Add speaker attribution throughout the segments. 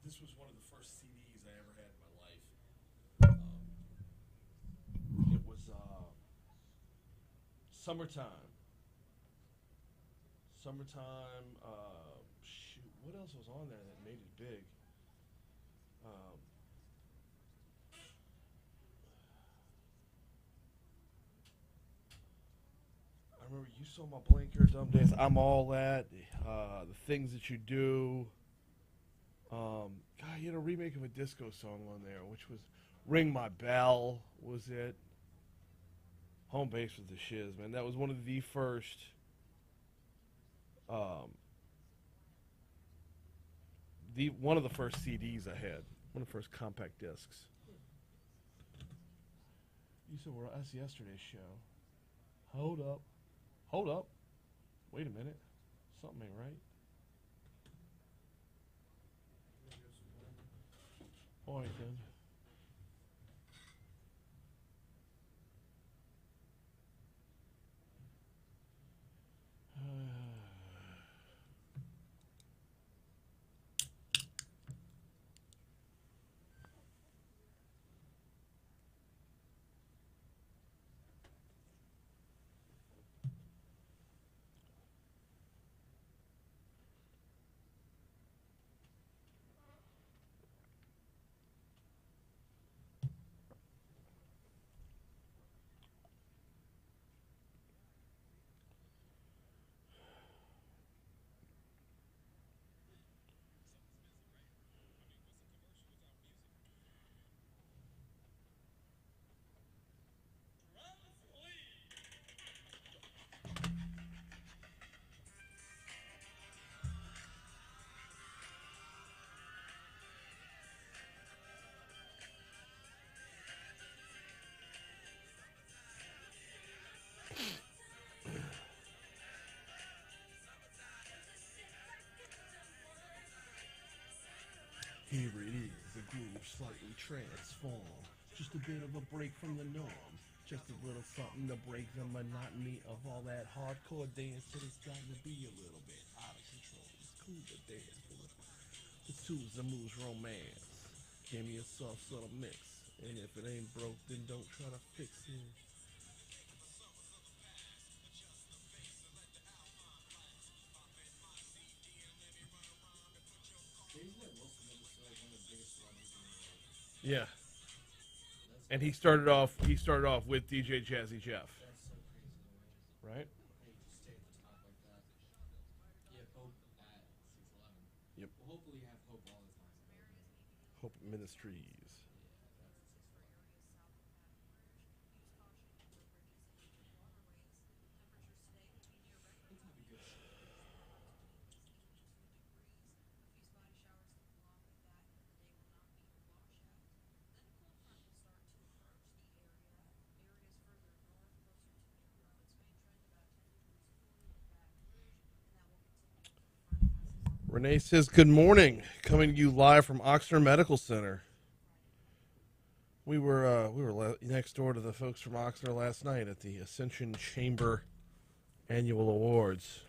Speaker 1: this was one of the first CDs I ever had in my life. It was Summertime. Shoot, what else was on there that made it big? I remember You Saw My Blinker, Dumb Dance, I'm All That, The Things That You Do. God, you had a remake of a disco song on there, which was Ring My Bell, was it? Home Base was the shiz, man. That was one of the first one of the first CDs I had. One of the first compact discs. You said that's yesterday's show. Hold up. Wait a minute. Something ain't right. All right, then. Here it is, the groove slightly transformed. Just a bit of a break from the norm. Just a little something to break the monotony of all that hardcore dance that it's got to be a little bit out of control. It's cool to dance a little. The tools and moves romance. Give me a soft little mix. And if it ain't broke, then don't try to fix it. Yeah, and he started off with DJ Jazzy Jeff, right? Yep. Hope Ministries. Renee says, good morning. Coming to you live from Oxnard Medical Center. We were next door to the folks from Oxnard last night at the Ascension Chamber Annual Awards.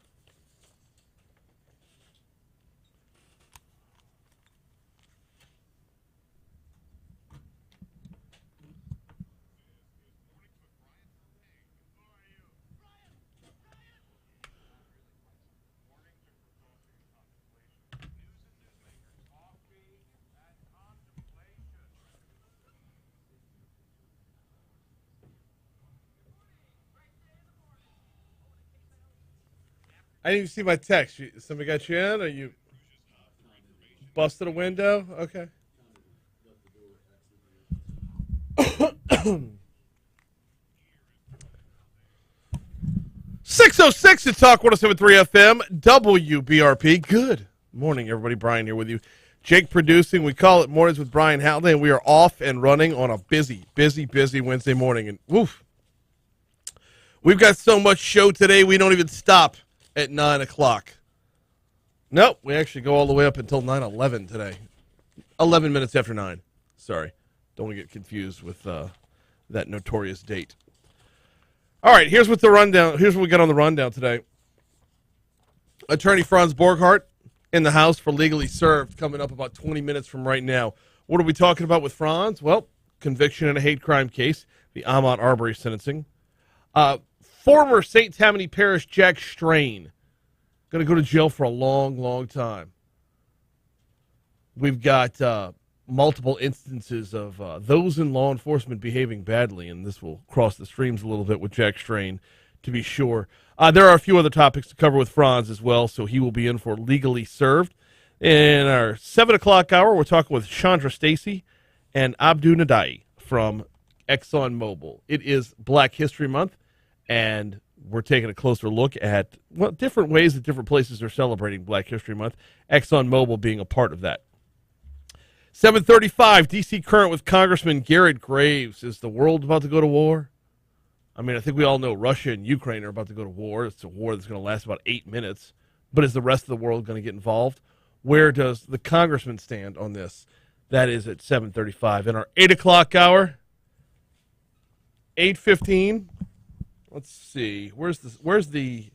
Speaker 1: I didn't even see my text. Somebody got you in? Or you busted a window? Okay. 606 to Talk 107.3 FM, WBRP. Good morning, everybody. Brian here with you. Jake producing. We call it Mornings with Brian Haldane. We are off and running on a busy Wednesday morning. And woof. We've got so much show today, we don't even stop at 9 o'clock. Nope, we actually go all the way up until 9:11 today. 11 minutes after 9. Sorry. Don't want to get confused with that notorious date. All right, here's what we got on the rundown today. Attorney Franz Borghardt in the House for legally served coming up about 20 minutes from right now. What are we talking about with Franz? Well, conviction in a hate crime case, the Ahmaud Arbery sentencing. Former St. Tammany Parish Jack Strain, going to go to jail for a long, long time. We've got multiple instances of those in law enforcement behaving badly, and this will cross the streams a little bit with Jack Strain, to be sure. There are a few other topics to cover with Franz as well, so he will be in for legally served. In our 7 o'clock hour, we're talking with Chandra, Stracie, and Abdou Ndiaye from Exxon Mobil. It is Black History Month, and we're taking a closer look at different ways that different places are celebrating Black History Month, Exxon Mobil being a part of that. 7:35, D.C. Current with Congressman Garret Graves. Is the world about to go to war? I mean, I think we all know Russia and Ukraine are about to go to war. It's a war that's going to last about 8 minutes. But is the rest of the world going to get involved? Where does the congressman stand on this? That is at 7:35. In our 8 o'clock hour, 8:15. Let's see. Where's the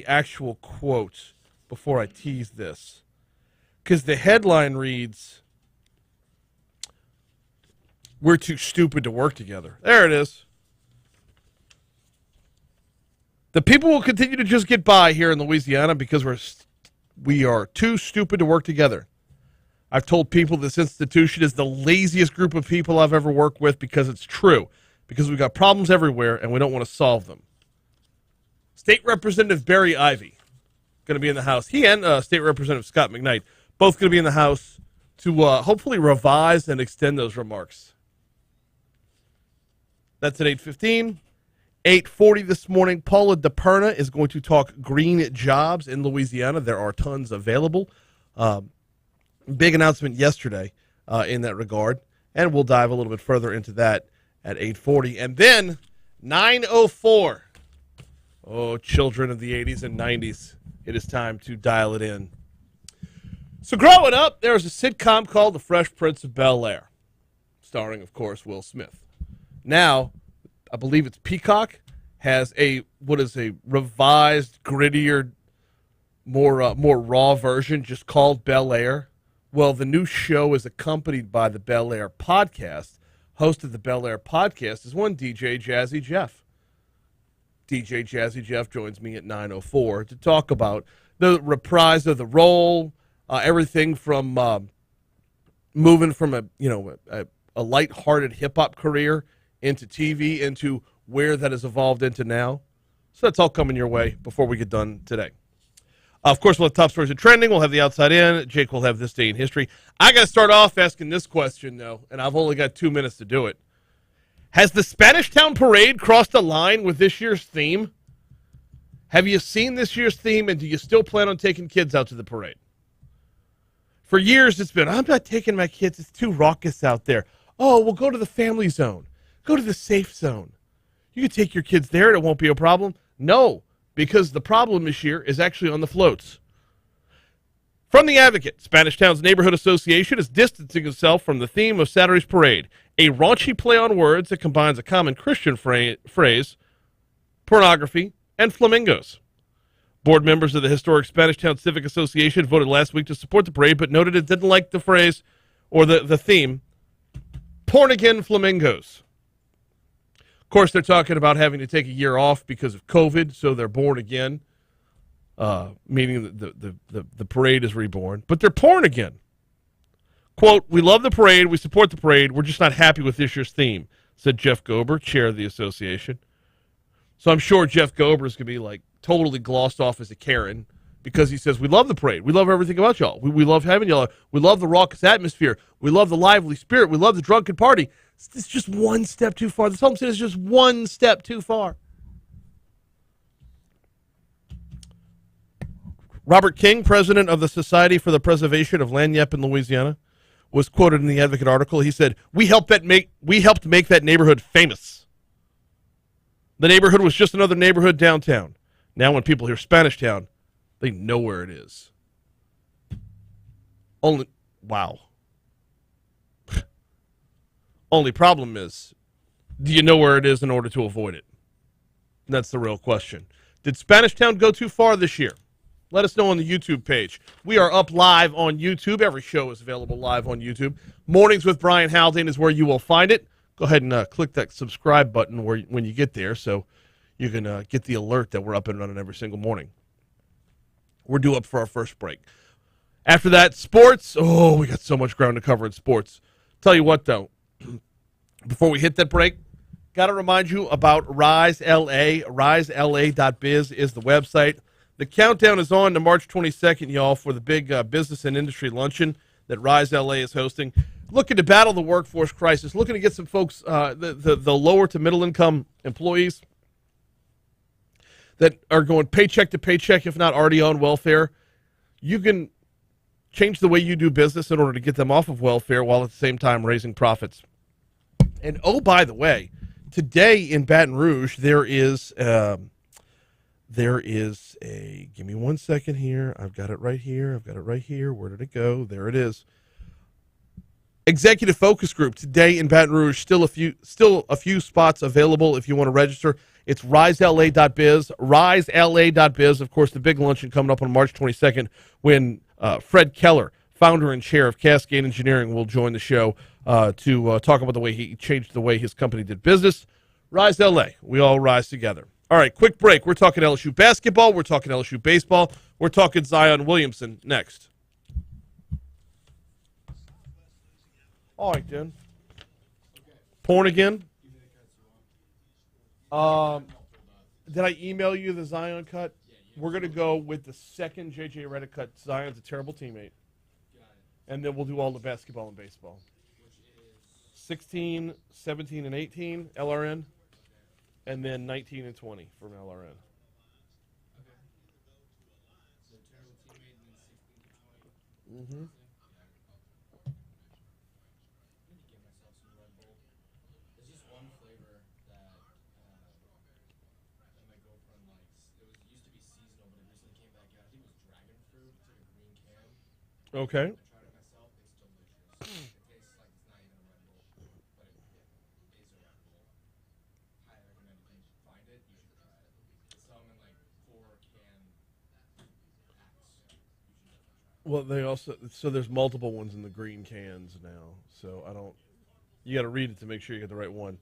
Speaker 1: actual quote before I tease this? Because the headline reads, "We're too stupid to work together." There it is. The people will continue to just get by here in Louisiana because we are too stupid to work together. I've told people this institution is the laziest group of people I've ever worked with because it's true. Because we've got problems everywhere and we don't want to solve them. State Representative Barry Ivey going to be in the House. He and State Representative Scott McKnight both going to be in the House to hopefully revise and extend those remarks. That's at 8:15. 8:40 this morning, Paula DiPerna is going to talk green jobs in Louisiana. There are tons available. Big announcement yesterday in that regard, and we'll dive a little bit further into that at 8:40. And then 9:04. Oh, children of the 80s and 90s, it is time to dial it in. So growing up, there was a sitcom called The Fresh Prince of Bel-Air, starring, of course, Will Smith. Now, I believe it's Peacock, has a revised, grittier, more raw version just called Bel-Air. Well, the new show is accompanied by the Bel-Air podcast. Host of the Bel-Air podcast is one DJ Jazzy Jeff. DJ Jazzy Jeff joins me at 9:04 to talk about the reprise of the role, everything from moving from a lighthearted hip-hop career into TV, into where that has evolved into now. So that's all coming your way before we get done today. Of course, we'll have top stories of trending. We'll have the outside in. Jake will have this day in history. I got to start off asking this question, though, and I've only got 2 minutes to do it. Has the Spanish Town Parade crossed a line with this year's theme? Have you seen this year's theme, and do you still plan on taking kids out to the parade? For years, it's been, I'm not taking my kids. It's too raucous out there. Oh, we'll go to the family zone. Go to the safe zone. You can take your kids there and it won't be a problem. No, because the problem this year is actually on the floats. From The Advocate, Spanish Town's Neighborhood Association is distancing itself from the theme of Saturday's parade, a raunchy play on words that combines a common Christian phrase, pornography, and flamingos. Board members of the historic Spanish Town Civic Association voted last week to support the parade, but noted it didn't like the phrase or the theme, porn again flamingos. Of course, they're talking about having to take a year off because of COVID, so they're born again, meaning the parade is reborn. But they're porn again. Quote, "We love the parade, we support the parade, we're just not happy with this year's theme," said Jeff Gober, chair of the association. So I'm sure Jeff Gober is going to be totally glossed off as a Karen because he says, we love the parade, we love everything about y'all, we love having y'all, we love the raucous atmosphere, we love the lively spirit, we love the drunken party. It's just one step too far. This homestead is just one step too far. Robert King, president of the Society for the Preservation of Lagniappe in Louisiana, was quoted in the Advocate article. He said, we helped make that neighborhood famous. The neighborhood was just another neighborhood downtown. Now when people hear Spanish Town, they know where it is. Wow. Only problem is, do you know where it is in order to avoid it? That's the real question. Did Spanish Town go too far this year? let us know on the YouTube page. We are up live on YouTube. Every show is available live on YouTube. Mornings with Brian Haldane is where you will find it. Go ahead and click that subscribe button when you get there so you can get the alert that we're up and running every single morning. We're due up for our first break. After that, sports. Oh, we got so much ground to cover in sports. Tell you what, though, before we hit that break, got to remind you about Rise LA. RiseLA.biz is the website. The countdown is on to March 22nd, y'all, for the big business and industry luncheon that Rise LA is hosting. Looking to battle the workforce crisis, looking to get some folks, the lower to middle income employees that are going paycheck to paycheck, if not already on welfare. You can change the way you do business in order to get them off of welfare while at the same time raising profits. And oh, by the way, today in Baton Rouge, there is a, give me 1 second here. I've got it right here. Where did it go? There it is. Executive Focus Group today in Baton Rouge. Still a few spots available if you want to register. It's RiseLA.biz. RiseLA.biz. Of course, the big luncheon coming up on March 22nd when Fred Keller, founder and chair of Cascade Engineering, will join the show to talk about the way he changed the way his company did business. Rise LA. We all rise together. All right, quick break. We're talking LSU basketball. We're talking LSU baseball. We're talking Zion Williamson next. All right, then. Porn again? Did I email you the Zion cut? We're going to go with the second J.J. Redick cut. Zion's a terrible teammate. And then we'll do all the basketball and baseball. 16, 17, and 18, LRN. And then 19 and 20 from LRN. Mm-hmm. Okay. I tried it myself. It's delicious. It tastes like it's not even a Red Bull, but it is a Red Bull. Highly recommend if you find it, you should try it. They sell them in like 4-can packs. You should definitely try it. Well, they also there's multiple ones in the green cans now. So I don't. You got to read it to make sure you get the right one.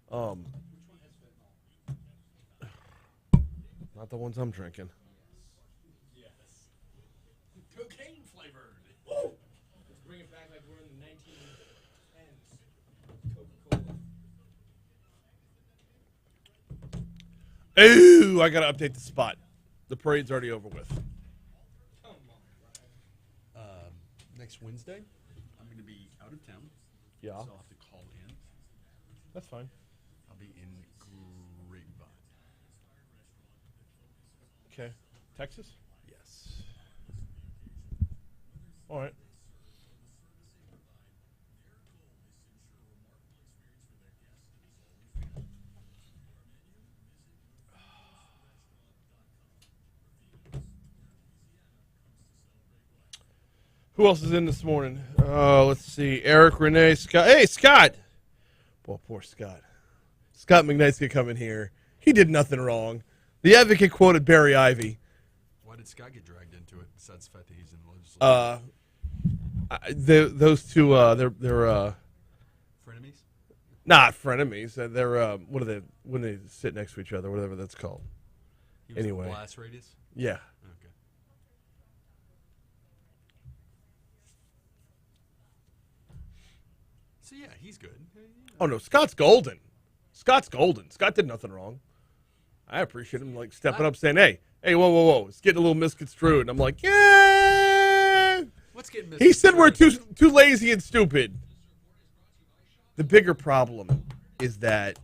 Speaker 1: Which one has fentanyl? Not the ones I'm drinking. Yes. Cocaine flavored. Woo! Let's bring it back like we're in the 1910s. Coca-Cola. Ooh, I got to update the spot. The parade's already over with. Come on.
Speaker 2: Next Wednesday, I'm going to be out of town.
Speaker 1: Yeah.
Speaker 2: So I'll have to call in.
Speaker 1: That's fine.
Speaker 2: I'll be in Grapevine.
Speaker 1: Okay. Texas?
Speaker 2: Yes.
Speaker 1: All right. Who else is in this morning? Let's see. Eric, Renee, Scott. Hey, Scott. Well, poor Scott. Scott McKnight's going to come in here. He did nothing wrong. The Advocate quoted Barry Ivey.
Speaker 2: Why did Scott get dragged into it besides the fact that he's in the legislature?
Speaker 1: Those two, they're
Speaker 2: frenemies?
Speaker 1: Not frenemies. They're what are they when they sit next to each other? Whatever that's called.
Speaker 2: He was
Speaker 1: Anyway,
Speaker 2: blast radius.
Speaker 1: Yeah.
Speaker 2: Okay. So yeah, he's good.
Speaker 1: Oh no, Scott's golden. Scott's golden. Scott did nothing wrong. I appreciate him like stepping up, saying, "Hey, whoa, it's getting a little misconstrued." And I'm like, "Yeah."
Speaker 2: What's getting misconstrued?
Speaker 1: He said we're too lazy and stupid. The bigger problem is that,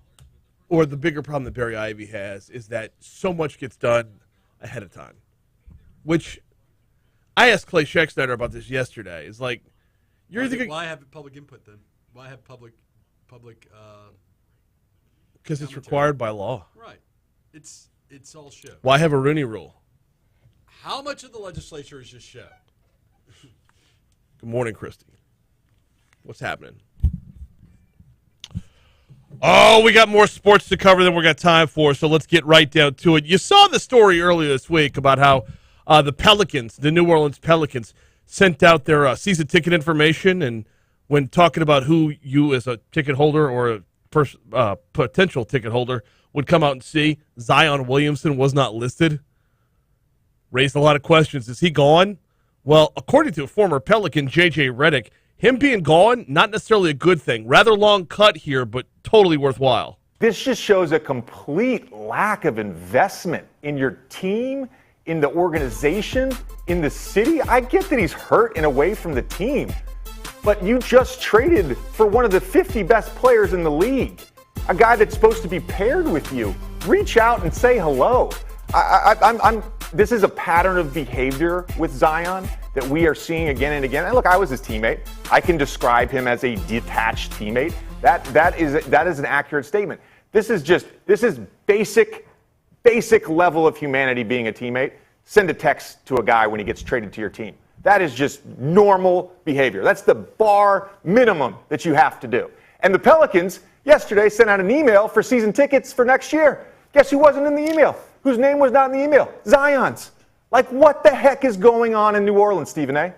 Speaker 1: or the bigger problem that Barry Ivey has is that so much gets done ahead of time. Which I asked Clay Schecksteiner about this yesterday. It's like,
Speaker 2: why have public input then? Why have public?
Speaker 1: Because it's required by law.
Speaker 2: Right. It's all show.
Speaker 1: Why have a Rooney Rule?
Speaker 2: How much of the legislature is just show?
Speaker 1: Good morning, Christy. What's happening? Oh, we got more sports to cover than we got time for, so let's get right down to it. You saw the story earlier this week about how The Pelicans, the New Orleans Pelicans, sent out their season ticket information, and when talking about who you as a ticket holder or a potential ticket holder would come out and see, Zion Williamson was not listed. Raised a lot of questions. Is he gone? Well, according to a former Pelican, J.J. Redick, him being gone, not necessarily a good thing. Rather long cut here, but totally worthwhile.
Speaker 3: This just shows a complete lack of investment in your team, in the organization, in the city. I get that he's hurt and away from the team, but you just traded for one of the 50 best players in the league, a guy that's supposed to be paired with you. Reach out and say hello. This is a pattern of behavior with Zion that we are seeing again and again. And look, I was his teammate. I can describe him as a detached teammate. That is an accurate statement. This is basic level of humanity being a teammate. Send a text to a guy when he gets traded to your team. That is just normal behavior. That's the bar minimum that you have to do. And the Pelicans yesterday sent out an email for season tickets for next year. Guess who wasn't in the email? Whose name was not in the email? Zion's. Like, what the heck is going on in New Orleans, Stephen A?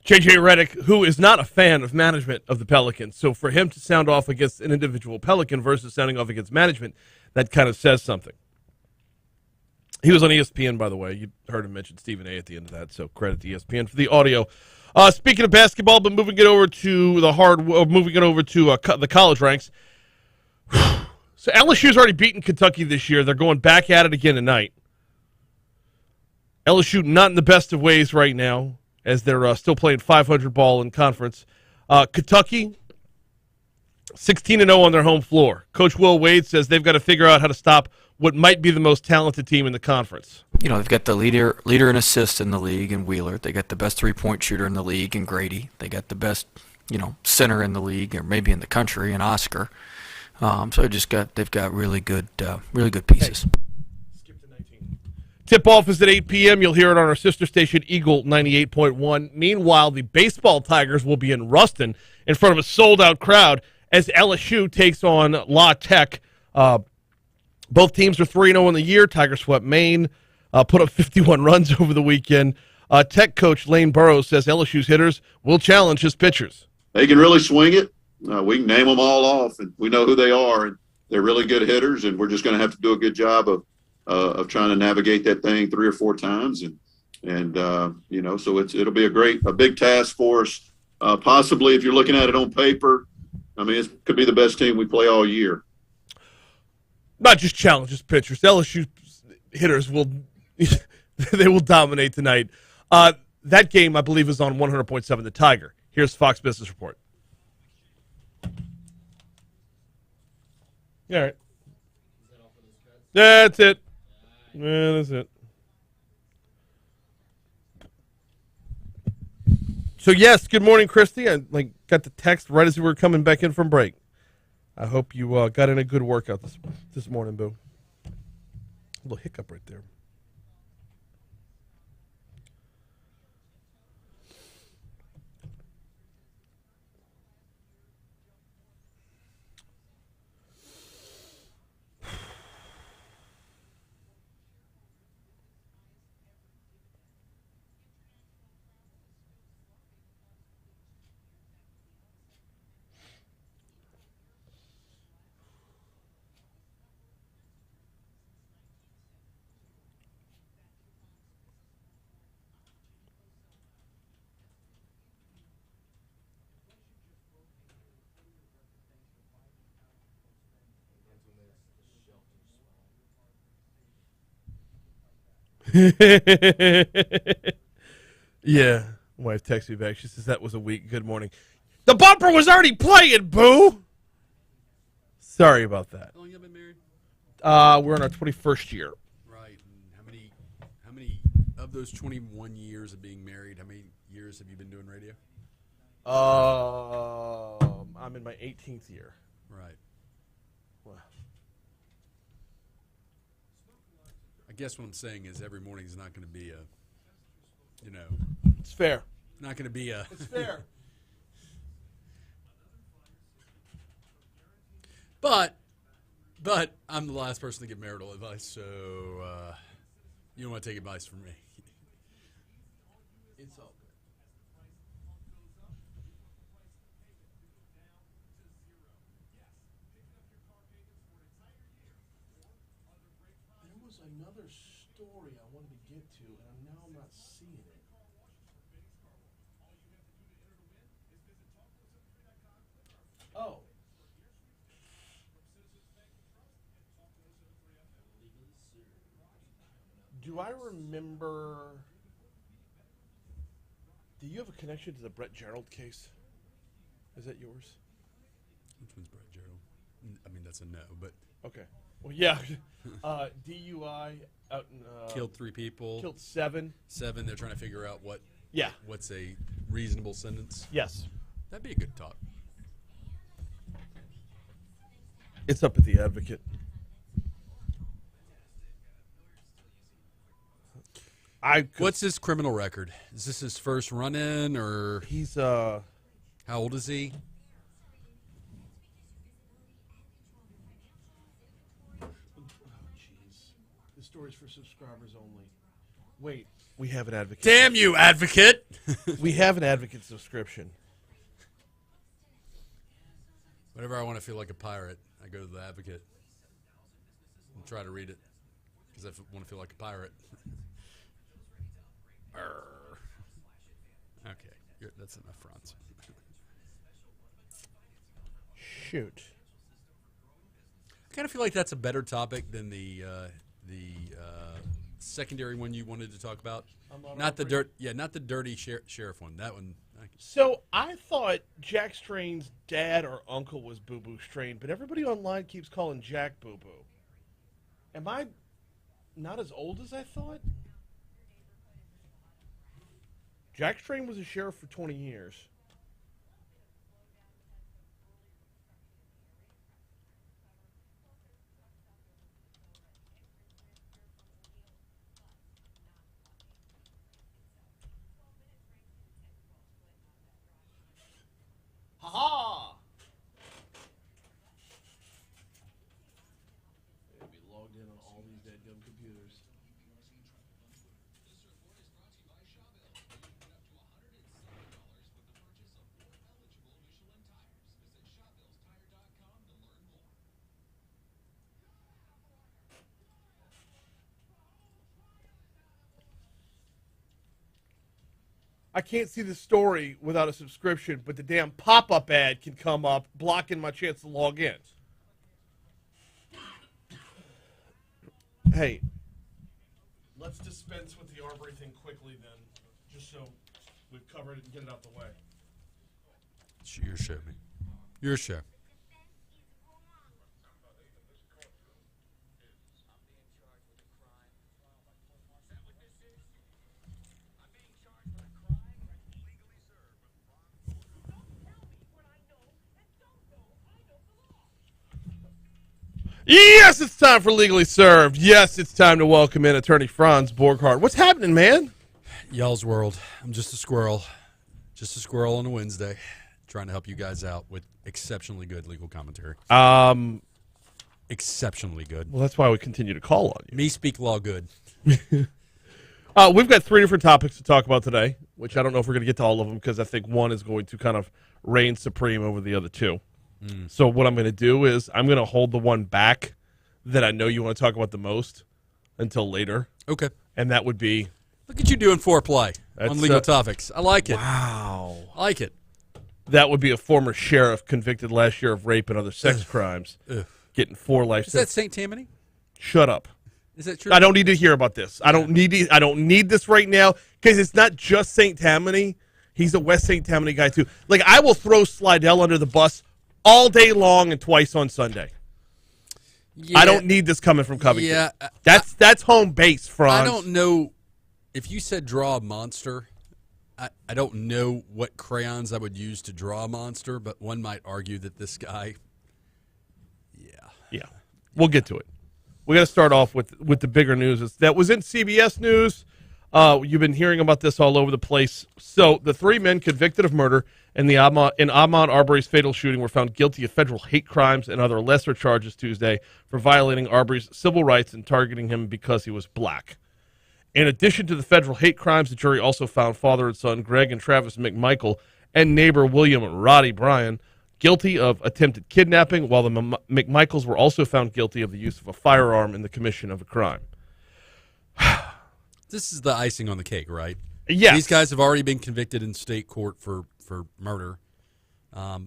Speaker 1: J.J. Redick, who is not a fan of management of the Pelicans, so for him to sound off against an individual Pelican versus sounding off against management, that kind of says something. He was on ESPN, by the way. You heard him mention Stephen A. at the end of that, so credit to ESPN for the audio. Speaking of basketball, but moving it over to the college ranks. So LSU's already beaten Kentucky this year. They're going back at it again tonight. LSU not in the best of ways right now, as they're still playing 500 ball in conference. Kentucky, 16-0 on their home floor. Coach Will Wade says they've got to figure out how to stop what might be the most talented team in the conference.
Speaker 4: You know, they've got the leader in assists in the league in Wheeler. They got the best three-point shooter in the league in Grady. They got the best, center in the league, or maybe in the country, in Oscar. So they've got really good pieces.
Speaker 1: Hey. Skip to 19. Tip-off is at 8 p.m. You'll hear it on our sister station, Eagle 98.1. Meanwhile, the baseball Tigers will be in Ruston in front of a sold-out crowd as LSU takes on La Tech. Both teams are 3-0 in the year. Tigers swept Maine, put up 51 runs over the weekend. Tech coach Lane Burroughs says LSU's hitters will challenge his pitchers.
Speaker 5: They can really swing it. We can name them all off, and we know who they are, and they're really good hitters, and we're just going to have to do a good job of trying to navigate that thing 3 or 4 times, and so it'll be a big task for us. Possibly, if you're looking at it on paper, I mean, it could be the best team we play all year.
Speaker 1: Not just challenges pitchers. LSU hitters will dominate tonight. That game, I believe, is on 100.7 The Tiger. Here's Fox Business Report. All right. That's it. Yeah, that's it. So, yes, good morning, Christy. I got the text right as we were coming back in from break. I hope you got in a good workout this morning, Boo. A little hiccup right there. Yeah, wife texted me back. She says that was a week. Good morning. The bumper was already playing, Boo. Sorry about that.
Speaker 2: How long have you been married?
Speaker 1: We're in our 21st year.
Speaker 2: Right. And how many of those 21 years of being married? How many years have you been doing radio?
Speaker 1: I'm in my 18th year.
Speaker 2: Right.
Speaker 1: Wow.
Speaker 2: I guess what I'm saying is every morning is not going to be
Speaker 1: It's fair.
Speaker 2: not going to be a.
Speaker 1: It's fair.
Speaker 2: But I'm the last person to give marital advice, so You don't want to take advice from me.
Speaker 1: It's all good. There was another story I wanted to get to, and now I'm not seeing it. Oh. Do I remember? Do you have a connection to the Brett Gerald case? Is that yours?
Speaker 2: Which one's Brett Gerald? I mean, that's a no, but
Speaker 1: Okay. Well, yeah. DUI out in
Speaker 2: killed 3 people.
Speaker 1: killed 7.
Speaker 2: 7. They're trying to figure out
Speaker 1: Yeah.
Speaker 2: what's a reasonable sentence.
Speaker 1: Yes.
Speaker 2: That'd be a good talk.
Speaker 1: It's up at the Advocate.
Speaker 2: What's his criminal record? Is this his first run-in, or
Speaker 1: He's
Speaker 2: how old is he?
Speaker 1: jeez. This story's for subscribers only. Wait, we have an Advocate.
Speaker 2: Damn you, Advocate!
Speaker 1: We have an Advocate subscription.
Speaker 2: Whenever I want to feel like a pirate, I go to the Advocate and try to read it because I want to feel like a pirate. Arr. Okay, that's enough, Franz.
Speaker 1: Shoot.
Speaker 2: I kind of feel like that's a better topic than the secondary one you wanted to talk about. Not the dirty sheriff one. That one.
Speaker 1: So I thought Jack Strain's dad or uncle was Boo Boo Strain, but everybody online keeps calling Jack Boo Boo. Am I not as old as I thought? Jack Strain was a sheriff for 20 years. Ha-ha! They'll be logged in on all these dead dumb computers. I can't see the story without a subscription, but the damn pop-up ad can come up, blocking my chance to log in. Hey, let's dispense with the Arbery thing quickly then, just so we've covered it and get it out the way.
Speaker 2: It's your show, man. Your show.
Speaker 1: Yes, it's time for Legally Served. Yes, it's time to welcome in attorney Franz Borghardt. What's happening, man?
Speaker 2: Y'all's world. I'm just a squirrel. Just a squirrel on a Wednesday. Trying to help you guys out with exceptionally good legal commentary. Exceptionally good.
Speaker 1: Well, that's why we continue to call on you.
Speaker 2: Me speak law good.
Speaker 1: We've got 3 different topics to talk about today, which I don't know if we're going to get to all of them because I think one is going to kind of reign supreme over the other 2. So what I'm going to do is I'm going to hold the one back that I know you want to talk about the most until later.
Speaker 2: Okay.
Speaker 1: And that would be...
Speaker 2: Look at you doing foreplay on legal topics. I like it.
Speaker 1: Wow.
Speaker 2: I like it.
Speaker 1: That would be a former sheriff convicted last year of rape and other sex crimes, getting 4 life
Speaker 2: Is that St. Tammany?
Speaker 1: Shut up.
Speaker 2: Is that true?
Speaker 1: I don't need to hear about this. I don't need this right now because it's not just St. Tammany. He's a West St. Tammany guy too. Like, I will throw Slidell under the bus all day long and twice on Sunday.
Speaker 2: Yeah.
Speaker 1: I don't need this coming from Covington.
Speaker 2: Yeah,
Speaker 1: that's home base, Franz.
Speaker 2: I don't know if you said draw a monster. I don't know what crayons I would use to draw a monster, but one might argue that this guy.
Speaker 1: Yeah, we'll get to it. We got to start off with the bigger news. That was in CBS News. You've been hearing about this all over the place. So the 3 men convicted of murder in Ahmaud Arbery's fatal shooting were found guilty of federal hate crimes and other lesser charges Tuesday for violating Arbery's civil rights and targeting him because he was black. In addition to the federal hate crimes, the jury also found father and son Greg and Travis McMichael and neighbor William Roddy Bryan guilty of attempted kidnapping, while the McMichaels were also found guilty of the use of a firearm in the commission of a crime.
Speaker 2: This is the icing on the cake, right?
Speaker 1: Yes.
Speaker 2: These guys have already been convicted in state court for murder.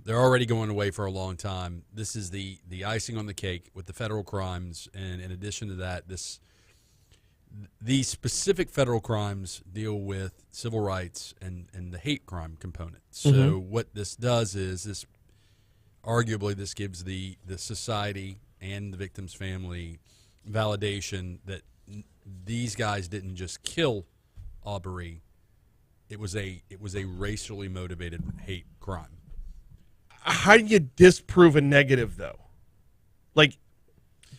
Speaker 2: They're already going away for a long time. This is the icing on the cake with the federal crimes, and in addition to that, these specific federal crimes deal with civil rights and the hate crime component. So what this does is this gives the society and the victim's family validation that these guys didn't just kill Aubrey. It was a racially motivated hate crime.
Speaker 1: How do you disprove a negative, though? Like,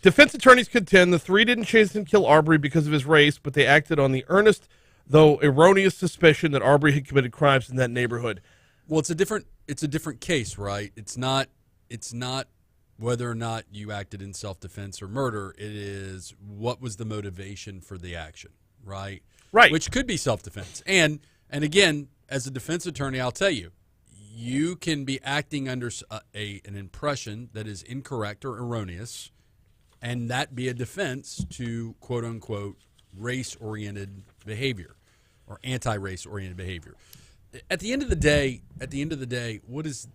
Speaker 1: defense attorneys contend the three didn't chase and kill Aubrey because of his race, but they acted on the earnest, though erroneous, suspicion that Aubrey had committed crimes in that neighborhood.
Speaker 2: Well, it's a different case, right? It's not whether or not you acted in self-defense or murder. It is what was the motivation for the action, right?
Speaker 1: Right.
Speaker 2: Which could be self-defense. And again, as a defense attorney, I'll tell you, you can be acting under an impression that is incorrect or erroneous, and that be a defense to quote-unquote race-oriented behavior or anti-race-oriented behavior. At the end of the day, what is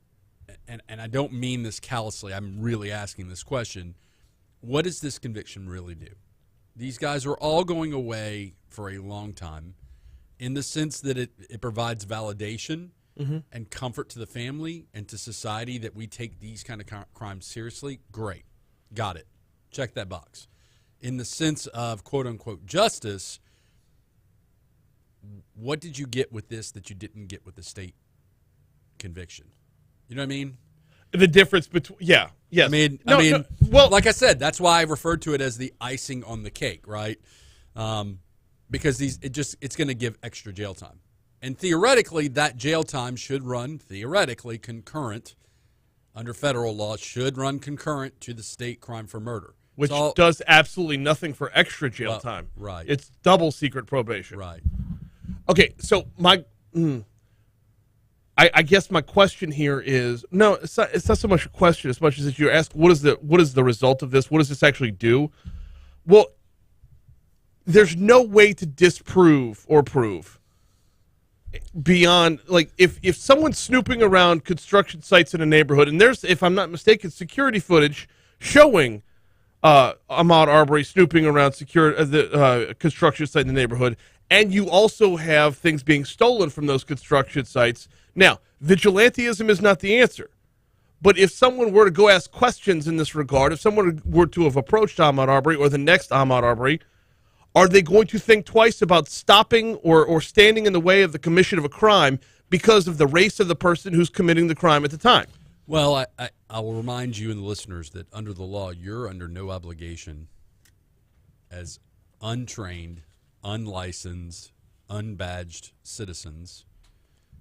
Speaker 2: – and I don't mean this callously. I'm really asking this question. What does this conviction really do? These guys are all going away for a long time in the sense that it provides validation and comfort to the family and to society that we take these kind of crimes seriously. Great. Got it. Check that box. In the sense of quote-unquote justice, what did you get with this that you didn't get with the state conviction? You know what I mean?
Speaker 1: The difference between, yeah, yes.
Speaker 2: I mean, well, like I said, that's why I referred to it as the icing on the cake, right? Because it's going to give extra jail time. And theoretically, that jail time should run, concurrent, under federal law, should run concurrent to the state crime for murder.
Speaker 1: Which does absolutely nothing for extra jail time.
Speaker 2: Right.
Speaker 1: It's double secret probation.
Speaker 2: Right.
Speaker 1: Okay, so I guess my question here is, no, it's not so much a question as much as that you ask, what is the result of this? What does this actually do? Well, there's no way to disprove or prove beyond, like, if someone's snooping around construction sites in a neighborhood, and there's, if I'm not mistaken, security footage showing Ahmaud Arbery snooping around the construction site in the neighborhood, and you also have things being stolen from those construction sites. Now, vigilantism is not the answer, but if someone were to go ask questions in this regard, if someone were to have approached Ahmaud Arbery or the next Ahmaud Arbery, are they going to think twice about stopping or standing in the way of the commission of a crime because of the race of the person who's committing the crime at the time?
Speaker 2: Well, I will remind you and the listeners that under the law, you're under no obligation as untrained, unlicensed, unbadged citizens.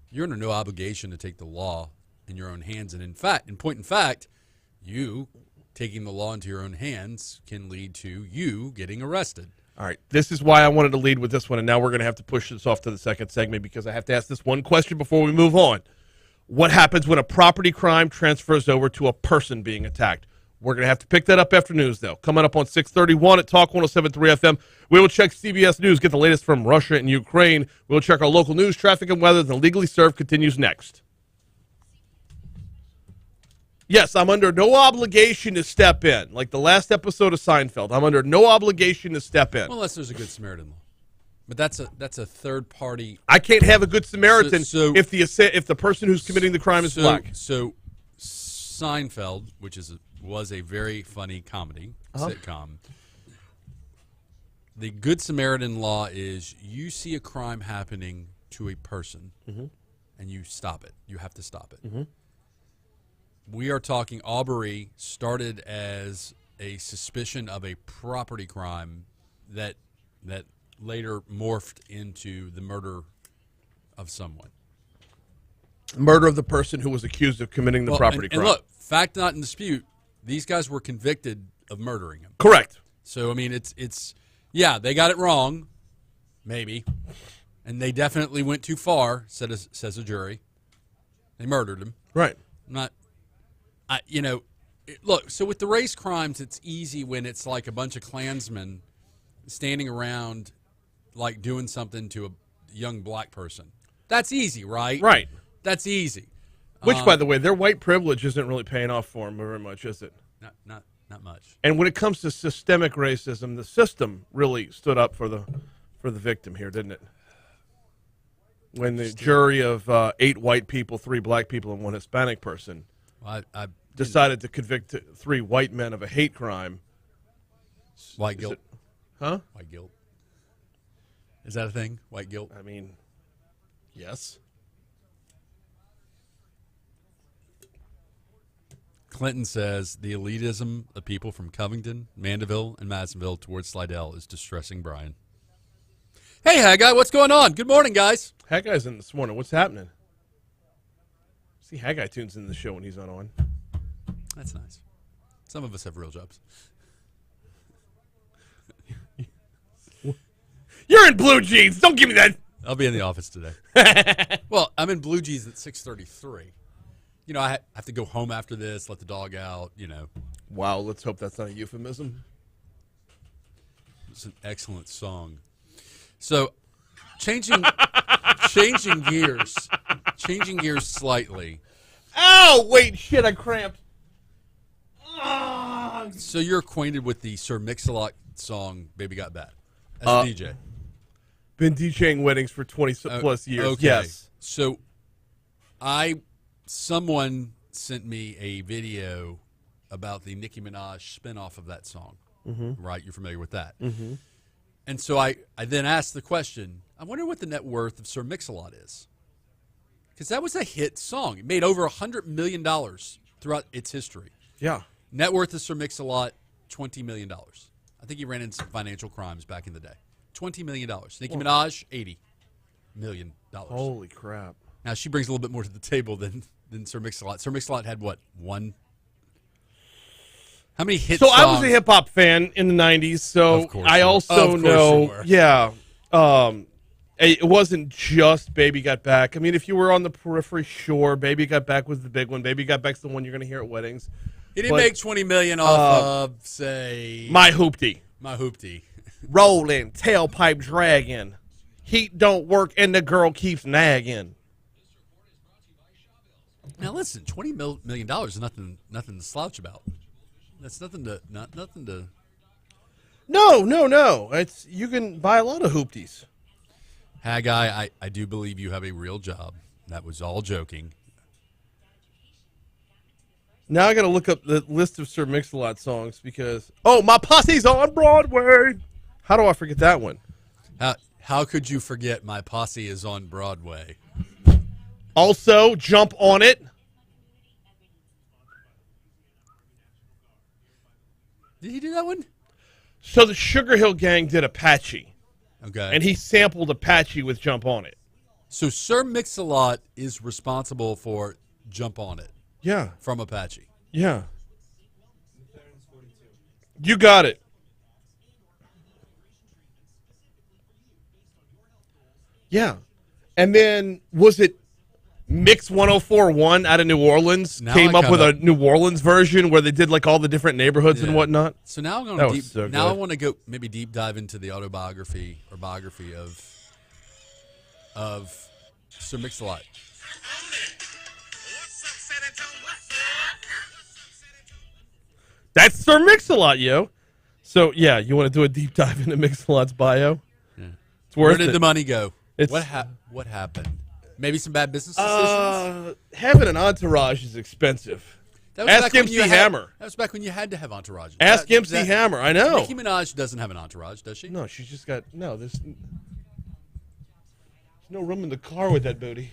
Speaker 2: You're under no obligation to take the law in your own hands. And in fact, you taking the law into your own hands can lead to you getting arrested.
Speaker 1: All right, this is why I wanted to lead with this one, and now we're going to have to push this off to the second segment because I have to ask this one question before we move on. What happens when a property crime transfers over to a person being attacked? We're going to have to pick that up after news, though. Coming up on 631 at Talk 107.3 FM, we will check CBS News, get the latest from Russia and Ukraine. We'll check our local news, traffic, and weather. The Legally Served continues next. Yes, I'm under no obligation to step in. Like the last episode of Seinfeld, I'm under no obligation to step in.
Speaker 2: Well, unless there's a Good Samaritan law. But that's a third party.
Speaker 1: I can't have a Good Samaritan if the person who's committing the crime is black.
Speaker 2: So Seinfeld, which was a very funny comedy sitcom. The Good Samaritan law is you see a crime happening to a person and you stop it. You have to stop it. We are talking Aubrey started as a suspicion of a property crime that later morphed into the murder of someone.
Speaker 1: Murder of the person who was accused of committing the property crime.
Speaker 2: And look, fact not in dispute, these guys were convicted of murdering him.
Speaker 1: Correct.
Speaker 2: So, I mean, it's yeah, they got it wrong, Maybe. And they definitely went too far, says a jury. They murdered him.
Speaker 1: Right.
Speaker 2: Look, so with the race crimes, it's easy when it's like a bunch of Klansmen standing around like doing something to a young black person. That's easy, right?
Speaker 1: Right.
Speaker 2: That's easy.
Speaker 1: Which, by the way, their white privilege isn't really paying off for them very much, is it?
Speaker 2: Not much.
Speaker 1: And when it comes to systemic racism, the system really stood up for the victim here, didn't it? When the jury of 8 white people, 3 black people, and 1 Hispanic person decided to convict 3 white men of a hate crime.
Speaker 2: White guilt.
Speaker 1: Huh?
Speaker 2: White guilt. Is that a thing? White guilt?
Speaker 1: I mean, yes.
Speaker 2: Clinton says the elitism of people from Covington, Mandeville, and Madisonville towards Slidell is distressing Brian. Hey, Haggai, what's going on? Good morning, guys.
Speaker 1: Haggai's in this morning. What's happening? See, Haggai tunes in the show when he's not on.
Speaker 2: That's nice. Some of us have real jobs.
Speaker 1: You're in blue jeans. Don't give me that.
Speaker 2: I'll be in the office today. Well, I'm in blue jeans at 6:33. You know, I have to go home after this, let the dog out, you know.
Speaker 1: Wow, let's hope that's not a euphemism.
Speaker 2: It's an excellent song. So, changing gears slightly.
Speaker 1: Ow! Wait, shit, I cramped.
Speaker 2: So you're acquainted with the Sir Mix-a-Lot song "Baby Got Back" as a DJ.
Speaker 1: Been DJing weddings for 20 plus years.
Speaker 2: Okay.
Speaker 1: Yes.
Speaker 2: So, someone sent me a video about the Nicki Minaj spinoff of that song. Mm-hmm. Right? You're familiar with that. Mm-hmm. And so I then asked the question, I wonder what the net worth of Sir Mix-a-Lot is. Because that was a hit song. It made over $100 million throughout its history.
Speaker 1: Yeah.
Speaker 2: Net worth of Sir Mix-a-Lot, $20 million. I think he ran into some financial crimes back in the day. $20 million. Nicki Minaj, $80 million.
Speaker 1: Holy crap.
Speaker 2: Now, she brings a little bit more to the table than Sir Mix-a-Lot. Sir Mix-a-Lot had, what, one? How many hit songs?
Speaker 1: So I was a hip-hop fan in the 90s, so I also know, it wasn't just Baby Got Back. I mean, if you were on the periphery, sure, Baby Got Back was the big one. Baby Got Back's the one you're going to hear at weddings.
Speaker 2: He didn't make $20 million off of, say...
Speaker 1: My Hoopty.
Speaker 2: My Hoopty.
Speaker 1: Rolling, tailpipe dragging. Heat don't work and the girl keeps nagging.
Speaker 2: Now listen, $20 million is nothing to slouch about. That's nothing to.
Speaker 1: No. It's you can buy a lot of hoopties.
Speaker 2: Haggai, I do believe you have a real job. That was all joking.
Speaker 1: Now I got to look up the list of Sir Mix-a-Lot songs because my posse's on Broadway. How do I forget that one?
Speaker 2: How could you forget My Posse is on Broadway?
Speaker 1: Also, Jump on It.
Speaker 2: Did he do that one?
Speaker 1: So the Sugar Hill Gang did Apache.
Speaker 2: Okay.
Speaker 1: And he sampled Apache with Jump on It.
Speaker 2: So Sir Mix-a-Lot is responsible for Jump on It.
Speaker 1: Yeah.
Speaker 2: From Apache.
Speaker 1: Yeah. You got it. Yeah. And then was it Mix 104.1 out of New Orleans came up with a New Orleans version where they did like all the different neighborhoods and whatnot?
Speaker 2: So now I'm going to I want to go maybe deep dive into the autobiography or biography of Sir Mix-a-Lot.
Speaker 1: That's Sir Mix-a-Lot, yo. So yeah, you want to do a deep dive into Mix-a-Lot's bio?
Speaker 2: Yeah.
Speaker 1: It's worth
Speaker 2: Where did the money go?
Speaker 1: What
Speaker 2: happened? Maybe some bad business decisions?
Speaker 1: Having an entourage is expensive. Ask MC Hammer.
Speaker 2: That was back when you had to have entourage.
Speaker 1: Ask MC Hammer. I know.
Speaker 2: Nicki Minaj doesn't have an entourage, does she?
Speaker 1: No, she's just got there's no room in the car with that booty.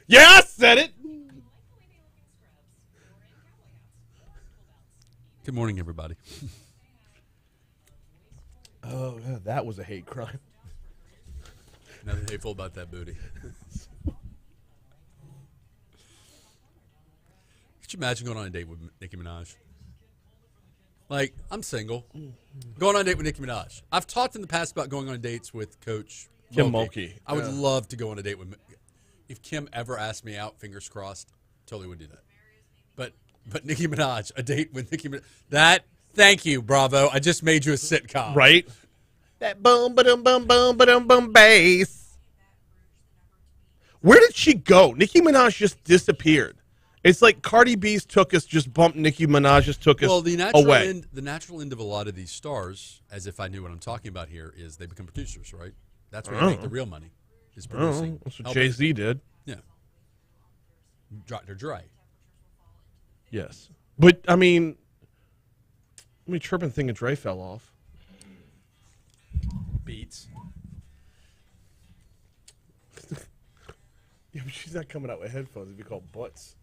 Speaker 1: Yeah, I said it.
Speaker 2: Good morning, everybody.
Speaker 1: Oh, yeah, that was a hate crime.
Speaker 2: Nothing hateful about that booty. Could you imagine going on a date with Nicki Minaj? Like, I'm single. Going on a date with Nicki Minaj. I've talked in the past about going on dates with Coach
Speaker 1: Kim
Speaker 2: Mulkey.
Speaker 1: Mulkey.
Speaker 2: I would love to go on a date with if Kim ever asked me out, fingers crossed, totally would do that. But Nicki Minaj, a date with Nicki Minaj. Thank you, Bravo. I just made you a sitcom.
Speaker 1: Right? That boom, ba-dum, boom, bass. Where did she go? Nicki Minaj just disappeared. It's like Cardi B's took us, just bumped Nicki Minaj's took us away.
Speaker 2: The natural end of a lot of these stars, as if I knew what I'm talking about here, is they become producers, right? That's where you make the real money, is producing.
Speaker 1: That's what Jay-Z did.
Speaker 2: Yeah. Dr. Dre.
Speaker 1: Yes. But, I mean, tripping thing of Dre fell off.
Speaker 2: Beats.
Speaker 1: Yeah, but she's not coming out with headphones. It'd be called butts.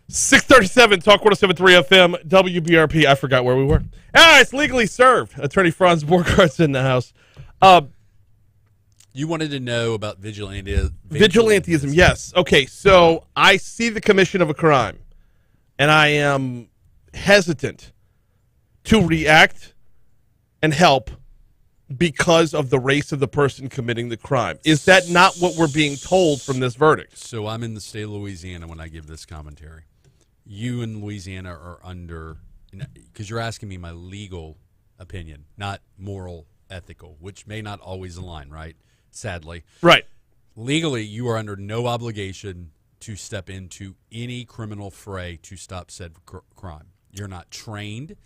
Speaker 1: 637, Talk 107.3 FM, WBRP. I forgot where we were. It's legally served. Attorney Franz Borghardt's in the house.
Speaker 2: You wanted to know about vigilantism.
Speaker 1: Yes. Okay, so I see the commission of a crime, and I am hesitant to react and help because of the race of the person committing the crime. Is that not what we're being told from this verdict?
Speaker 2: So I'm in the state of Louisiana when I give this commentary. You in Louisiana are under, because you're asking me my legal opinion, not moral, ethical, which may not always align, right? Sadly.
Speaker 1: Right.
Speaker 2: Legally, you are under no obligation to step into any criminal fray to stop said crime. You're not trained.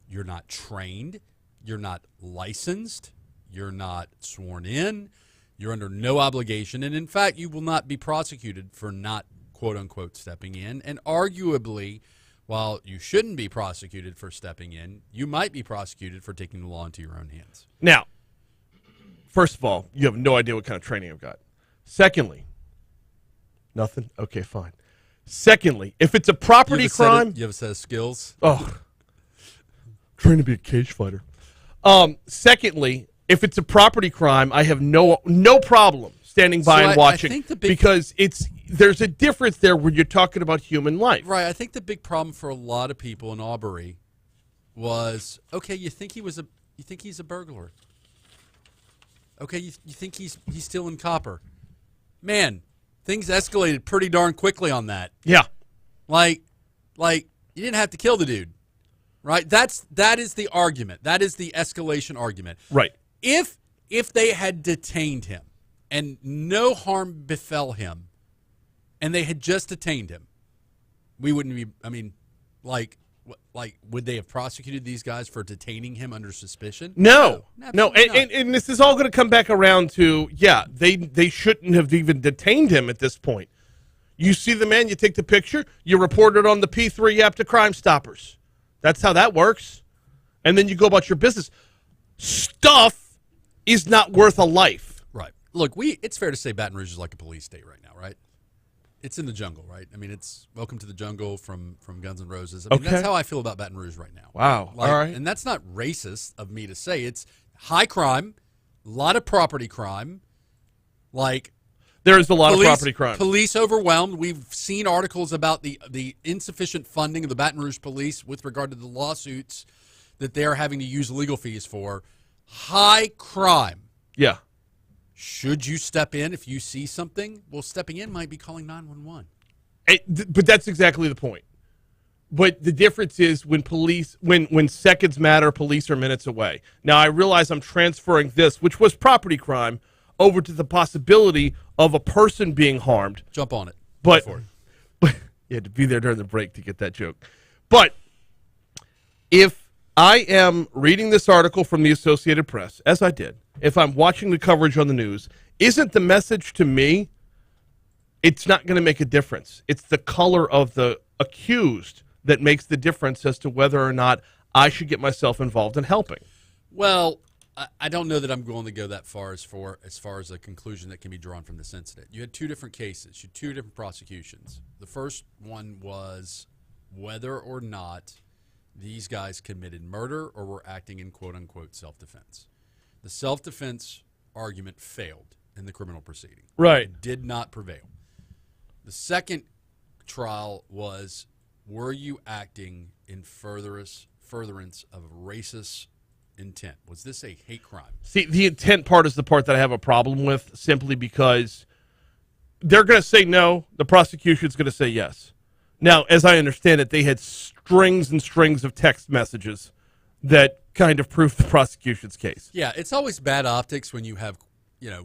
Speaker 2: You're not trained. You're not licensed. You're not sworn in. You're under no obligation. And in fact, you will not be prosecuted for not, quote unquote, stepping in. And arguably, while you shouldn't be prosecuted for stepping in, you might be prosecuted for taking the law into your own hands.
Speaker 1: Now, first of all, you have no idea what kind of training I've got. Secondly, nothing? Okay, fine. Secondly, if it's a property crime.
Speaker 2: You have a set of skills?
Speaker 1: Oh, trying to be a cage fighter. Secondly, if it's a property crime, I have no problem standing by and watching,
Speaker 2: I think
Speaker 1: because there's a difference there when you're talking about human life.
Speaker 2: Right. I think the big problem for a lot of people in Aubrey was, okay, you think he's a burglar. Okay, you think he's still in copper. Man, things escalated pretty darn quickly on that.
Speaker 1: Yeah.
Speaker 2: Like you didn't have to kill the dude. Right? That is the argument. That is the escalation argument.
Speaker 1: Right.
Speaker 2: If they had detained him and no harm befell him and they had just detained him, we wouldn't be, I mean, like would they have prosecuted these guys for detaining him under suspicion?
Speaker 1: No.
Speaker 2: Absolutely
Speaker 1: And this is all going to come back around to, they shouldn't have even detained him at this point. You see the man, you take the picture, you report it on the P3 app to Crime Stoppers. That's how that works. And then you go about your business. Stuff is not worth a life.
Speaker 2: Right. Look, it's fair to say Baton Rouge is like a police state right now, right? It's in the jungle, right? I mean, it's Welcome to the Jungle from Guns N' Roses. I mean, that's how I feel about Baton Rouge right now.
Speaker 1: Wow. All right.
Speaker 2: And that's not racist of me to say. It's high crime, a lot of property crime.
Speaker 1: There is a lot of property crime.
Speaker 2: Police overwhelmed. We've seen articles about the insufficient funding of the Baton Rouge police with regard to the lawsuits that they're having to use legal fees for. High crime.
Speaker 1: Yeah.
Speaker 2: Should you step in if you see something? Well, stepping in might be calling 911.
Speaker 1: But that's exactly the point. But the difference is when seconds matter, police are minutes away. Now, I realize I'm transferring this, which was property crime, over to the possibility of a person being harmed.
Speaker 2: Jump on it.
Speaker 1: But you had to be there during the break to get that joke. But if I am reading this article from the Associated Press, as I did, if I'm watching the coverage on the news, isn't the message to me, it's not going to make a difference. It's the color of the accused that makes the difference as to whether or not I should get myself involved in helping.
Speaker 2: Well, I don't know that I'm going to go that far as far as a conclusion that can be drawn from this incident. You had two different cases. You had two different prosecutions. The first one was whether or not these guys committed murder or were acting in quote-unquote self-defense. The self-defense argument failed in the criminal proceeding.
Speaker 1: Right.
Speaker 2: It did not prevail. The second trial was were you acting in furtherance of racist intent? Was this a hate crime?
Speaker 1: See, the intent part is the part that I have a problem with, simply because they're going to say no, the prosecution's going to say yes. Now, as I understand it, they had strings and strings of text messages that kind of prove the prosecution's case.
Speaker 2: Yeah, it's always bad optics when you have,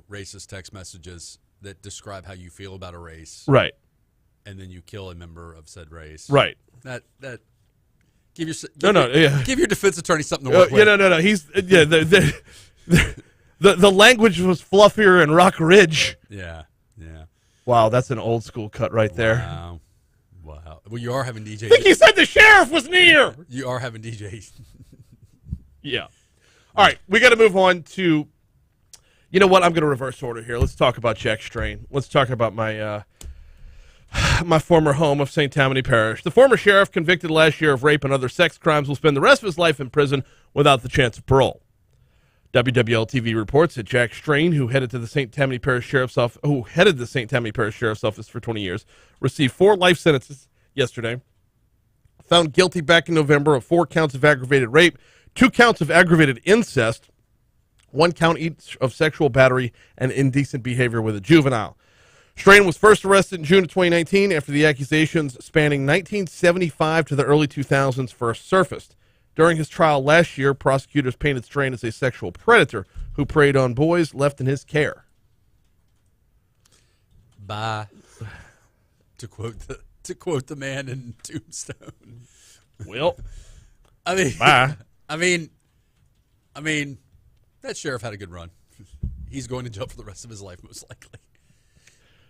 Speaker 2: racist text messages that describe how you feel about a race.
Speaker 1: Right.
Speaker 2: And then you kill a member of said race.
Speaker 1: Right.
Speaker 2: That give your defense attorney something to work with.
Speaker 1: No. He's the language was fluffier in Rock Ridge.
Speaker 2: Yeah.
Speaker 1: Wow, that's an old school cut right there.
Speaker 2: Wow. Well, you are having DJ.
Speaker 1: I think he said the sheriff was near.
Speaker 2: You are having DJ.
Speaker 1: Yeah. All right, we got to move on to. You know what? I'm going to reverse order here. Let's talk about Jack Strain. Let's talk about my my former home of St. Tammany Parish. The former sheriff, convicted last year of rape and other sex crimes, will spend the rest of his life in prison without the chance of parole. WWL-TV reports that Jack Strain, who headed the St. Tammany Parish Sheriff's Office for 20 years, received 4 life sentences yesterday. Found guilty back in November of 4 counts of aggravated rape, 2 counts of aggravated incest, 1 count each of sexual battery and indecent behavior with a juvenile. Strain was first arrested in June of 2019 after the accusations spanning 1975 to the early 2000s first surfaced. During his trial last year, prosecutors painted Strain as a sexual predator who preyed on boys left in his care.
Speaker 2: Bye. To quote the man in Tombstone.
Speaker 1: Well,
Speaker 2: bye. I mean, that sheriff had a good run. He's going to jail for the rest of his life, most likely.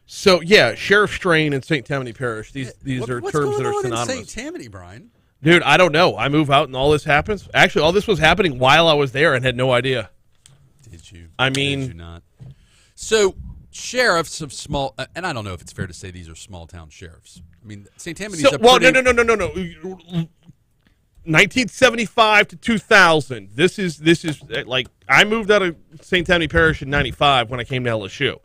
Speaker 1: So, yeah, Sheriff Strain in St. Tammany Parish. These are terms that are synonymous.
Speaker 2: What's going on in St. Tammany, Brian?
Speaker 1: Dude, I don't know. I move out and all this happens. Actually, all this was happening while I was there and had no idea.
Speaker 2: Did you?
Speaker 1: I mean,
Speaker 2: did you not? So, sheriffs of small, and I don't know if it's fair to say these are small town sheriffs. I mean, St. Tammany's
Speaker 1: no. 1975 to 2000. This is like I moved out of St. Tammany Parish in '95 when I came to LSU.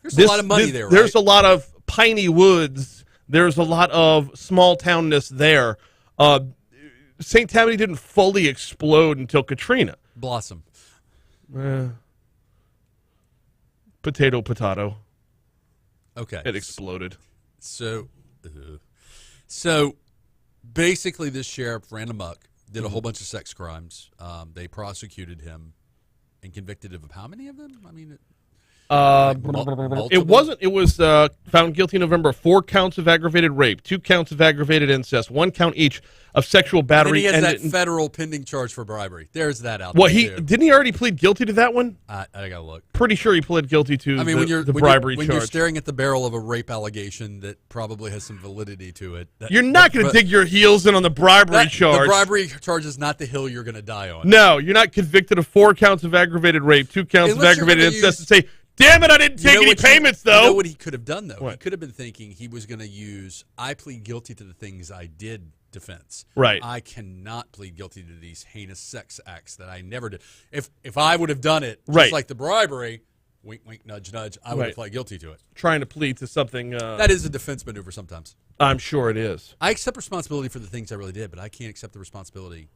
Speaker 2: There's a lot of money there, right?
Speaker 1: There's a lot of piney woods. There's a lot of small townness there. St. Tammany didn't fully explode until Katrina.
Speaker 2: Blossom.
Speaker 1: Potato.
Speaker 2: Okay.
Speaker 1: It exploded.
Speaker 2: So basically this sheriff ran amok, did a whole bunch of sex crimes. They prosecuted him and convicted of how many of them? I mean,
Speaker 1: it wasn't. It was found guilty in November of 4 counts of aggravated rape, 2 counts of aggravated incest, 1 count each of sexual battery.
Speaker 2: And he has that federal pending charge for bribery. There's that out
Speaker 1: well,
Speaker 2: there.
Speaker 1: Didn't he already plead guilty to that one?
Speaker 2: I gotta look.
Speaker 1: Pretty sure he pled guilty to the bribery charge.
Speaker 2: When you're staring at the barrel of a rape allegation that probably has some validity to it,
Speaker 1: you're not going to dig your heels in on the bribery charge.
Speaker 2: The bribery charge is not the hill you're going to die on.
Speaker 1: No, you're not convicted of 4 counts of aggravated rape, 2 counts of aggravated incest, and say, damn it, I didn't take any payments, though.
Speaker 2: You know what he could have done, though?
Speaker 1: What?
Speaker 2: He could have been thinking he was going to use, I plead guilty to the things I did defense.
Speaker 1: Right.
Speaker 2: I cannot plead guilty to these heinous sex acts that I never did. If I would have done it, just like the bribery, wink, wink, nudge, nudge, I would have pled guilty to it.
Speaker 1: Trying to plead to something.
Speaker 2: That is a defense maneuver sometimes.
Speaker 1: I'm sure it is.
Speaker 2: I accept responsibility for the things I really did, but I can't accept the responsibility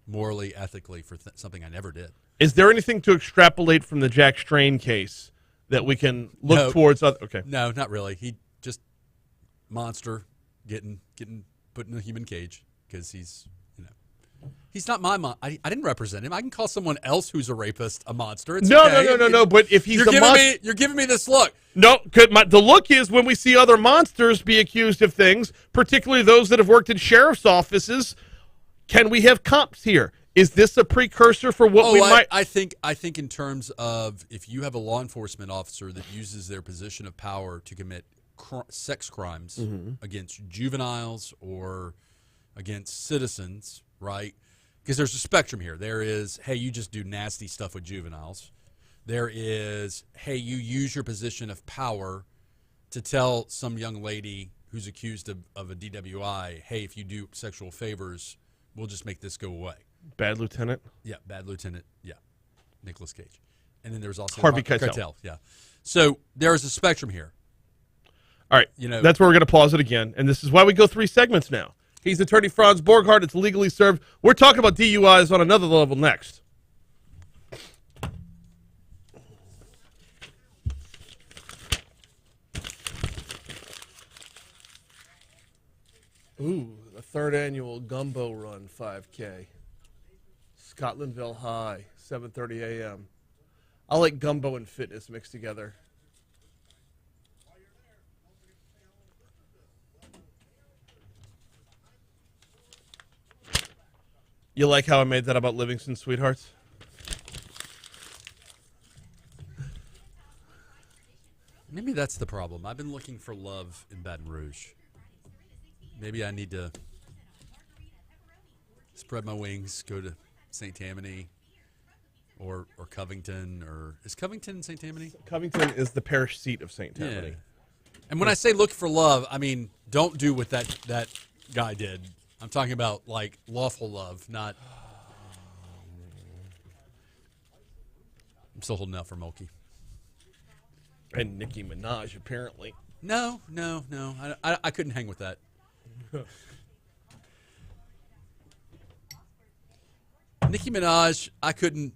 Speaker 2: morally, ethically for something I never did.
Speaker 1: Is there anything to extrapolate from the Jack Strain case that we can look towards? Okay.
Speaker 2: No, not really. He just monster getting put in a human cage because he's not my I didn't represent him. I can call someone else who's a rapist a monster. It's okay.
Speaker 1: No. But if he's
Speaker 2: you're giving me this look.
Speaker 1: No, the look is when we see other monsters be accused of things, particularly those that have worked in sheriff's offices. Can we have comps here? Is this a precursor for what we might?
Speaker 2: I think in terms of if you have a law enforcement officer that uses their position of power to commit sex crimes against juveniles or against citizens, right? Because there's a spectrum here. There is, hey, you just do nasty stuff with juveniles. There is, hey, you use your position of power to tell some young lady who's accused of a DWI, hey, if you do sexual favors, we'll just make this go away.
Speaker 1: Bad Lieutenant?
Speaker 2: Yeah, Bad Lieutenant. Yeah, Nicolas Cage. And then there's also
Speaker 1: Harvey Keitel.
Speaker 2: Yeah. So there is a spectrum here.
Speaker 1: All right. That's where we're going to pause it again. And this is why we go 3 segments now. He's attorney Franz Borghardt. It's legally served. We're talking about DUIs on another level next. Ooh, the third annual Gumbo Run 5K. Scotlandville High, 7:30 a.m. I like gumbo and fitness mixed together. You like how I made that about Livingston Sweethearts?
Speaker 2: Maybe that's the problem. I've been looking for love in Baton Rouge. Maybe I need to spread my wings, go to St. Tammany or Covington, or is Covington in St. Tammany?
Speaker 1: Covington is the parish seat of St. Tammany.
Speaker 2: Yeah. And when I say look for love, I mean don't do what that guy did. I'm talking about like lawful love, not. I'm still holding out for Mulkey.
Speaker 1: And Nicki Minaj, apparently.
Speaker 2: No. I couldn't hang with that. Nicki Minaj, I couldn't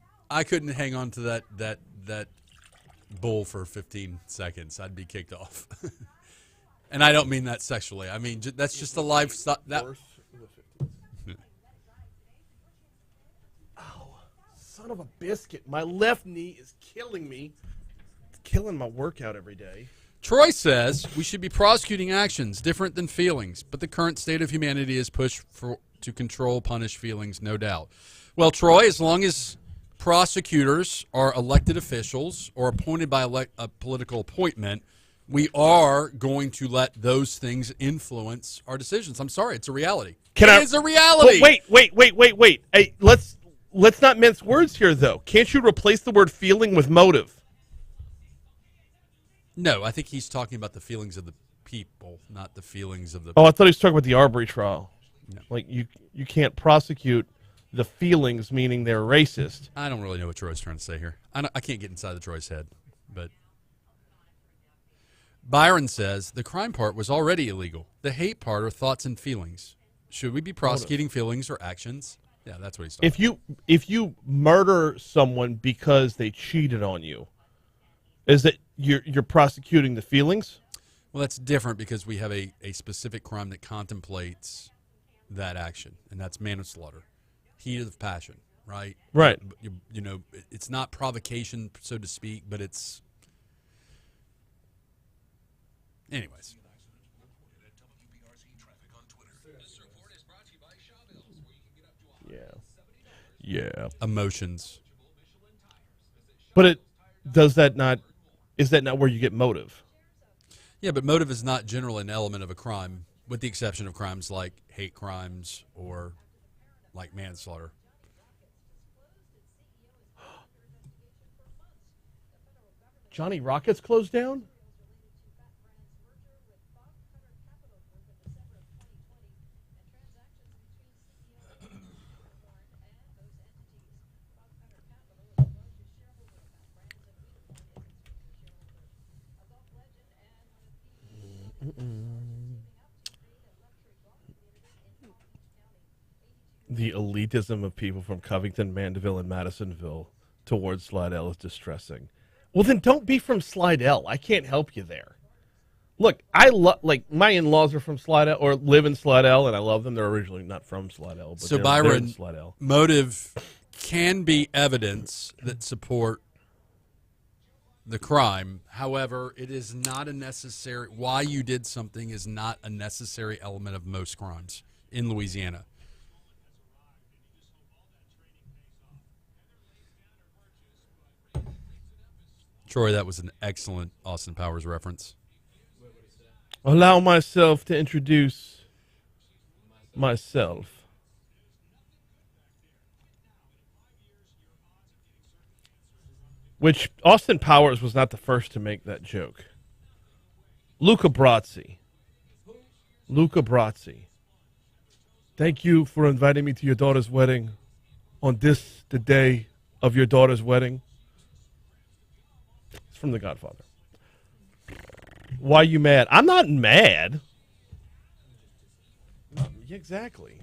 Speaker 2: hang on to that bull for 15 seconds. I'd be kicked off. And I don't mean that sexually. I mean that's just a lifestyle.
Speaker 1: Ow, son of a biscuit. My left knee is killing me. It's killing my workout every day.
Speaker 2: Troy says we should be prosecuting actions different than feelings, but the current state of humanity is pushed to control, punish feelings, no doubt. Well, Troy, as long as prosecutors are elected officials or appointed by a political appointment, we are going to let those things influence our decisions. I'm sorry, it's a reality. It is a reality.
Speaker 1: Wait. Hey, let's not mince words here, though. Can't you replace the word feeling with motive?
Speaker 2: No, I think he's talking about the feelings of the people, not the feelings of the.
Speaker 1: Oh, I thought he was talking about the Arbery trial.
Speaker 2: No.
Speaker 1: Like you can't prosecute the feelings, meaning they're racist.
Speaker 2: I don't really know what Troy's trying to say here. I can't get inside the Troy's head, but Byron says the crime part was already illegal. The hate part are thoughts and feelings. Should we be prosecuting feelings or actions? Yeah, that's what he's talking about.
Speaker 1: If you murder someone because they cheated on you, is it you're prosecuting the feelings?
Speaker 2: Well, that's different because we have a specific crime that contemplates that action, and that's manslaughter, heat of passion, right?
Speaker 1: Right.
Speaker 2: You know, it's not provocation, so to speak, but it's. Anyways.
Speaker 1: Yeah.
Speaker 2: Emotions.
Speaker 1: But is that not where you get motive?
Speaker 2: Yeah, but motive is not generally an element of a crime, with the exception of crimes like hate crimes or like manslaughter.
Speaker 1: Johnny Rockets closed down? The elitism of people from Covington, Mandeville, and Madisonville towards Slidell is distressing. Well, then don't be from Slidell. I can't help you there. Look, my in-laws are from Slidell or live in Slidell, and I love them. They're originally not from Slidell, but
Speaker 2: So
Speaker 1: they're
Speaker 2: Byron,
Speaker 1: in Slidell.
Speaker 2: Motive can be evidence that support the crime. However, it is not a necessary. Why you did something is not a necessary element of most crimes in Louisiana. Troy, that was an excellent Austin Powers reference.
Speaker 1: Allow myself to introduce myself. Which Austin Powers was not the first to make that joke. Luca Brasi. Thank you for inviting me to your daughter's wedding on the day of your daughter's wedding. It's from The Godfather. Why are you mad? I'm not mad. Yeah, exactly.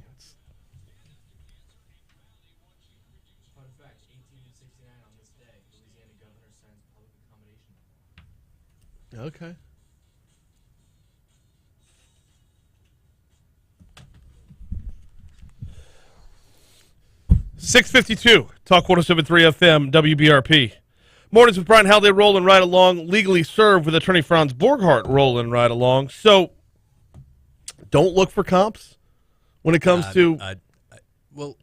Speaker 6: Fun fact, 1869 on this day, Louisiana governor signs public accommodation law.
Speaker 1: Okay. .652, Talk 107.3 FM, WBRP. Mornings with Brian Haldane rolling right along. Legally served with attorney Franz Borghardt rolling right along. So, don't look for comps when it comes to...
Speaker 2: Well,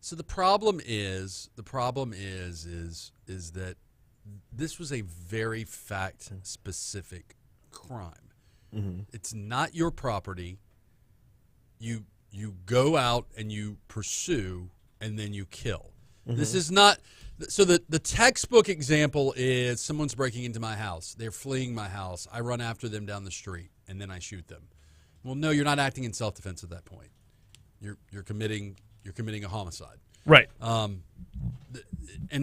Speaker 2: so the problem is that this was a very fact-specific crime.
Speaker 1: Mm-hmm.
Speaker 2: It's not your property. You go out and you pursue and then you kill.
Speaker 1: Mm-hmm.
Speaker 2: This is not. So the textbook example is someone's breaking into my house. They're fleeing my house. I run after them down the street and then I shoot them. Well, no, you're not acting in self-defense at that point. You're committing a homicide.
Speaker 1: Right.
Speaker 2: And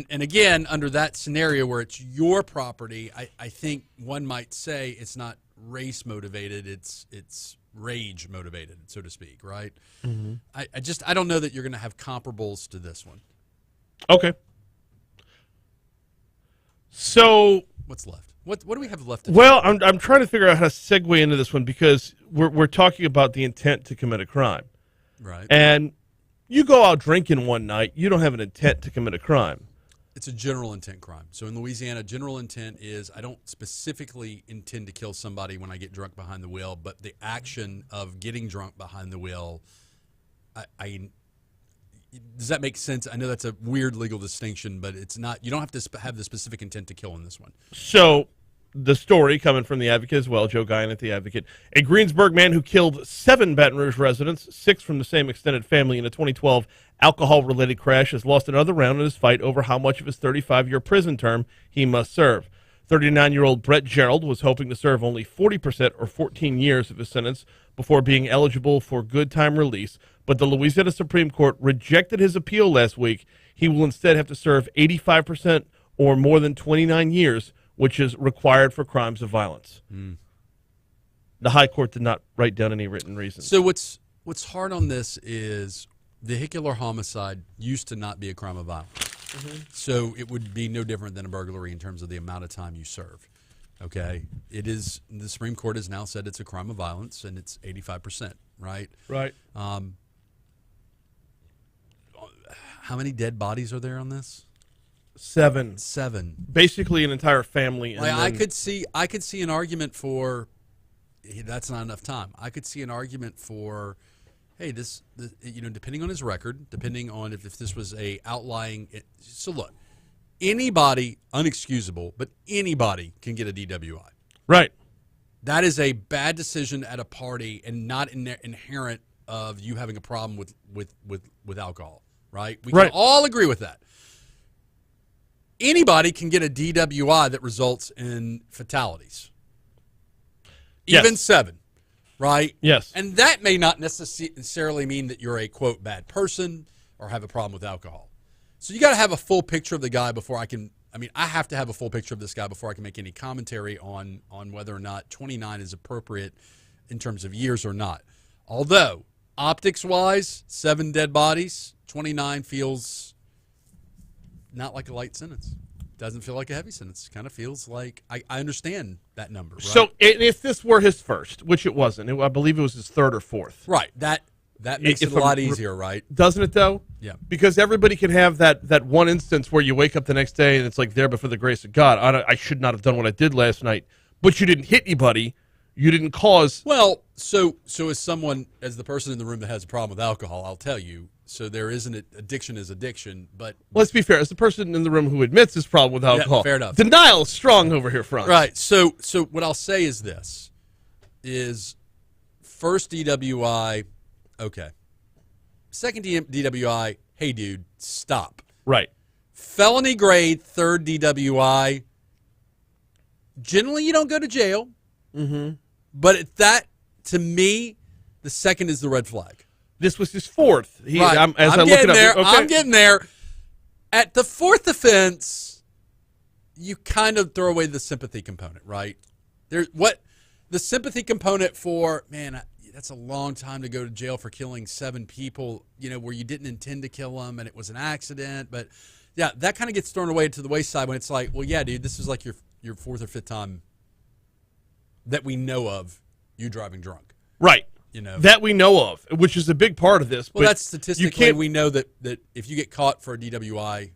Speaker 2: again, under that scenario where it's your property, I think one might say it's not race motivated. It's rage motivated, so to speak. Right.
Speaker 1: Mm-hmm.
Speaker 2: I don't know that you're going to have comparables to this one.
Speaker 1: Okay. So
Speaker 2: what's left? What do we have left?
Speaker 1: Well, I'm trying to figure out how to segue into this one because we're talking about the intent to commit a crime.
Speaker 2: Right.
Speaker 1: And you go out drinking one night, you don't have an intent to commit a crime.
Speaker 2: It's a general intent crime. So in Louisiana, general intent is I don't specifically intend to kill somebody when I get drunk behind the wheel, but the action of getting drunk behind the wheel, does that make sense? I know that's a weird legal distinction, but it's not. You don't have to have the specific intent to kill in this one.
Speaker 1: So the story coming from the Advocate as well, Joe Guyon at the Advocate. A Greensburg man who killed 7 Baton Rouge residents, 6 from the same extended family in a 2012 alcohol-related crash, has lost another round in his fight over how much of his 35-year prison term he must serve. 39-year-old Brett Gerald was hoping to serve only 40% or 14 years of his sentence before being eligible for good time release, but the Louisiana Supreme Court rejected his appeal last week. He will instead have to serve 85% or more than 29 years, which is required for crimes of violence.
Speaker 2: Mm.
Speaker 1: The High Court did not write down any written reasons.
Speaker 2: So what's hard on this is vehicular homicide used to not be a crime of violence. Mm-hmm. So it would be no different than a burglary in terms of the amount of time you serve. Okay? It is, the Supreme Court has now said it's a crime of violence, and it's 85%, right?
Speaker 1: Right.
Speaker 2: How many dead bodies are there on this?
Speaker 1: 7.
Speaker 2: 7.
Speaker 1: Basically an entire family. And
Speaker 2: like,
Speaker 1: then,
Speaker 2: I could see an argument for that's not enough time. I could see an argument for, hey, this depending on his record, depending on if this was a outlying. So look, anybody, unexcusable, but anybody can get a DWI.
Speaker 1: Right.
Speaker 2: That is a bad decision at a party and not inherent of you having a problem with alcohol. Right. We can all agree with that. Anybody can get a DWI that results in fatalities. Even 7, right?
Speaker 1: Yes.
Speaker 2: And that may not necessarily mean that you're a, quote, bad person or have a problem with alcohol. So you got to have a full picture of the guy before I have to have a full picture of this guy before I can make any commentary on whether or not 29 is appropriate in terms of years or not. Although, optics-wise, 7 dead bodies, 29 feels not like a light sentence. Doesn't feel like a heavy sentence. Kind of feels like I understand that number. Right?
Speaker 1: So if this were his first, which it wasn't, I believe it was his 3rd or 4th.
Speaker 2: Right. That makes it a lot easier, right?
Speaker 1: Doesn't it, though?
Speaker 2: Yeah.
Speaker 1: Because everybody can have that one instance where you wake up the next day and it's like there but for the grace of God. I should not have done what I did last night. But you didn't hit anybody. You didn't cause.
Speaker 2: Well, so as the person in the room that has a problem with alcohol, I'll tell you. So there isn't addiction is addiction, but
Speaker 1: Let's be fair. As the person in the room who admits his problem with alcohol,
Speaker 2: yeah, fair enough.
Speaker 1: Denial is strong over here, Franz.
Speaker 2: Right. So what I'll say is this: is first DWI, okay. Second DWI, hey dude, stop.
Speaker 1: Right.
Speaker 2: Felony grade 3rd DWI. Generally, you don't go to jail.
Speaker 1: Mm-hmm.
Speaker 2: But to me, the second is the red flag.
Speaker 1: This was his 4th.
Speaker 2: Right. I'm getting there. At the 4th offense, you kind of throw away the sympathy component, right? The sympathy component for, man, that's a long time to go to jail for killing 7 people, where you didn't intend to kill them and it was an accident. But, yeah, that kind of gets thrown away to the wayside when it's like, well, yeah, dude, this is like your 4th or 5th time that we know of you driving drunk.
Speaker 1: Right. That we know of, which is a big part of this.
Speaker 2: Well,
Speaker 1: but
Speaker 2: that's statistically, we know that if you get caught for a DWI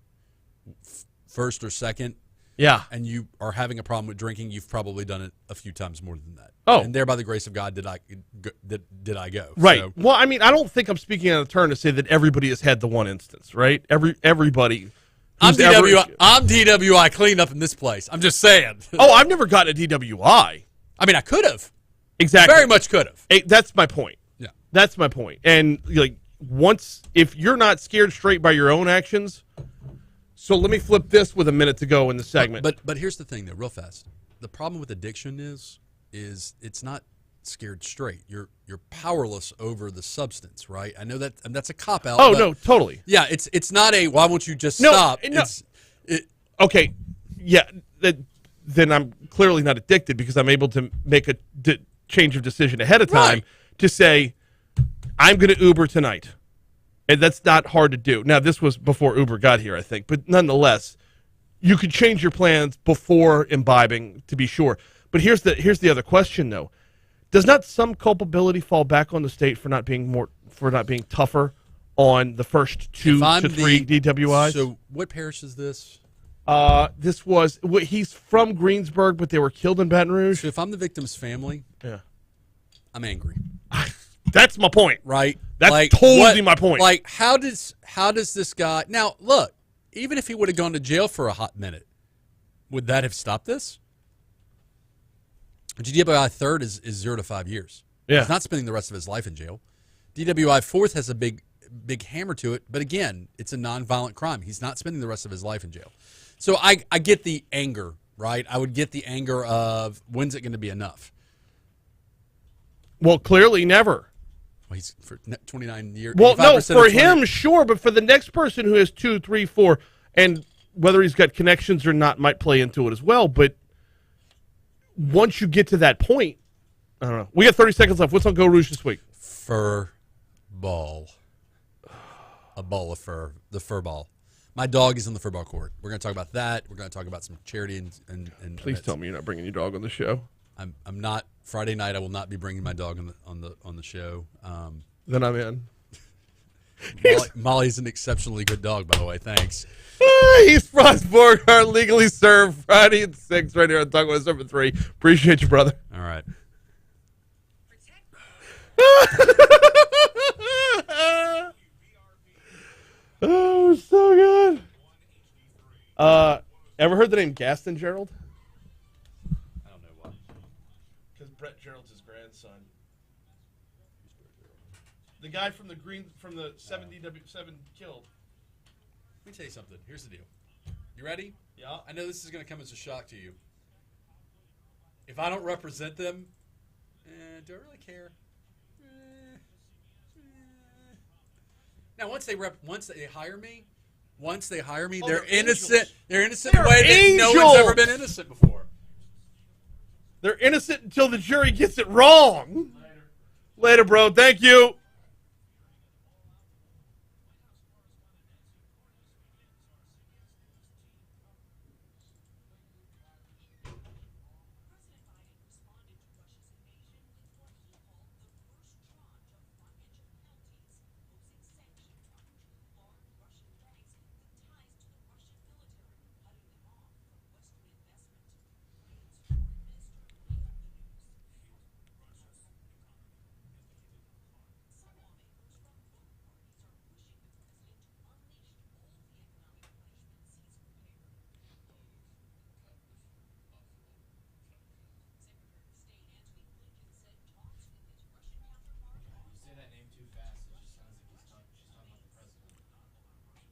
Speaker 2: first or second,
Speaker 1: yeah,
Speaker 2: and you are having a problem with drinking, you've probably done it a few times more than that.
Speaker 1: Oh.
Speaker 2: And there, by the grace of God, did I go.
Speaker 1: Right.
Speaker 2: So,
Speaker 1: well, I mean, I don't think I'm speaking out of turn to say that everybody has had the one instance, right? Everybody.
Speaker 2: I'm DWI cleaned up in this place. I'm just saying.
Speaker 1: Oh, I've never gotten a DWI.
Speaker 2: I mean, I could have.
Speaker 1: Exactly.
Speaker 2: Very much could have.
Speaker 1: That's my point.
Speaker 2: Yeah.
Speaker 1: That's my point. And if you're not scared straight by your own actions, so let me flip this with a minute to go in the segment.
Speaker 2: But here's the thing, though, real fast. The problem with addiction is it's not scared straight. You're powerless over the substance, right? I know that, and that's a cop out.
Speaker 1: Oh no, totally.
Speaker 2: Yeah, it's not a why won't you just stop?
Speaker 1: No. Okay. Yeah. Then I'm clearly not addicted because I'm able to make a change of decision ahead of time to say I'm going to Uber tonight. And that's not hard to do. Now, this was before Uber got here, I think. But nonetheless, you could change your plans before imbibing, to be sure. But here's the other question, though. Does not some culpability fall back on the state for not being tougher on the first 2 to 3 DWIs?
Speaker 2: So what parish is this?
Speaker 1: He's from Greensburg, but they were killed in Baton Rouge.
Speaker 2: So if I'm the victim's family,
Speaker 1: yeah,
Speaker 2: I'm angry.
Speaker 1: That's my point.
Speaker 2: Right?
Speaker 1: That's totally my point.
Speaker 2: Like, how does this guy now look? Even if he would have gone to jail for a hot minute, would that have stopped this? DWI third is 0 to 5 years.
Speaker 1: Yeah,
Speaker 2: he's not spending the rest of his life in jail. DWI fourth has a big hammer to it, but again, it's a nonviolent crime. He's not spending the rest of his life in jail. So I get the anger, right? I would get the anger of when's it going to be enough?
Speaker 1: Well, clearly never.
Speaker 2: Well, he's for 29 years.
Speaker 1: Well, no, for him, sure, but for the next person who has 2, 3, 4, and whether he's got connections or not might play into it as well. But once you get to that point, I don't know. We got 30 seconds left. What's on Go Rouge this week?
Speaker 2: Fur ball. A ball of fur. The fur ball. My dog is in the fur ball court. We're going to talk about that. We're going to talk about some charity and
Speaker 1: Please tell me you're not bringing your dog on the show.
Speaker 2: I'm not. Friday night I will not be bringing my dog on the show.
Speaker 1: Then I'm in.
Speaker 2: Molly's an exceptionally good dog, by the way. Thanks.
Speaker 1: He's Franz Borghardt, legally served Friday at 6 right here on Talk 107.3. Appreciate you, brother.
Speaker 2: All right.
Speaker 1: Oh, so good. Ever heard the name Gaston Gerald?
Speaker 2: I don't know why.
Speaker 1: Because Brett Gerald's his grandson. The guy from the 7DW7 killed.
Speaker 2: Let me tell you something. Here's the deal. You ready?
Speaker 1: Yeah.
Speaker 2: I know this is going to come as a shock to you. If I don't represent them, do I really care? Now, once they hire me, they're innocent.
Speaker 1: Angels.
Speaker 2: They're innocent in a way that no one's ever been innocent before.
Speaker 1: They're innocent until the jury gets it wrong. Later, bro. Thank you.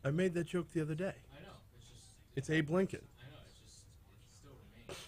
Speaker 1: I made that joke the other day.
Speaker 6: I know.
Speaker 1: It's Abe Lincoln.
Speaker 6: I know. It still remains.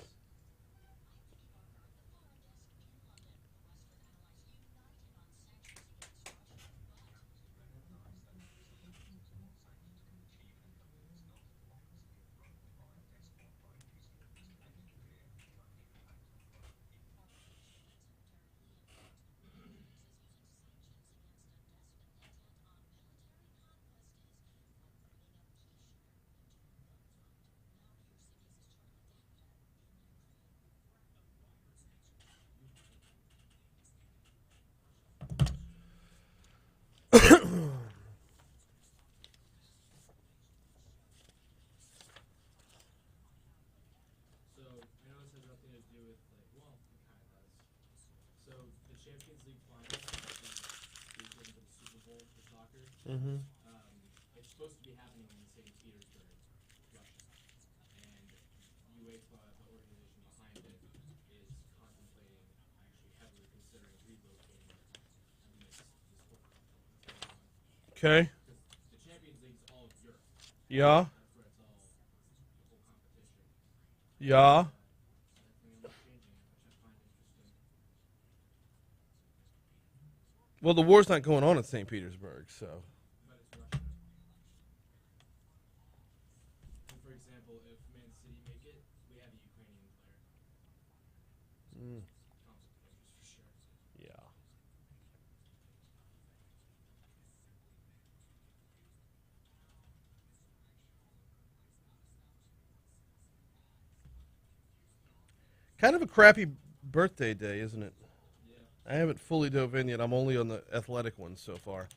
Speaker 6: Champions League final, actually, weekend of the Super Bowl for soccer.
Speaker 1: Mm-hmm.
Speaker 6: It's supposed to be happening in St. Petersburg, Russia, and UEFA, the organization behind it, is contemplating, actually heavily considering relocating it amidst this whole conflict that's going on.
Speaker 1: Okay.
Speaker 6: Because the Champions League is all of Europe.
Speaker 1: Yeah.
Speaker 6: That's where it's all, the whole competition.
Speaker 1: Yeah.
Speaker 6: Definitely changing, which I find interesting.
Speaker 1: Well, the war's not going on in St. Petersburg, so.
Speaker 6: But it's Russia. And for example, if Man City make it, we have a Ukrainian player. Complicated for sure.
Speaker 1: Yeah. Kind of a crappy birthday day, isn't it?
Speaker 6: Yeah.
Speaker 1: I haven't fully dove in yet. I'm only on the athletic ones so far.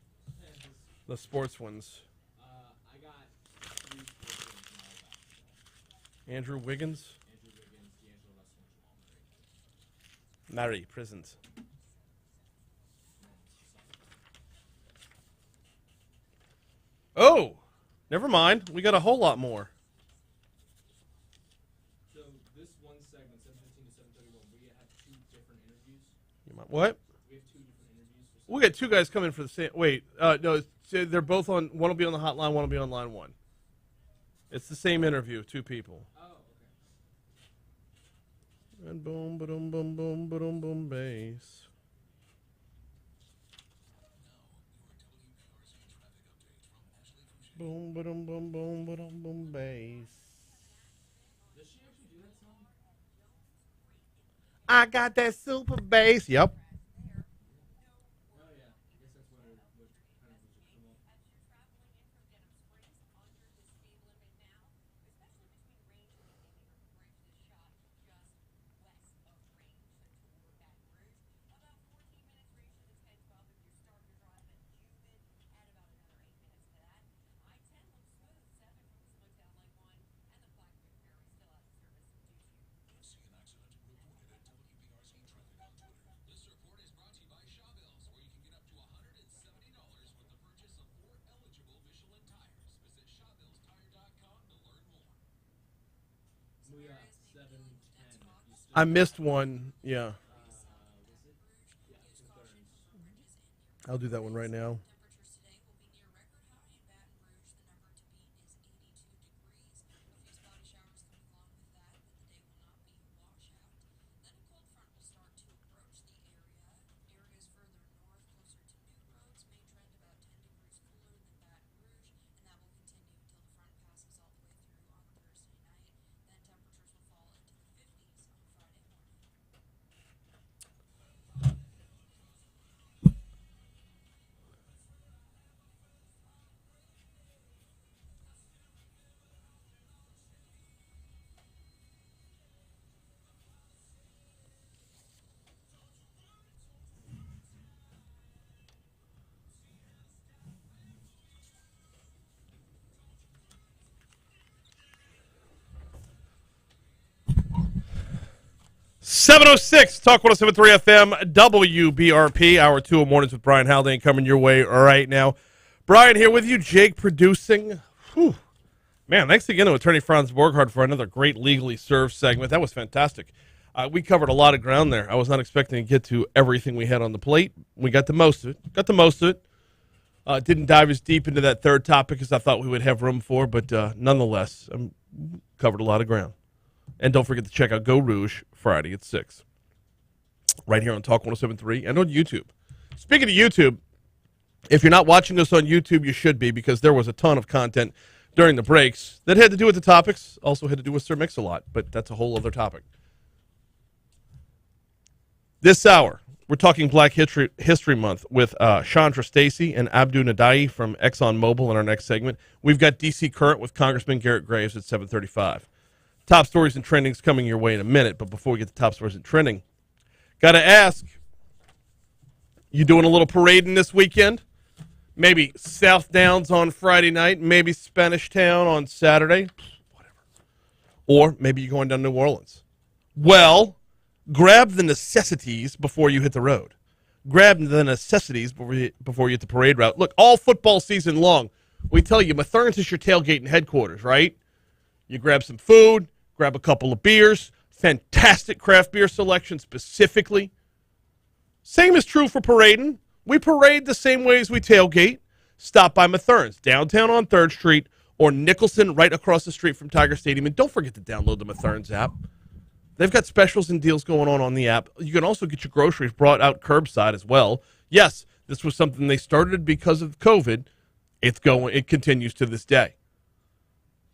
Speaker 1: The sports ones.
Speaker 6: I got 3 sports games in all basketball.
Speaker 1: Andrew Wiggins.
Speaker 6: Andrew Wiggins, D'Angelo Russell, and Jamal Murray.
Speaker 1: Mary, prisons. Oh! Never mind. We got a whole lot more.
Speaker 6: So this one segment, 7:15 to 7:31, we have 2 different interviews.
Speaker 1: You might, what?
Speaker 6: We have 2 different interviews. For
Speaker 1: We'll get 2 guys coming for the same. Wait. No. So they're both on. One will be on the hotline. One will be on line 1. It's the same interview. 2 people.
Speaker 6: Oh, okay.
Speaker 1: And boom, boom, boom, boom, boom, boom, bass. Boom, boom, boom, boom, boom, boom, bass.
Speaker 6: Does she actually do that song?
Speaker 1: I got that super bass. Yep.
Speaker 6: Oh, yeah. I guess that's what kind of was it come up. We got 7:10.
Speaker 1: I missed one. Yeah.
Speaker 6: Was it? Yeah, Tim Burns.
Speaker 1: I'll do that one right now. .706 Talk 107.3 FM WBRP. Hour 2 of Mornings with Brian Haldane coming your way right now. Brian here with you. Jake producing. Whew. Man, thanks again to Attorney Franz Borghardt for another great legally served segment. That was fantastic. We covered a lot of ground there. I was not expecting to get to everything we had on the plate. We got the most of it. Didn't dive as deep into that third topic as I thought we would have room for, but nonetheless, covered a lot of ground. And don't forget to check out Go Rouge Friday at 6. Right here on Talk 107.3 and on YouTube. Speaking of YouTube, if you're not watching us on YouTube, you should be, because there was a ton of content during the breaks that had to do with the topics, also had to do with Sir Mix-a-Lot, but that's a whole other topic. This hour, we're talking Black History Month with Chandra, Stracie, and Abdou Ndiaye from Exxon Mobil in our next segment. We've got D.C. Current with Congressman Garret Graves at 7:35. Top stories and trendings coming your way in a minute, but before we get to top stories and trending, got to ask, you doing a little parading this weekend? Maybe South Downs on Friday night, maybe Spanish Town on Saturday, whatever. Or maybe you're going down to New Orleans. Well, grab the necessities before you hit the road. grab the necessities before you hit the parade route. Look, all football season long, we tell you, Mathern's is your tailgate and headquarters, right? You grab some food, grab a couple of beers, fantastic craft beer selection specifically. Same is true for parading. We parade the same way as we tailgate. Stop by Mathern's, downtown on 3rd Street, or Nicholson, right across the street from Tiger Stadium. And don't forget to download the Mathern's app. They've got specials and deals going on the app. You can also get your groceries brought out curbside as well. Yes, this was something they started because of COVID. It continues to this day.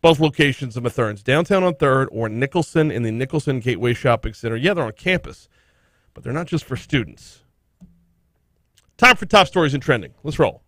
Speaker 1: Both locations of Mathern's, downtown on 3rd or Nicholson in the Nicholson Gateway Shopping Center. Yeah, they're on campus, but they're not just for students. Time for top stories and trending. Let's roll.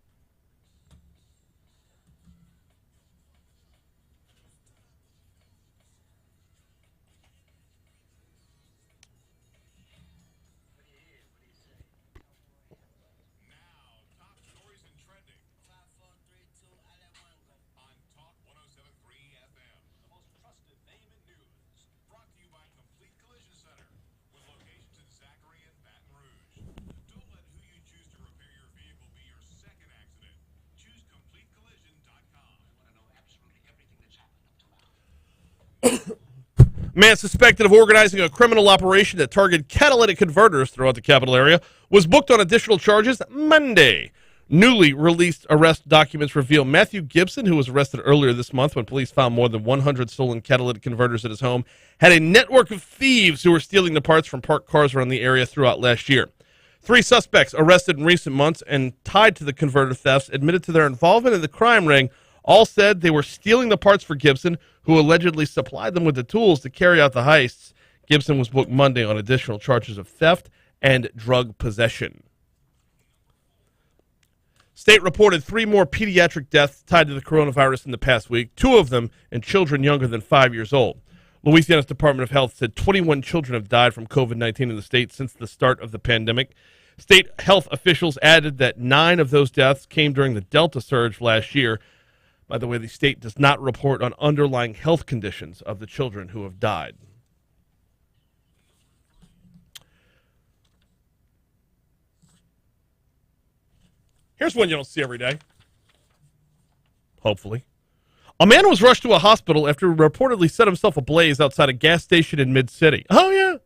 Speaker 1: Man suspected of organizing a criminal operation that targeted catalytic converters throughout the capital area was booked on additional charges Monday. Newly released arrest documents reveal Matthew Gibson, who was arrested earlier this month when police found more than 100 stolen catalytic converters at his home, had a network of thieves who were stealing the parts from parked cars around the area throughout last year. 3 suspects arrested in recent months and tied to the converter thefts admitted to their involvement in the crime ring. All said they were stealing the parts for Gibson, who allegedly supplied them with the tools to carry out the heists. Gibson was booked Monday on additional charges of theft and drug possession. State reported 3 more pediatric deaths tied to the coronavirus in the past week, 2 of them in children younger than 5 years old. Louisiana's Department of Health said 21 children have died from COVID-19 in the state since the start of the pandemic. State health officials added that 9 of those deaths came during the Delta surge last year. By the way, the state does not report on underlying health conditions of the children who have died. Here's one you don't see every day. Hopefully. A man was rushed to a hospital after he reportedly set himself ablaze outside a gas station in Mid-City. Oh, yeah.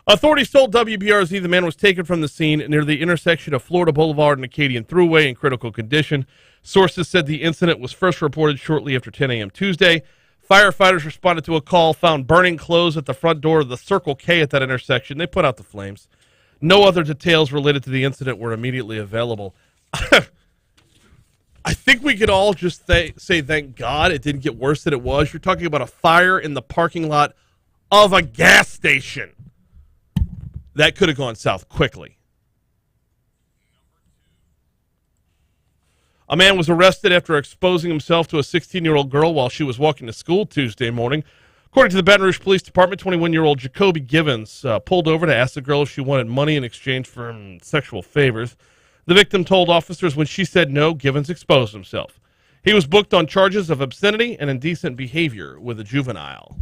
Speaker 1: Authorities told WBRZ the man was taken from the scene near the intersection of Florida Boulevard and Acadian Thruway in critical condition. Sources said the incident was first reported shortly after 10 a.m. Tuesday. Firefighters responded to a call, found burning clothes at the front door of the Circle K at that intersection. They put out the flames. No other details related to the incident were immediately available. I think we could all just say thank God it didn't get worse than it was. You're talking about a fire in the parking lot of a gas station. That could have gone south quickly. A man was arrested after exposing himself to a 16-year-old girl while she was walking to school Tuesday morning. According to the Baton Rouge Police Department, 21-year-old Jacoby Givens pulled over to ask the girl if she wanted money in exchange for sexual favors. The victim told officers when she said no, Givens exposed himself. He was booked on charges of obscenity and indecent behavior with a juvenile.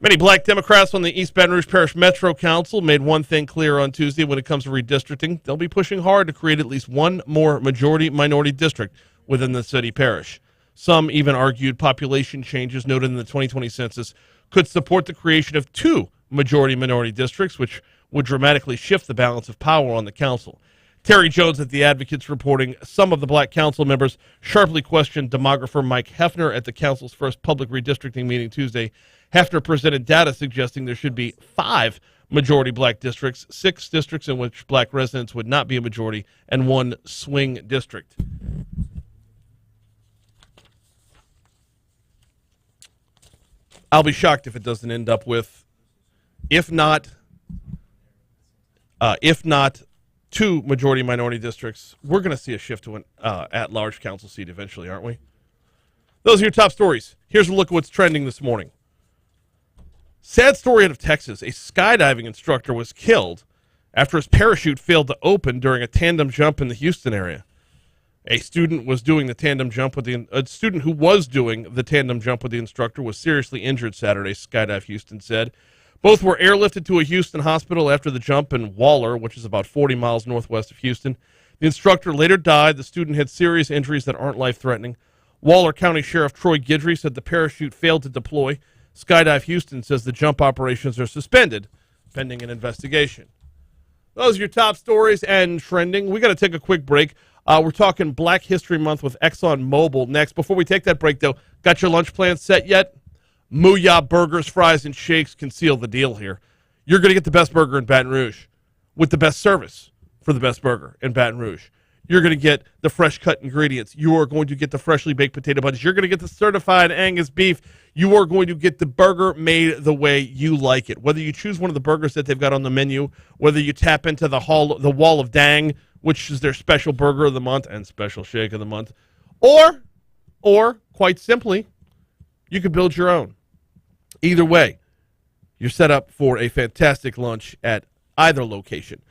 Speaker 1: Many black Democrats on the East Baton Rouge Parish Metro Council made one thing clear on Tuesday when it comes to redistricting. They'll be pushing hard to create at least one more majority-minority district within the city parish. Some even argued population changes noted in the 2020 census could support the creation of 2 majority-minority districts, which would dramatically shift the balance of power on the council. Terry Jones at The Advocates reporting some of the black council members sharply questioned demographer Mike Hefner at the council's first public redistricting meeting Tuesday. Hefner presented data suggesting there should be 5 majority black districts, 6 districts in which black residents would not be a majority, and 1 swing district. I'll be shocked if it doesn't end up with, if not 2 majority-minority districts. We're going to see a shift to an at-large council seat eventually, aren't we? Those are your top stories. Here's a look at what's trending this morning. Sad story out of Texas. A skydiving instructor was killed after his parachute failed to open during a tandem jump in the Houston area. A student who was doing the tandem jump with the instructor was seriously injured Saturday, Skydive Houston said. Both were airlifted to a Houston hospital after the jump in Waller, which is about 40 miles northwest of Houston. The instructor later died. The student had serious injuries that aren't life-threatening. Waller County Sheriff Troy Guidry said the parachute failed to deploy. Skydive Houston says the jump operations are suspended, pending an investigation. Those are your top stories and trending. We got to take a quick break. We're talking Black History Month with Exxon Mobil next. Before we take that break, though, got your lunch plans set yet? Mooyah burgers, fries, and shakes can seal the deal here. You're going to get the best burger in Baton Rouge with the best service for the best burger in Baton Rouge. You're going to get the fresh cut ingredients. You are going to get the freshly baked potato buns. You're going to get the certified Angus beef. You are going to get the burger made the way you like it. Whether you choose one of the burgers that they've got on the menu, whether you tap into the Wall of Dang, which is their special burger of the month and special shake of the month, or quite simply, you could build your own. Either way, you're set up for a fantastic lunch at either location.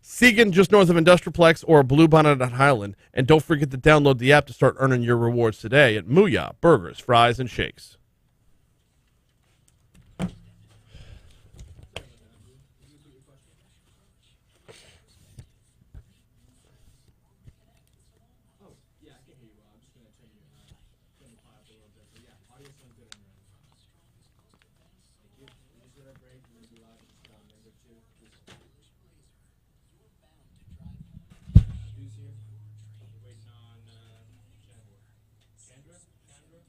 Speaker 1: Segan, just north of Industrialplex, or Bluebonnet at Highland. And don't forget to download the app to start earning your rewards today at Mooyah Burgers, Fries, and Shakes.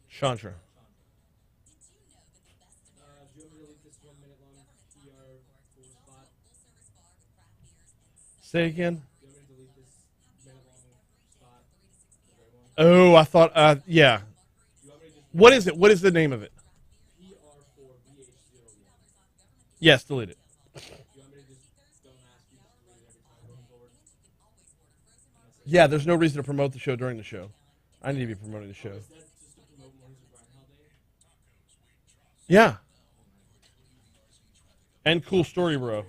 Speaker 1: Chandra. Say again. Oh, I thought, yeah. What is it? What is the name of it? Yes, delete it. Yeah, there's no reason to promote the show during the show. I need to be promoting the show. Yeah. And cool story, bro.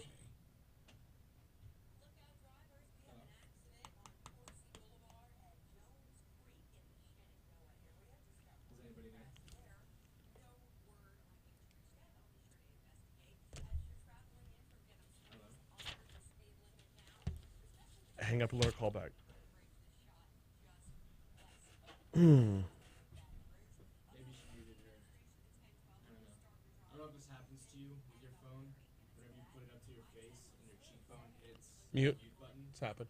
Speaker 1: Hang up and let her call back. Mute. It's happened.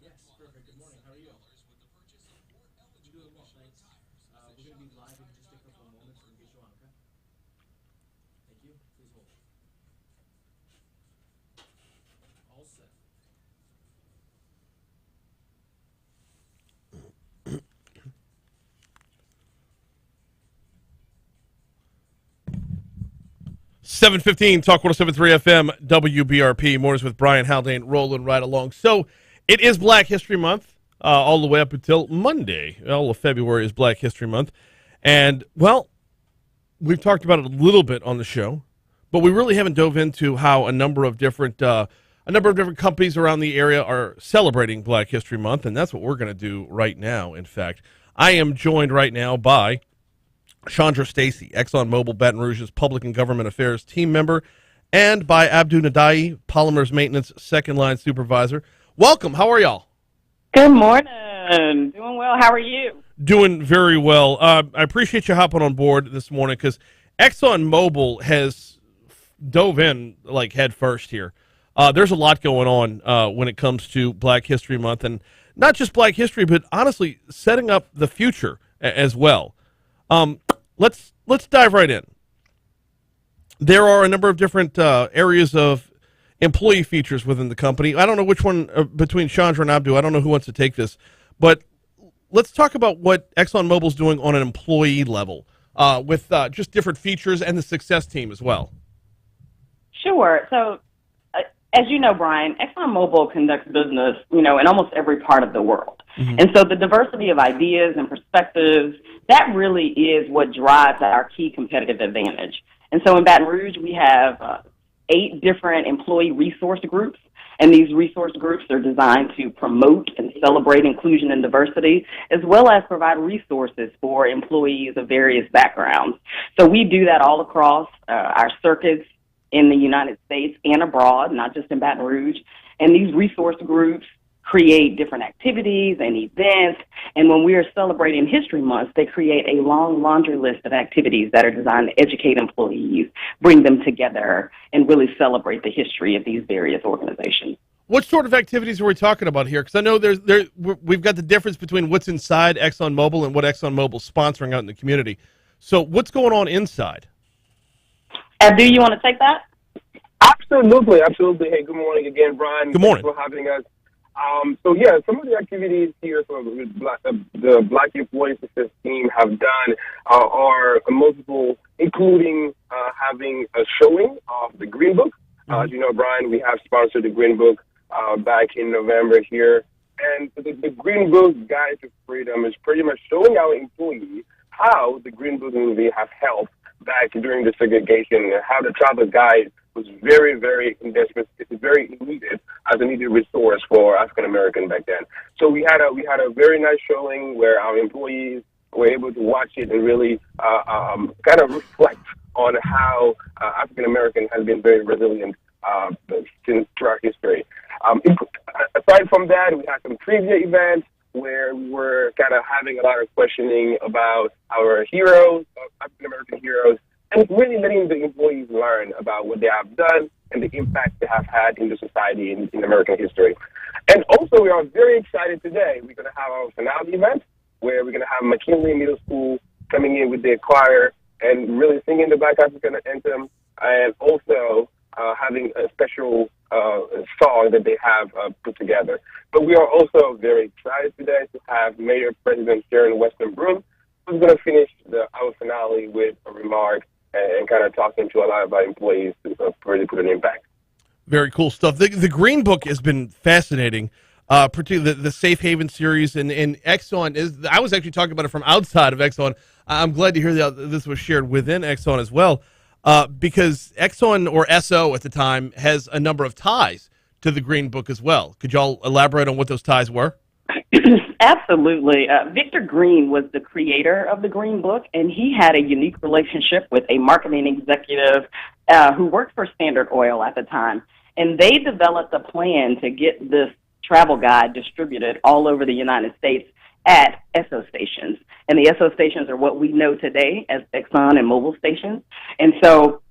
Speaker 1: Yes, perfect. Good morning. How are you? I'm doing well, thanks. We're going to be live in just a couple of moments and get you on, okay? Thank you. Please hold. All set. .715 Talk 107.3 FM WBRP. Mornings with Brian Haldane rolling right along. So it is Black History Month all the way up until Monday. All of February is Black History Month. And, well, we've talked about it a little bit on the show, but we really haven't dove into how a number of different companies around the area are celebrating Black History Month, and that's what we're going to do right now, in fact. I am joined right now by Chandra Stracie, Exxon Mobil Baton Rouge's Public and Government Affairs team member, and by Abdou Ndiaye, Polymers Maintenance Second Line Supervisor. Welcome. How are y'all?
Speaker 7: Good morning. Doing well. How are you?
Speaker 1: Doing very well. I appreciate you hopping on board this morning because Exxon Mobil has dove in like head first here. There's a lot going on when it comes to Black History Month, and not just Black History, but honestly setting up the future as well. Let's dive right in. There are a number of different areas of employee features within the company. I don't know which one between Chandra and Abdou. I don't know who wants to take this, but let's talk about what ExxonMobil's doing on an employee level with just different features and the success team as well.
Speaker 7: Sure. So, as you know, Brian, ExxonMobil conducts business, in almost every part of the world. Mm-hmm. And so the diversity of ideas and perspectives, that really is what drives our key competitive advantage. And so in Baton Rouge, we have 8 different employee resource groups. And these resource groups are designed to promote and celebrate inclusion and diversity, as well as provide resources for employees of various backgrounds. So we do that all across our circuits in the United States and abroad, not just in Baton Rouge. And these resource groups create different activities and events. And when we are celebrating History Month, they create a long laundry list of activities that are designed to educate employees, bring them together, and really celebrate the history of these various organizations.
Speaker 1: What sort of activities are we talking about here? Because I know we've got the difference between what's inside ExxonMobil and what ExxonMobil's sponsoring out in the community. So what's going on inside?
Speaker 7: Abdou, you want to take that?
Speaker 8: Absolutely, absolutely. Hey, good morning again, Brian.
Speaker 1: Good morning.
Speaker 8: Thanks for having us. Some of the activities here for the Black Employee Success Team have done are multiple, including having a showing of the Green Book. As you know, Brian, we have sponsored the Green Book back in November here. And the Green Book Guide to Freedom is pretty much showing our employees how the Green Book movie has helped back during the segregation and how the travel guide was very, very very needed as a needed resource for African American back then. So we had a very nice showing where our employees were able to watch it and really kind of reflect on how African American has been very resilient throughout history. Aside from that, we had some trivia events where we were kind of having a lot of questioning about our heroes, African American heroes, and really letting the employees learn about what they have done and the impact they have had in the society in American history. And also, we are very excited today. We're going to have our finale event where we're going to have McKinley Middle School coming in with their choir and really singing the Black African anthem, and also having a special song that they have put together. But we are also very excited today to have Mayor President Sharon Weston Broome, who's going to finish our finale with a remark and kind of talking to a lot of our employees to really put an impact.
Speaker 1: Very cool stuff. The Green Book has been fascinating, particularly the Safe Haven series and Exxon. I was actually talking about it from outside of Exxon. I'm glad to hear that this was shared within Exxon as well, because Exxon, or SO at the time, has a number of ties to the Green Book as well. Could y'all elaborate on what those ties were?
Speaker 7: Absolutely. Victor Green was the creator of the Green Book, and he had a unique relationship with a marketing executive who worked for Standard Oil at the time. And they developed a plan to get this travel guide distributed all over the United States at Esso stations. And the Esso stations are what we know today as Exxon and Mobil stations. And so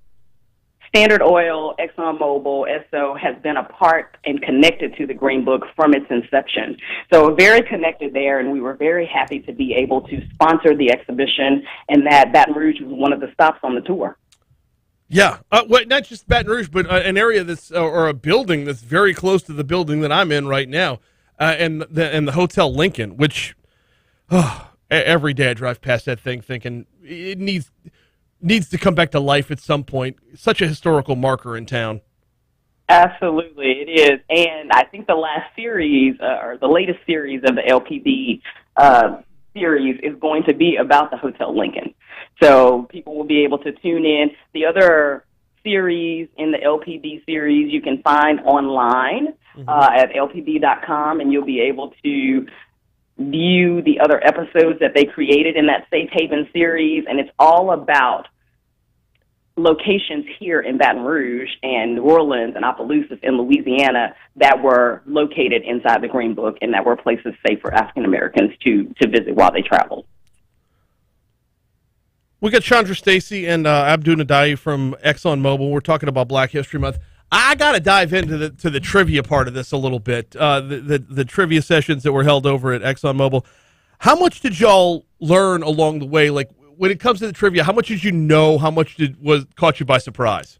Speaker 7: Standard Oil, ExxonMobil, Esso has been a part and connected to the Green Book from its inception. So very connected there, and we were very happy to be able to sponsor the exhibition, and that Baton Rouge was one of the stops on the tour.
Speaker 1: Yeah, well, not just Baton Rouge, but an area that's or a building that's very close to the building that I'm in right now, and the Hotel Lincoln, which every day I drive past that thing thinking it needs to come back to life at some point. Such a historical marker in town.
Speaker 7: Absolutely, it is. And I think the last series, or the latest series of the LPD series is going to be about the Hotel Lincoln. So people will be able to tune in. The other series in the LPD series you can find online at lpd.com, and you'll be able to view the other episodes that they created in that Safe Haven series, and it's all about locations here in Baton Rouge and New Orleans and Opelousas in Louisiana that were located inside the Green Book and that were places safe for African Americans to visit while they traveled.
Speaker 1: We got Chandra, Stracie, and Abdou Ndiaye from ExxonMobil. We're talking about Black History Month. I got to dive into the trivia part of this a little bit. The trivia sessions that were held over at ExxonMobil. How much did y'all learn along the way? Like when it comes to the trivia, how much did you know? How much caught you by surprise?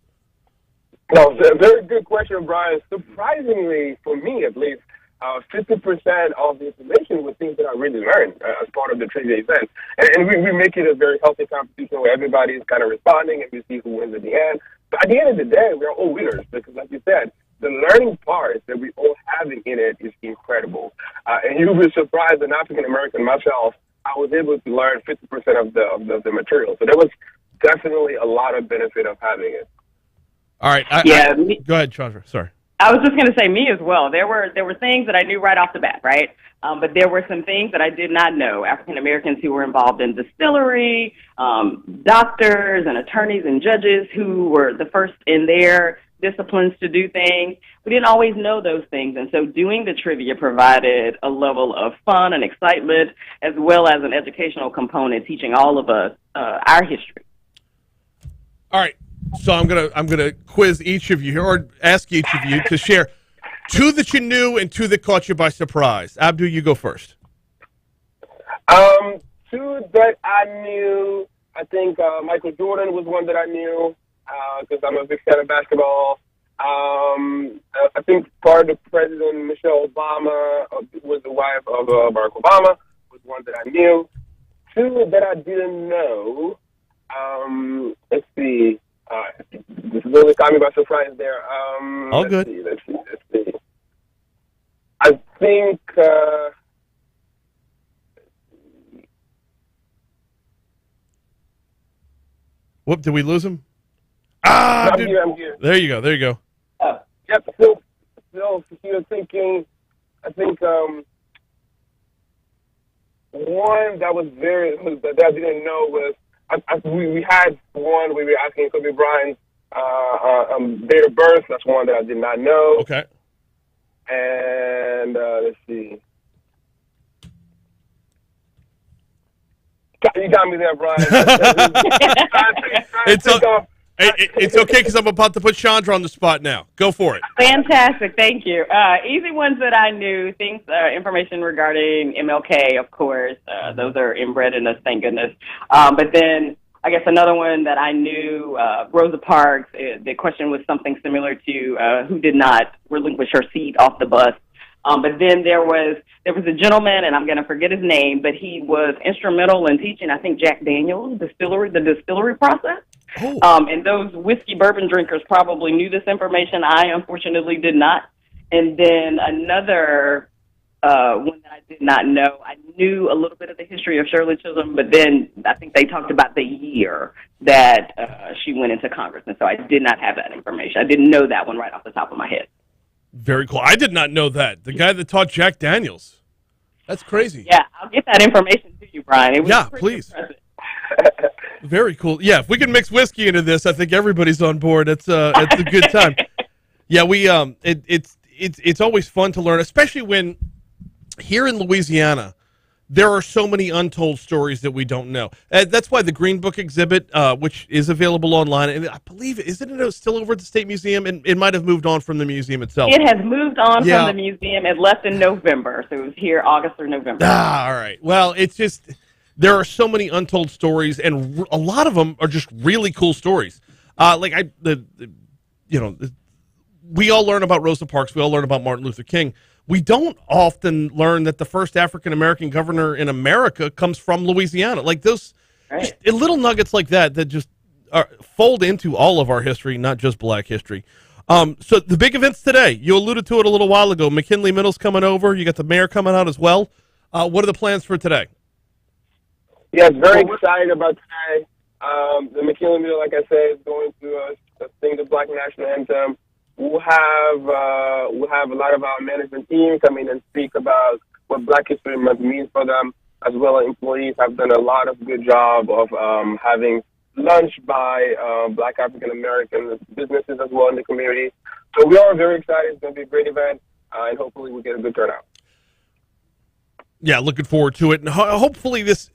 Speaker 8: No, very good question, Brian. Surprisingly, for me at least, 50% of the information was things that I really learned as part of the trivia event. And we make it a very healthy competition where everybody is kind of responding and we see who wins at the end. But at the end of the day, we're all winners because, like you said, the learning part that we all have in it is incredible. And you'll be surprised, an African-American myself, I was able to learn 50% of the material. So there was definitely a lot of benefit of having it.
Speaker 1: All right.
Speaker 7: Yeah.
Speaker 1: Go ahead, Chandra. Sorry.
Speaker 7: I was just going to say me as well. There were things that I knew right off the bat, right? But there were some things that I did not know. African Americans who were involved in distillery, doctors and attorneys and judges who were the first in their disciplines to do things. We didn't always know those things. And so doing the trivia provided a level of fun and excitement as well as an educational component teaching all of us our history.
Speaker 1: All right. So I'm gonna quiz each of you, or ask each of you to share two that you knew and two that caught you by surprise. Abdou, you go first.
Speaker 8: Two that I knew, I think Michael Jordan was one that I knew because I'm a big fan of basketball. I think part of President Michelle Obama was the wife of Barack Obama, was one that I knew. Two that I didn't know, let's see. This really caught me by surprise there.
Speaker 1: All good.
Speaker 8: Let's see. I think...
Speaker 1: Whoop, did we lose him? Ah, dude.
Speaker 8: I'm here.
Speaker 1: There you go.
Speaker 8: Yep, still thinking, I think one that was that I didn't know was, we had one where we were asking Kobe Bryant's date of birth. That's one that I did not know.
Speaker 1: Okay.
Speaker 8: And let's see. You got me there, Brian.
Speaker 1: It's okay because I'm about to put Chandra on the spot now. Go for it.
Speaker 7: Fantastic, thank you. Easy ones that I knew, things, information regarding MLK, of course. Those are inbred in us, thank goodness. But then I guess another one that I knew, Rosa Parks, the question was something similar to who did not relinquish her seat off the bus. But then there was a gentleman, and I'm going to forget his name, but he was instrumental in teaching, I think, Jack Daniel's the distillery process.
Speaker 1: Oh.
Speaker 7: And those whiskey bourbon drinkers probably knew this information. I unfortunately did not. And then another one that I did not know, I knew a little bit of the history of Shirley Chisholm, but then I think they talked about the year that she went into Congress. And so I did not have that information. I didn't know that one right off the top of my head.
Speaker 1: Very cool. I did not know that. The guy that taught Jack Daniels. That's crazy.
Speaker 7: Yeah, I'll get that information to you, Brian. It was
Speaker 1: please.
Speaker 7: Impressive.
Speaker 1: Very cool. Yeah, if we can mix whiskey into this, I think everybody's on board. It's a good time. Yeah, we it's always fun to learn, especially when here in Louisiana there are so many untold stories that we don't know. That's why the Green Book exhibit, which is available online, and I believe, isn't it still over at the State Museum? And it might have moved on from the museum itself.
Speaker 7: It has moved on from the museum. It left in November, so it was here August or November.
Speaker 1: All right. Well, it's just, there are so many untold stories, and a lot of them are just really cool stories. We all learn about Rosa Parks. We all learn about Martin Luther King. We don't often learn that the first African-American governor in America comes from Louisiana. Like those just little nuggets like that just fold into all of our history, not just black history. So the big events today, you alluded to it a little while ago. McKinley Middle's coming over. You got the mayor coming out as well. What are the plans for today?
Speaker 8: Yes, very excited about today. The McKinley Middle, like I said, is going to sing the Black National Anthem. We'll have a lot of our management team come in and speak about what Black History Month means for them, as well as employees have done a lot of good job of having lunch by Black African American businesses as well in the community. So we are very excited. It's going to be a great event, and hopefully we get a good turnout.
Speaker 1: Yeah, looking forward to it. And hopefully this,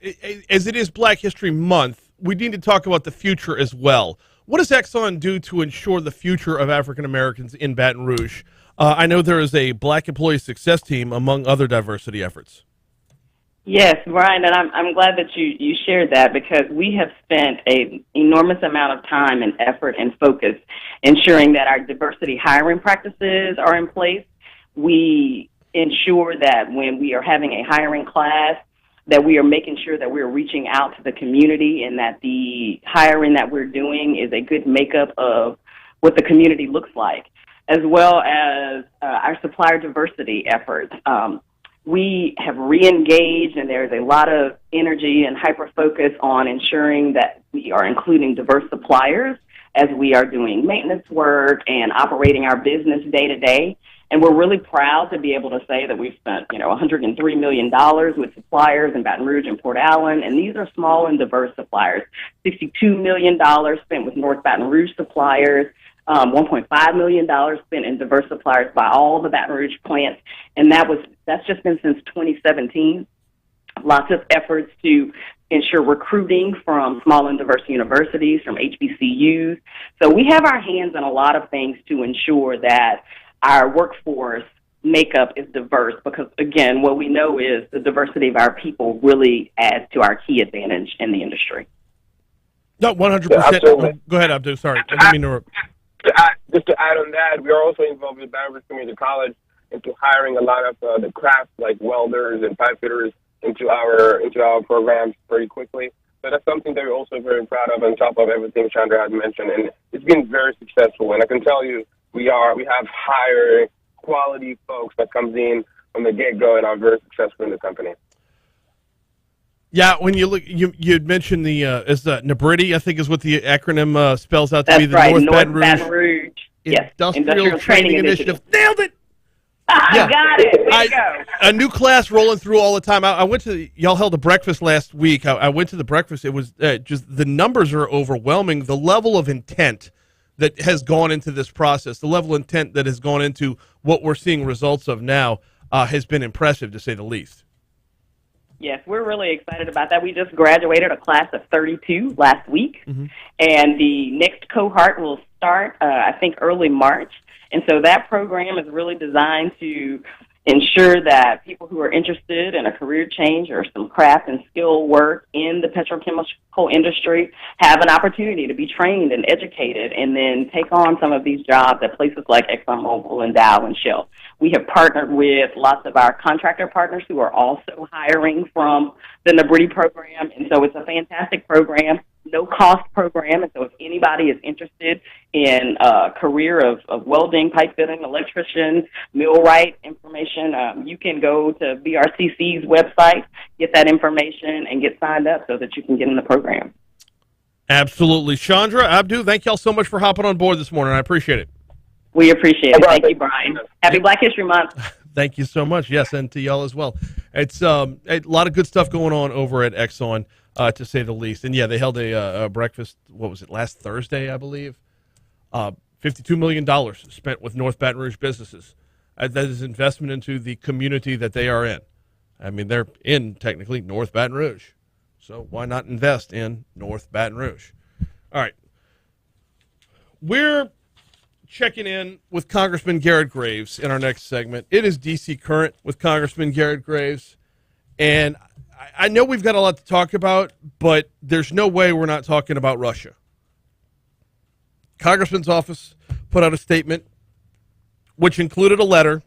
Speaker 1: as it is Black History Month, we need to talk about the future as well. What does Exxon do to ensure the future of African Americans in Baton Rouge? I know there is a Black Employee Success Team among other diversity efforts.
Speaker 7: Yes, Brian, and I'm glad that you shared that, because we have spent an enormous amount of time and effort and focus ensuring that our diversity hiring practices are in place. We ensure that when we are having a hiring class, that we are making sure that we're reaching out to the community and that the hiring that we're doing is a good makeup of what the community looks like, as well as our supplier diversity efforts. We have re-engaged, and there's a lot of energy and hyper-focus on ensuring that we are including diverse suppliers as we are doing maintenance work and operating our business day to day. And we're really proud to be able to say that we've spent, $103 million with suppliers in Baton Rouge and Port Allen. And these are small and diverse suppliers. $62 million spent with North Baton Rouge suppliers. $1.5 million spent in diverse suppliers by all the Baton Rouge plants. And that's just been since 2017. Lots of efforts to ensure recruiting from small and diverse universities, from HBCUs. So we have our hands in a lot of things to ensure that our workforce makeup is diverse because, again, what we know is the diversity of our people really adds to our key advantage in the industry.
Speaker 1: No, 100%.
Speaker 8: Absolutely.
Speaker 1: Go ahead, Abdou. Sorry. I didn't mean to interrupt.
Speaker 8: Just to add on that, we are also involved with Baton Rouge Community College into hiring a lot of the crafts like welders and pipe fitters into our programs pretty quickly. So that's something that we're also very proud of on top of everything Chandra has mentioned. And it's been very successful. And I can tell you, we have higher quality folks that comes in from the get-go and are very successful in the company.
Speaker 1: Yeah, when you look, you'd mentioned the NBRIDI, I think is what the acronym spells out to
Speaker 7: That's
Speaker 1: be, the
Speaker 7: right,
Speaker 1: North
Speaker 7: Baton Rouge. Yes,
Speaker 1: Industrial Training Initiative. Nailed it!
Speaker 7: I got it. Way to go.
Speaker 1: A new class rolling through all the time. I went to, y'all held a breakfast last week. I went to the breakfast. It was just, the numbers are overwhelming. The level of intent that has gone into this process, the level of intent that has gone into what we're seeing results of now has been impressive, to say the least.
Speaker 7: Yes, we're really excited about that. We just graduated a class of 32 last week, and the next cohort will start, I think, early March. And so that program is really designed to ensure that people who are interested in a career change or some craft and skill work in the petrochemical industry have an opportunity to be trained and educated and then take on some of these jobs at places like ExxonMobil and Dow and Shell. We have partnered with lots of our contractor partners who are also hiring from the NBRIDI program, and so it's a fantastic program, no-cost program, and so if anybody is interested in a career of welding, pipe fitting, electrician, millwright information, you can go to BRCC's website, get that information, and get signed up so that you can get in the program.
Speaker 1: Absolutely. Chandra, Abdou, thank y'all so much for hopping on board this morning. I appreciate it.
Speaker 7: We appreciate it. Thank you, Brian. Happy Black History Month.
Speaker 1: Thank you so much. Yes, and to y'all as well. It's a lot of good stuff going on over at Exxon, to say the least. And, yeah, they held a breakfast, what was it, last Thursday, I believe? $52 million spent with North Baton Rouge businesses. That is investment into the community that they are in. I mean, they're in, technically, North Baton Rouge. So why not invest in North Baton Rouge? All right. We're checking in with Congressman Garret Graves in our next segment. It is DC Current with Congressman Garret Graves. And I know we've got a lot to talk about, but there's no way we're not talking about Russia. Congressman's office put out a statement which included a letter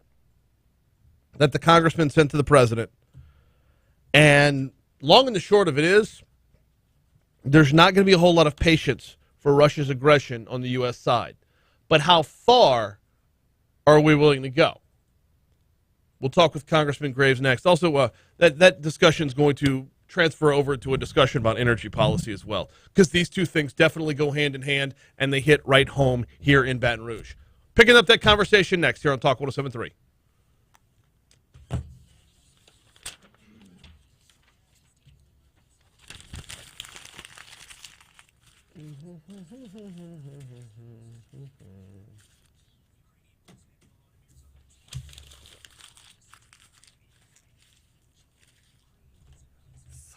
Speaker 1: that the congressman sent to the president. And long and the short of it is, there's not going to be a whole lot of patience for Russia's aggression on the U.S. side. But how far are we willing to go? We'll talk with Congressman Graves next. Also, that discussion is going to transfer over to a discussion about energy policy as well, because these two things definitely go hand in hand, and they hit right home here in Baton Rouge. Picking up that conversation next here on Talk 107.3.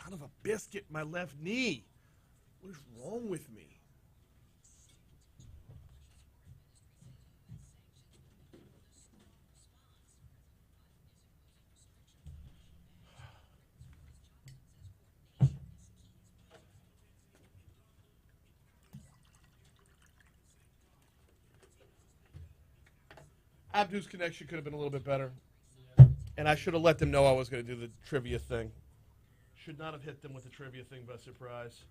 Speaker 1: Son of a biscuit, my left knee. What is wrong with me? Abdou's connection could have been a little bit better. And I should have let them know I was going to do the trivia thing. Should not have hit them with the trivia thing by surprise.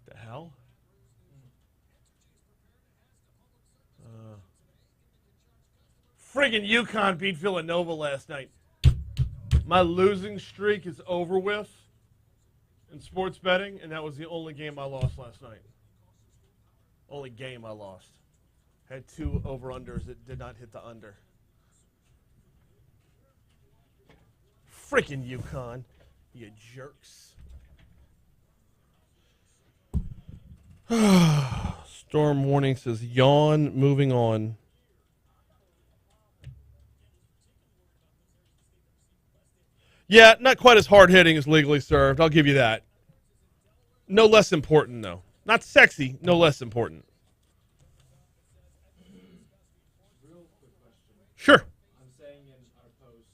Speaker 1: The hell? Friggin' UConn beat Villanova last night. My losing streak is over with in sports betting, and that was the only game I lost last night. Only game I lost. Had 2 over-unders that did not hit the under. Freaking UConn, you jerks. Storm warning says yawn, moving on. Yeah, not quite as hard-hitting as Legally Served. I'll give you that. No less important, though. Not sexy, no less important.
Speaker 6: Real quick question.
Speaker 1: Sure.
Speaker 6: I'm saying in our post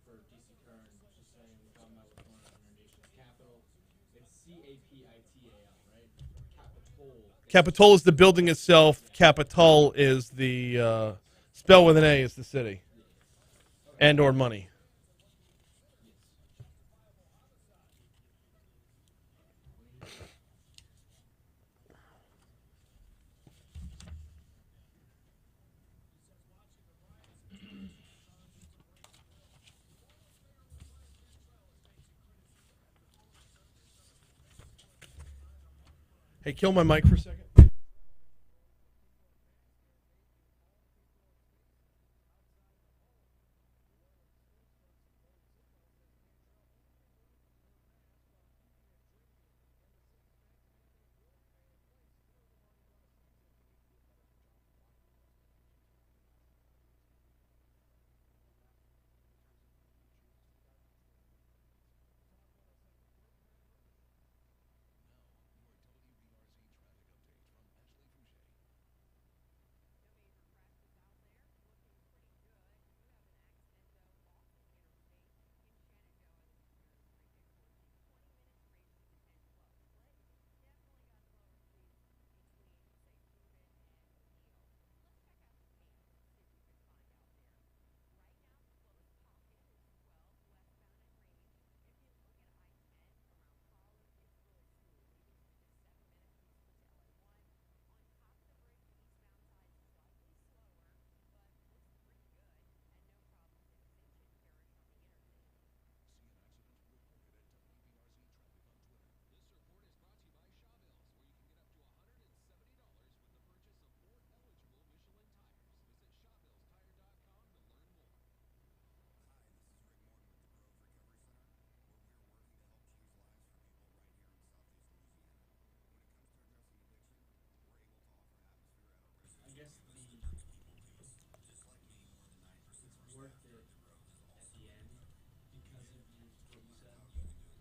Speaker 6: for DC Current, just saying we're talking about what's going on in our nation's capital. It's CAPITAL, right? Capitol.
Speaker 1: Capitol is the building itself. Capitol is the spell with an A is the city. And or money. Hey, kill my mic for a second.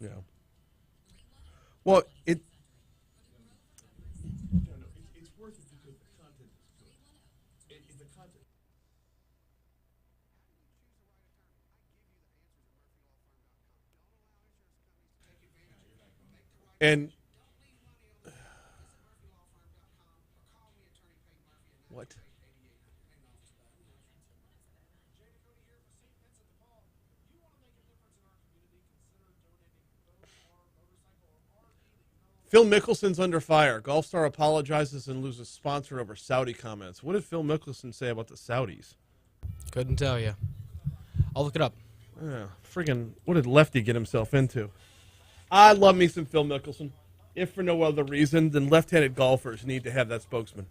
Speaker 1: Yeah. Well, it's worth it because the content is good. The content. And what? Phil Mickelson's under fire. Golf star apologizes and loses sponsor over Saudi comments. What did Phil Mickelson say about the Saudis?
Speaker 6: Couldn't tell you. I'll look it up.
Speaker 1: Yeah, friggin' what did Lefty get himself into? I love me some Phil Mickelson. If for no other reason than left-handed golfers need to have that spokesman.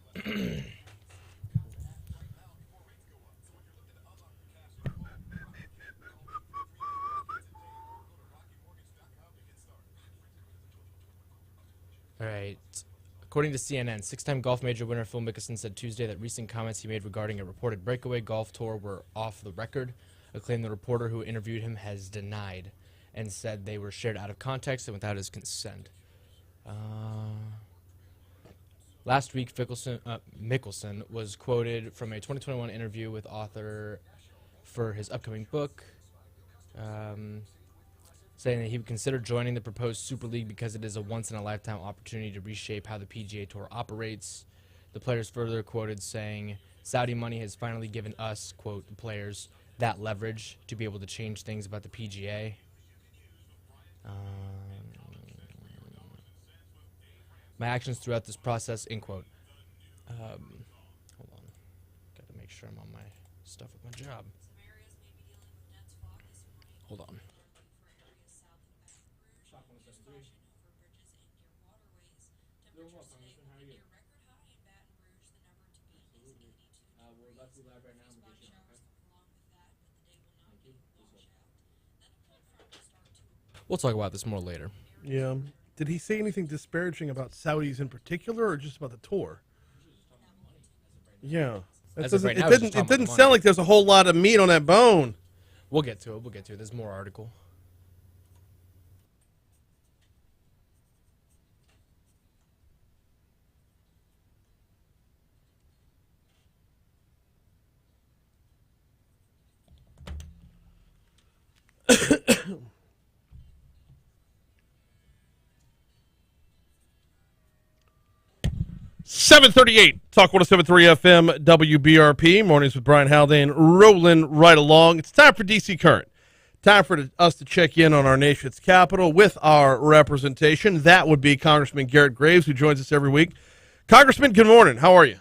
Speaker 6: All right. According to CNN, 6-time golf major winner Phil Mickelson said Tuesday that recent comments he made regarding a reported breakaway golf tour were off the record, a claim the reporter who interviewed him has denied, and said they were shared out of context and without his consent. Last week, Mickelson was quoted from a 2021 interview with author for his upcoming book, saying that he would consider joining the proposed Super League because it is a once-in-a-lifetime opportunity to reshape how the PGA Tour operates. The players further quoted saying, Saudi money has finally given us, quote, the players, that leverage to be able to change things about the PGA. My actions throughout this process, end quote. Hold on. Got to make sure I'm on my
Speaker 9: Stuff with my job. Hold on. We'll talk about this more later.
Speaker 1: Yeah. Did he say anything disparaging about Saudis in particular, or just about the tour? Yeah.
Speaker 9: As of right now,
Speaker 1: It
Speaker 9: it's just talking
Speaker 1: didn't
Speaker 9: about the
Speaker 1: sound
Speaker 9: money.
Speaker 1: like there's a whole lot of meat on that bone.
Speaker 9: We'll get to it. We'll get to it. There's more article.
Speaker 1: $7:38. Talk 107.3 FM, WBRP. Mornings with Brian Haldane, rolling right along. It's time for DC Current. Time for us to check in on our nation's capital with our representation. That would be Congressman Garret Graves, who joins us every week. Congressman, good morning. How are you?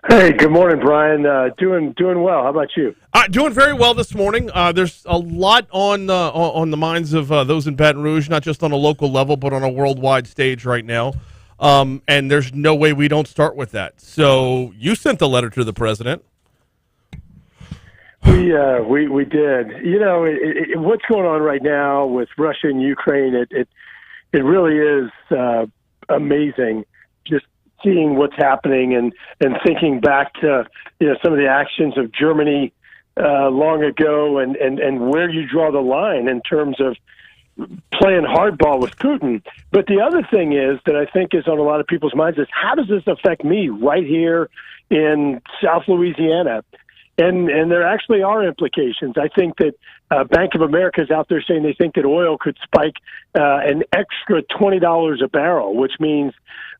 Speaker 10: Hey, good morning, Brian. Doing well. How about you?
Speaker 1: Doing very well this morning. There's a lot on the minds of those in Baton Rouge, not just on a local level, but on a worldwide stage right now. And there's no way we don't start with that. So you sent the letter to the president.
Speaker 10: We did. You know, what's going on right now with Russia and Ukraine? It really is amazing. Just seeing what's happening and thinking back to some of the actions of Germany long ago and where you draw the line in terms of playing hardball with Putin. But the other thing is that I think is on a lot of people's minds is how does this affect me right here in South Louisiana? And there actually are implications. I think that Bank of America is out there saying they think that oil could spike an extra $20 a barrel, which means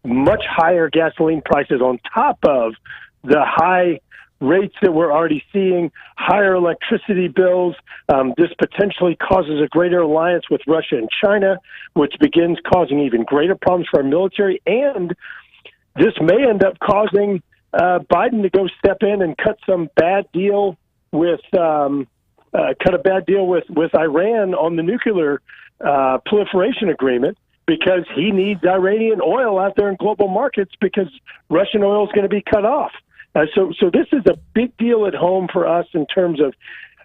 Speaker 10: much higher gasoline prices on top of the high rates that we're already seeing, higher electricity bills. This potentially causes a greater alliance with Russia and China, which begins causing even greater problems for our military. And this may end up causing Biden to go step in and cut some bad deal with Iran on the nuclear proliferation agreement, because he needs Iranian oil out there in global markets because Russian oil is going to be cut off. So this is a big deal at home for us in terms of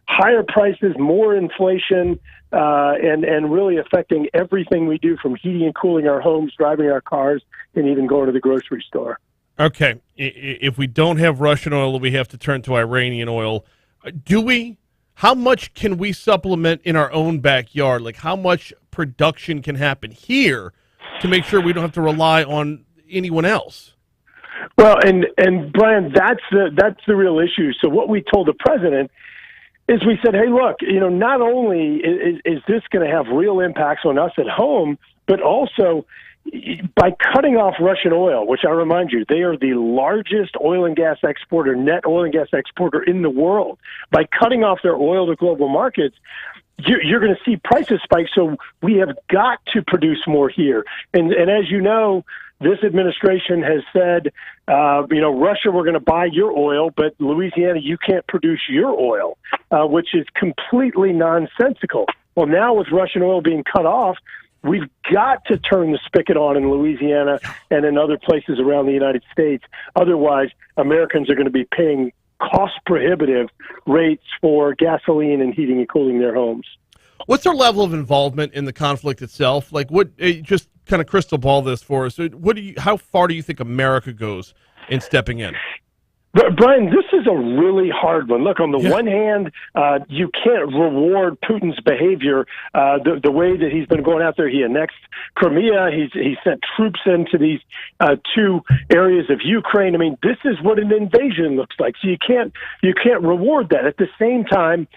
Speaker 10: higher prices, more inflation, and really affecting everything we do, from heating and cooling our homes, driving our cars, and even going to the grocery store.
Speaker 1: Okay. If we don't have Russian oil, we have to turn to Iranian oil. Do we? How much can we supplement in our own backyard? Like, how much production can happen here to make sure we don't have to rely on anyone else?
Speaker 10: Well, and Brian, that's the real issue. So what we told the president is we said, hey, look, not only is this going to have real impacts on us at home, but also by cutting off Russian oil, which I remind you, they are the largest oil and gas exporter, net oil and gas exporter in the world. By cutting off their oil to global markets, you're going to see prices spike. So we have got to produce more here. And as you know, this administration has said, Russia, we're going to buy your oil, but Louisiana, you can't produce your oil, which is completely nonsensical. Well, now with Russian oil being cut off, we've got to turn the spigot on in Louisiana and in other places around the United States. Otherwise, Americans are going to be paying cost-prohibitive rates for gasoline and heating and cooling their homes.
Speaker 1: What's our level of involvement in the conflict itself? Like, just kind of crystal ball this for us. How far do you think America goes in stepping in?
Speaker 10: But Brian, this is a really hard one. Look, on the one hand, you can't reward Putin's behavior the way that he's been going out there. He annexed Crimea. He sent troops into these two areas of Ukraine. I mean, this is what an invasion looks like. So you can't reward that. At the same time,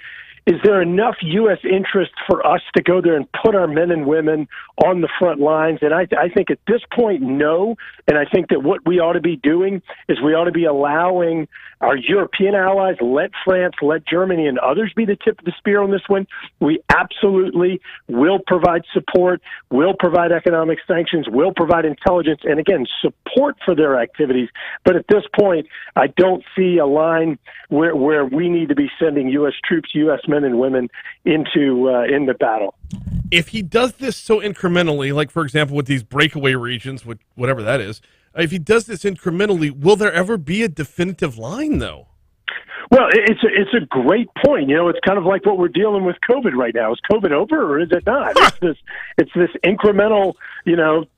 Speaker 10: is there enough U.S. interest for us to go there and put our men and women on the front lines? And I think at this point, no. And I think that what we ought to be doing is we ought to be allowing our European allies, let France, let Germany, and others be the tip of the spear on this one. We absolutely will provide support, will provide economic sanctions, will provide intelligence, and again, support for their activities. But at this point, I don't see a line where we need to be sending U.S. troops, U.S. men and women into battle.
Speaker 1: If he does this so incrementally, like, for example, with these breakaway regions, whatever that is, if he does this incrementally, will there ever be a definitive line, though?
Speaker 10: Well, it's a great point. You know, it's kind of like what we're dealing with COVID right now. Is COVID over or is it not? It's this incremental,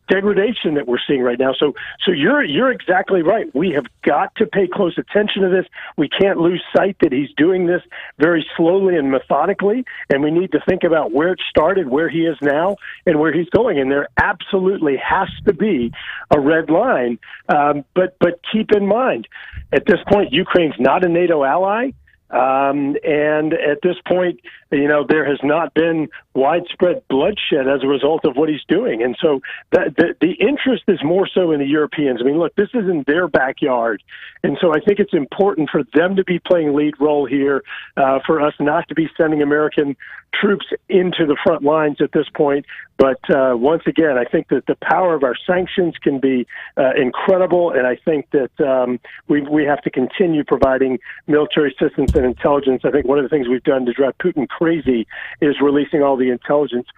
Speaker 10: degradation that we're seeing right now. So you're exactly right. We have got to pay close attention to this. We can't lose sight that he's doing this very slowly and methodically, and we need to think about where it started, where he is now, and where he's going. And there absolutely has to be a red line. But keep in mind, at this point, Ukraine's not a NATO ally. And at this point, there has not been widespread bloodshed as a result of what he's doing. And so the interest is more so in the Europeans. I mean, look, this is in their backyard. And so I think it's important for them to be playing lead role here, for us not to be sending American troops into the front lines at this point. But once again, I think that the power of our sanctions can be incredible, and I think that we have to continue providing military assistance and intelligence. I think one of the things we've done to drive Putin crazy is releasing all the intelligence,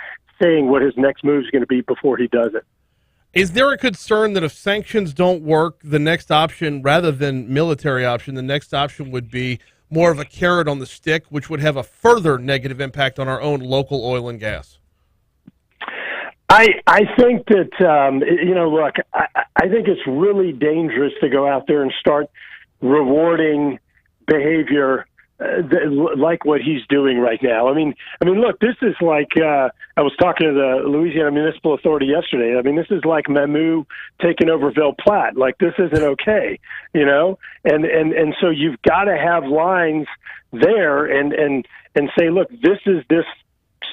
Speaker 10: saying what his next move is going to be before he does it.
Speaker 1: Is there a concern that if sanctions don't work, the next option, rather than military option, the next option would be more of a carrot on the stick, which would have a further negative impact on our own local oil and gas?
Speaker 10: I think that, look, I think it's really dangerous to go out there and start rewarding behavior like what he's doing right now. I mean, look, this is like, I was talking to the Louisiana Municipal Authority yesterday. I mean, this is like Mamou taking over Ville Platte. Like, this isn't okay, and so you've got to have lines there and say, look, this is this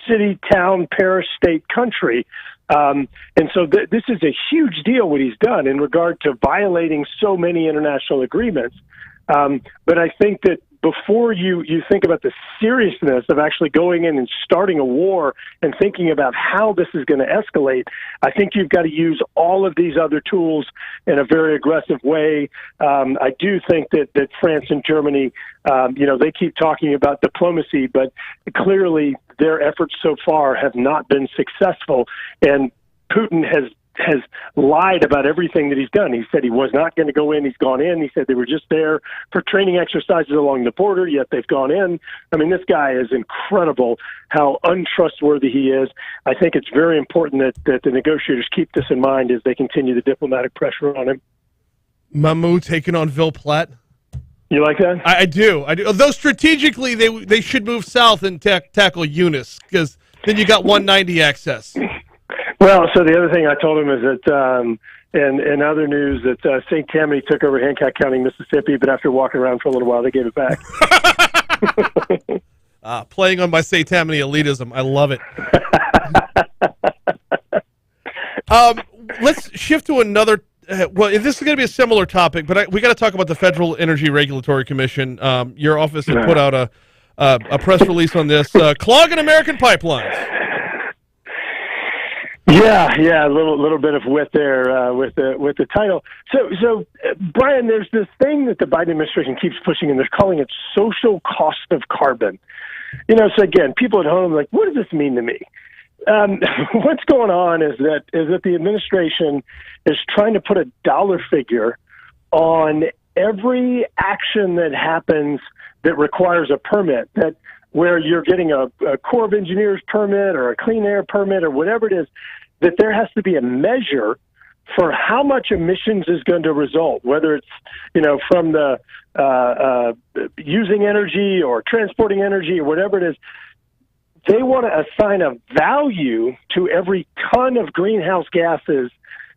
Speaker 10: city, town, parish, state, country. And so this is a huge deal what he's done in regard to violating so many international agreements. But I think that before you think about the seriousness of actually going in and starting a war and thinking about how this is going to escalate, I think you've got to use all of these other tools in a very aggressive way. I do think that France and Germany, they keep talking about diplomacy, but clearly their efforts so far have not been successful. And Putin has lied about everything that he's done. He said he was not going to go in. He's gone in. He said they were just there for training exercises along the border, yet they've gone in. I mean, this guy is incredible how untrustworthy he is. I think it's very important that the negotiators keep this in mind as they continue the diplomatic pressure on him.
Speaker 1: Mamou taking on Ville Platte.
Speaker 10: You like that?
Speaker 1: I do. Although strategically, they should move south and tackle Eunice, because then you got 190 access.
Speaker 10: Well, so the other thing I told him is that, in other news, that St. Tammany took over Hancock County, Mississippi, but after walking around for a little while, they gave it back.
Speaker 1: Playing on my St. Tammany elitism. I love it. Let's shift to another. Well, this is going to be a similar topic, but we got to talk about the Federal Energy Regulatory Commission. Your office has put out a press release on this. Clogging American pipelines.
Speaker 10: Yeah, a little bit of wit there with the title. So Brian, there's this thing that the Biden administration keeps pushing, and they're calling it social cost of carbon. So again, people at home are like, what does this mean to me? What's going on is that the administration is trying to put a dollar figure on every action that happens that requires a permit, that where you're getting a Corps of Engineers permit or a clean air permit or whatever it is, that there has to be a measure for how much emissions is going to result, whether it's, from the using energy or transporting energy or whatever it is. They want to assign a value to every ton of greenhouse gases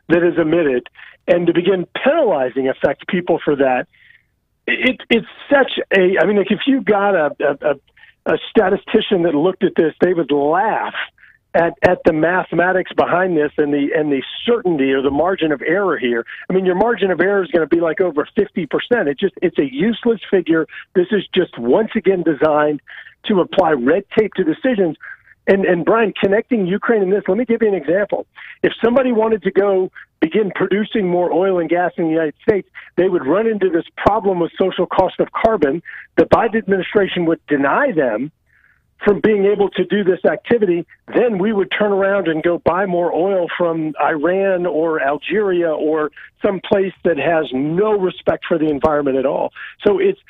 Speaker 10: that is emitted, and to begin penalizing people for that. It's such a, if you've got a statistician that looked at this, they would laugh at the mathematics behind this and the certainty or the margin of error here. I mean, your margin of error is going to be like over 50%. It's a useless figure. This is just once again designed to apply red tape to decisions. And Brian, connecting Ukraine in this, let me give you an example. If somebody wanted to go begin producing more oil and gas in the United States, they would run into this problem with social cost of carbon. The Biden administration would deny them from being able to do this activity. Then we would turn around and go buy more oil from Iran or Algeria or some place that has no respect for the environment at all. So it's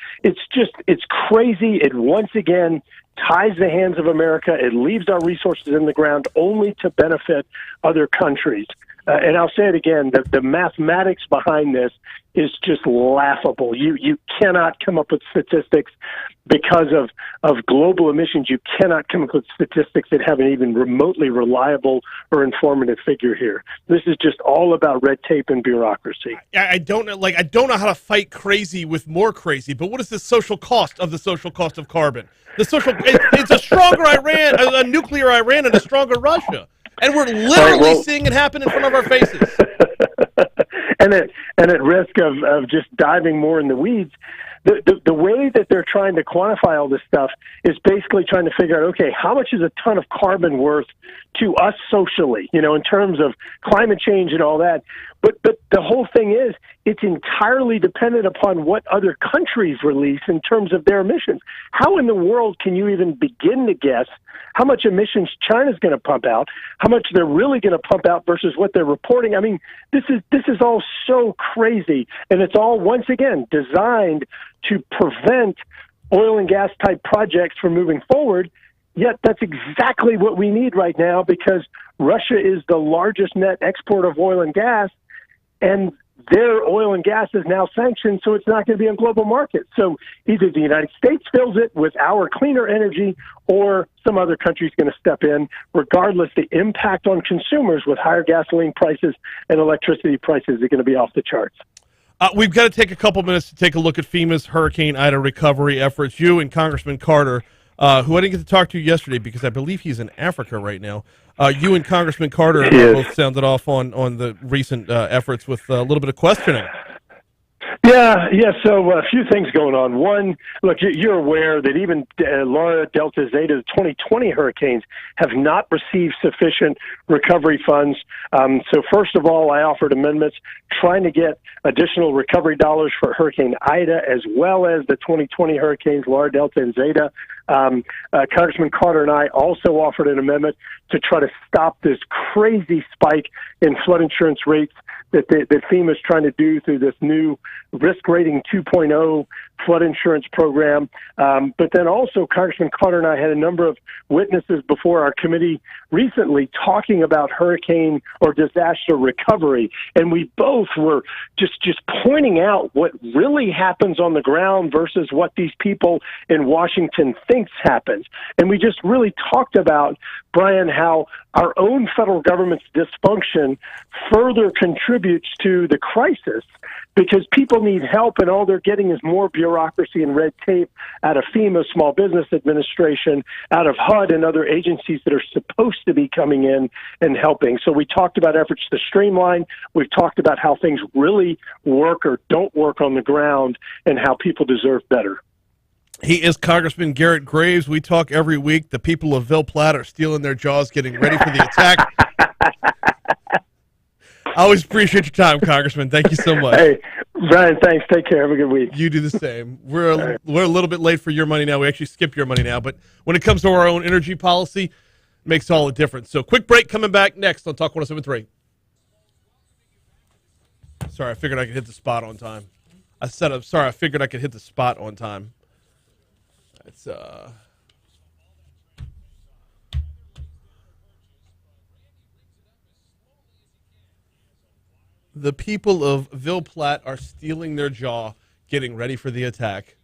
Speaker 10: crazy. It once again ties the hands of America. It leaves our resources in the ground only to benefit other countries. And I'll say it again, the mathematics behind this is just laughable. You cannot come up with statistics because of global emissions. You cannot come up with statistics that have an even remotely reliable or informative figure here. This is just all about red tape and bureaucracy.
Speaker 1: I don't know how to fight crazy with more crazy, but what is the social cost of carbon? It's a stronger Iran, a nuclear Iran, and a stronger Russia. And we're literally seeing it happen in front of our faces.
Speaker 10: and at risk of just diving more in the weeds, the way that they're trying to quantify all this stuff is basically trying to figure out, okay, how much is a ton of carbon worth to us socially, in terms of climate change and all that. But the whole thing is, it's entirely dependent upon what other countries release in terms of their emissions. How in the world can you even begin to guess how much emissions China's going to pump out, how much they're really going to pump out versus what they're reporting? I mean, this is all so crazy, and it's all, once again, designed to prevent oil and gas type projects from moving forward. Yet that's exactly what we need right now, because Russia is the largest net exporter of oil and gas, and their oil and gas is now sanctioned, so it's not going to be on global market. So either the United States fills it with our cleaner energy, or some other country is going to step in. Regardless, the impact on consumers with higher gasoline prices and electricity prices are going to be off the charts.
Speaker 1: We've got to take a couple minutes to take a look at FEMA's Hurricane Ida recovery efforts. You and Congressman Carter, who I didn't get to talk to yesterday because I believe he's in Africa right now. You and Congressman Carter both sounded off on the recent efforts with a little bit of questioning.
Speaker 10: Yeah. So a few things going on. One, look, you're aware that even Laura, Delta, Zeta, the 2020 hurricanes have not received sufficient recovery funds. So first of all, I offered amendments trying to get additional recovery dollars for Hurricane Ida, as well as the 2020 hurricanes, Laura, Delta, and Zeta. Congressman Carter and I also offered an amendment to try to stop this crazy spike in flood insurance rates that FEMA is trying to do through this new risk rating 2.0 flood insurance program. But then also Congressman Carter and I had a number of witnesses before our committee recently talking about hurricane or disaster recovery. And we both were just pointing out what really happens on the ground versus what these people in Washington thinks happens. And we just really talked about, Brian, how our own federal government's dysfunction further contributes to the crisis, because people need help and all they're getting is more bureaucracy and red tape out of FEMA, Small Business Administration, out of HUD and other agencies that are supposed to be coming in and helping. So we talked about efforts to streamline. We've talked about how things really work or don't work on the ground and how people deserve better.
Speaker 1: He is Congressman Garret Graves. We talk every week. The people of Ville Platte are stealing their jaws, getting ready for the attack. I always appreciate your time, Congressman. Thank you so much.
Speaker 10: Hey, Brian, thanks. Take care. Have a good week.
Speaker 1: You do the same. We're a little bit late for your money now. We actually skipped your money now. But when it comes to our own energy policy, it makes all the difference. So quick break coming back next on Talk 107.3. Sorry, I figured I could hit the spot on time. I figured I could hit the spot on time. It's the people of Ville Platte are stealing their jaw, getting ready for the attack.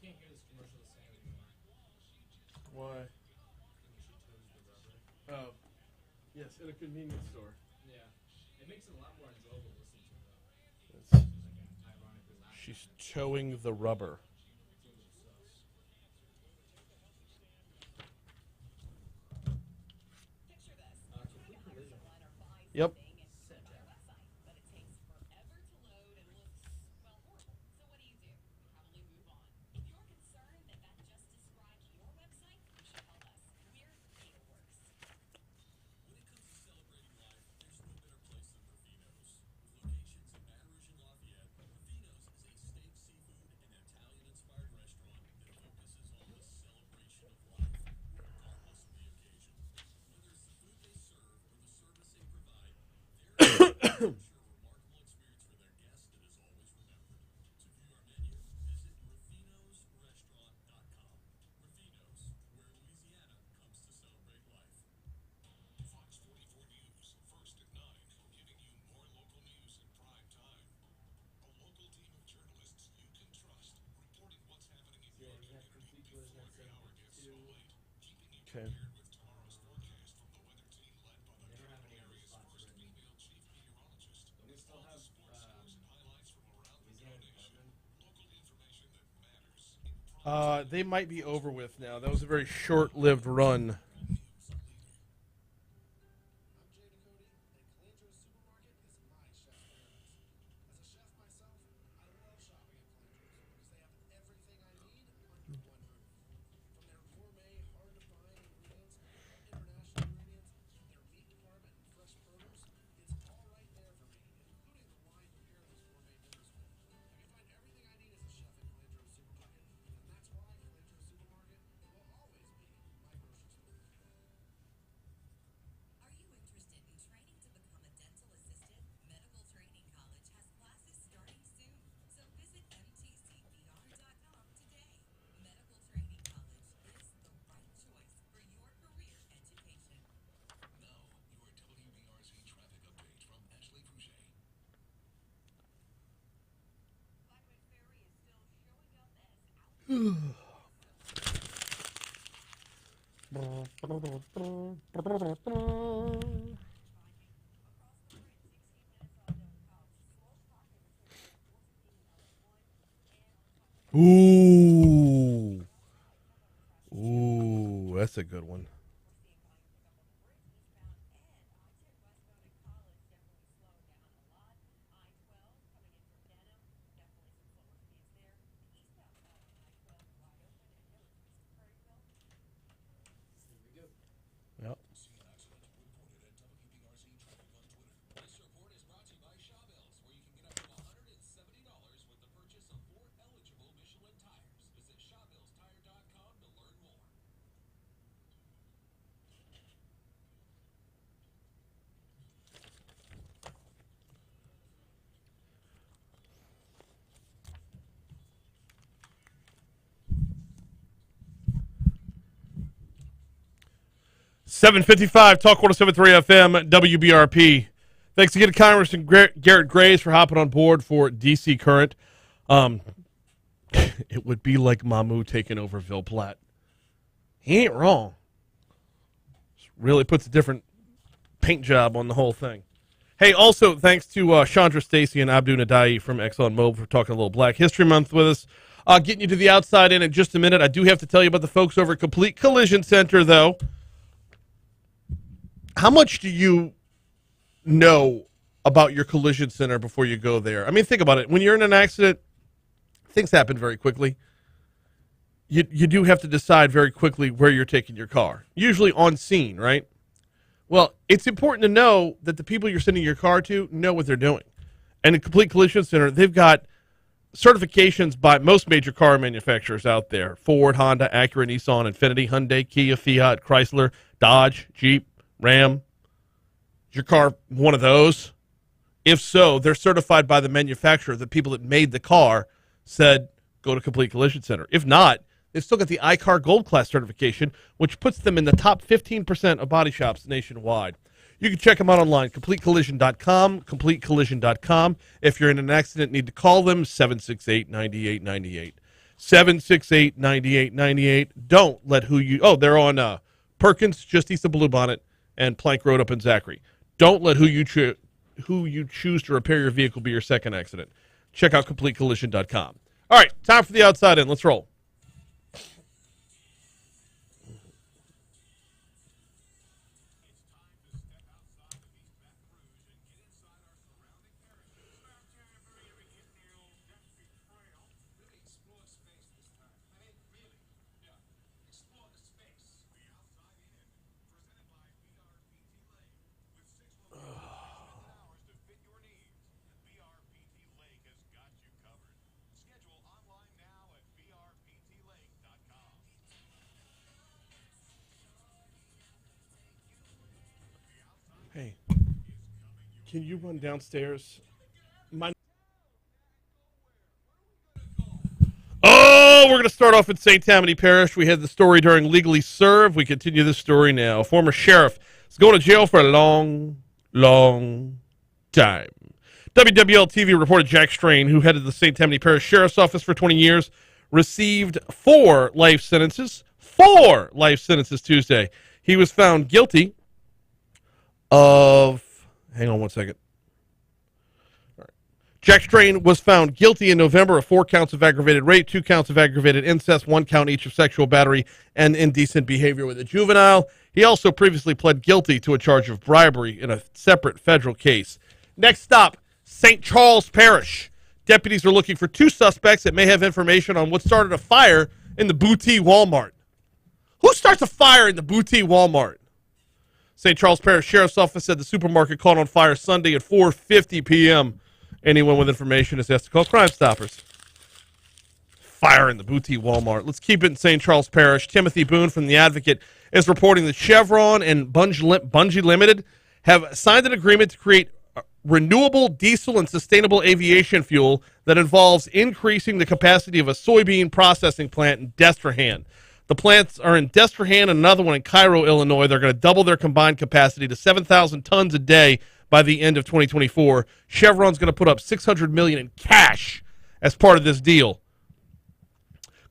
Speaker 6: can't hear this commercial the same anymore.
Speaker 1: Why? Oh, yes, in a convenience store.
Speaker 6: Yeah. It makes it a lot more enjoyable to listen to, though. Ironically loud.
Speaker 1: She's towing the rubber. Yep. Okay. They might be over with now. That was a very short-lived run. Ooh. Ooh, that's a good one. Yep. .755 Talk 107.3 FM WBRP. Thanks again to Congressman Garret Graves for hopping on board for DC Current. It would be like Mamu taking over Ville Platte. He ain't wrong. Really puts a different paint job on the whole thing. Hey, also thanks to Chandra, Stracie, and Abdou Ndiaye from Exxon Mobil for talking a little Black History Month with us. Getting you to the outside in just a minute. I do have to tell you about the folks over at Complete Collision Center, though. How much do you know about your collision center before you go there? I mean, think about it. When you're in an accident, things happen very quickly. You do have to decide very quickly where you're taking your car, usually on scene, right? Well, it's important to know that the people you're sending your car to know what they're doing. And at Complete Collision Center, they've got certifications by most major car manufacturers out there: Ford, Honda, Acura, Nissan, Infiniti, Hyundai, Kia, Fiat, Chrysler, Dodge, Jeep, Ram. Is your car one of those? If so, they're certified by the manufacturer. The people that made the car said, go to Complete Collision Center. If not, they've still got the iCar Gold Class certification, which puts them in the top 15% of body shops nationwide. You can check them out online, CompleteCollision.com, CompleteCollision.com. If you're in an accident, need to call them, 768-9898. 768-9898. Don't let who you... Oh, they're on Perkins, just east of Bluebonnet, and Plank Road up in Zachary. Don't let who you choose to repair your vehicle be your second accident. Check out CompleteCollision.com. All right, time for the outside in. Let's roll. Hey, can you run downstairs? Oh, we're going to start off in St. Tammany Parish. We had the story during Legally Served. We continue this story now. Former sheriff is going to jail for a long, long time. WWL-TV reported Jack Strain, who headed the St. Tammany Parish Sheriff's Office for 20 years, received 4 life sentences. 4 life sentences Tuesday. He was found guilty of... Hang on one second. All right. Jack Strain was found guilty in November of 4 counts of aggravated rape, 2 counts of aggravated incest, 1 count each of sexual battery and indecent behavior with a juvenile. He also previously pled guilty to a charge of bribery in a separate federal case. Next stop, St. Charles Parish. Deputies are looking for 2 suspects that may have information on what started a fire in the Boutique Walmart. Who starts a fire in the Boutique Walmart? St. Charles Parish Sheriff's Office said the supermarket caught on fire Sunday at 4:50 p.m. Anyone with information is asked to call Crime Stoppers. Fire in the Boutique Walmart. Let's keep it in St. Charles Parish. Timothy Boone from The Advocate is reporting that Chevron and Bungie Limited have signed an agreement to create renewable diesel and sustainable aviation fuel that involves increasing the capacity of a soybean processing plant in Destrehan. The plants are in Destrehan and another one in Cairo, Illinois. They're going to double their combined capacity to 7,000 tons a day by the end of 2024. Chevron's going to put up $600 million in cash as part of this deal.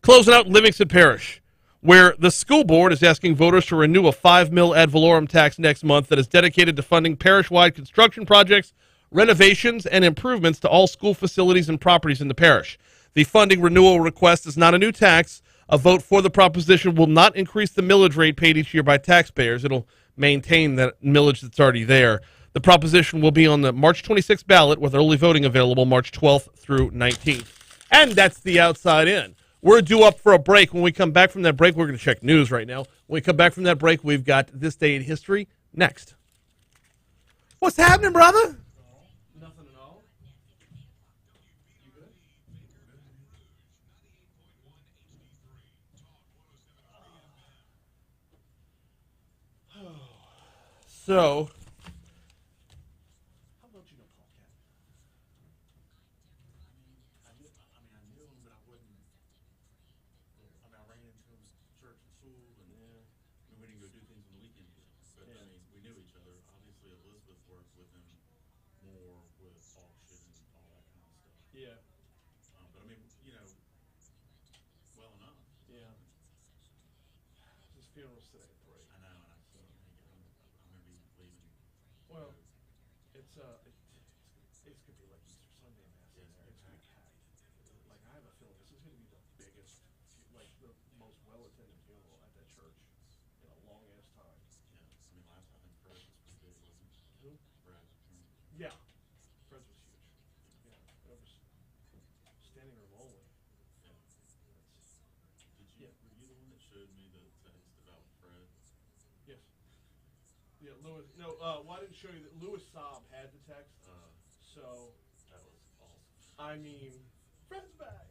Speaker 1: Closing out Livingston Parish, where the school board is asking voters to renew a $5 million ad valorem tax next month that is dedicated to funding parish-wide construction projects, renovations, and improvements to all school facilities and properties in the parish. The funding renewal request is not a new tax. A vote for the proposition will not increase the millage rate paid each year by taxpayers. It'll maintain that millage that's already there. The proposition will be on the March 26th ballot with early voting available March 12th through 19th. And that's the outside in. We're due up for a break. When we come back from that break, we're going to check news right now. When we come back from that break, we've got This Day in History next. What's happening, brother? Nothing at all. You good? So, how about you know Paul Cat? I knew him, but I wouldn't. I ran into him at church and school, and we didn't go do things on the weekend. But we knew each other. Obviously, Elizabeth worked with him more with auction and all that kind of stuff. Yeah. But well enough. Yeah. His funeral's today at 3. I know, and I'm going to be leaving. Well, it's going to be like Easter Sunday Mass. Yeah, it's going to be packed. Like, I have a feeling this is going to be the biggest, like, the most well-attended funeral at that church in a long-ass time. Yeah, last I think Fred was pretty big, wasn't it? Who? Fred. Yeah. Fred was huge. Yeah, that was standing room only. Yeah. Were you the one that showed me the text about Fred? Yes. Yeah, Louis. No, well, I didn't show you that. Louis Saab had the text. So that was awesome. I mean, Fred's back.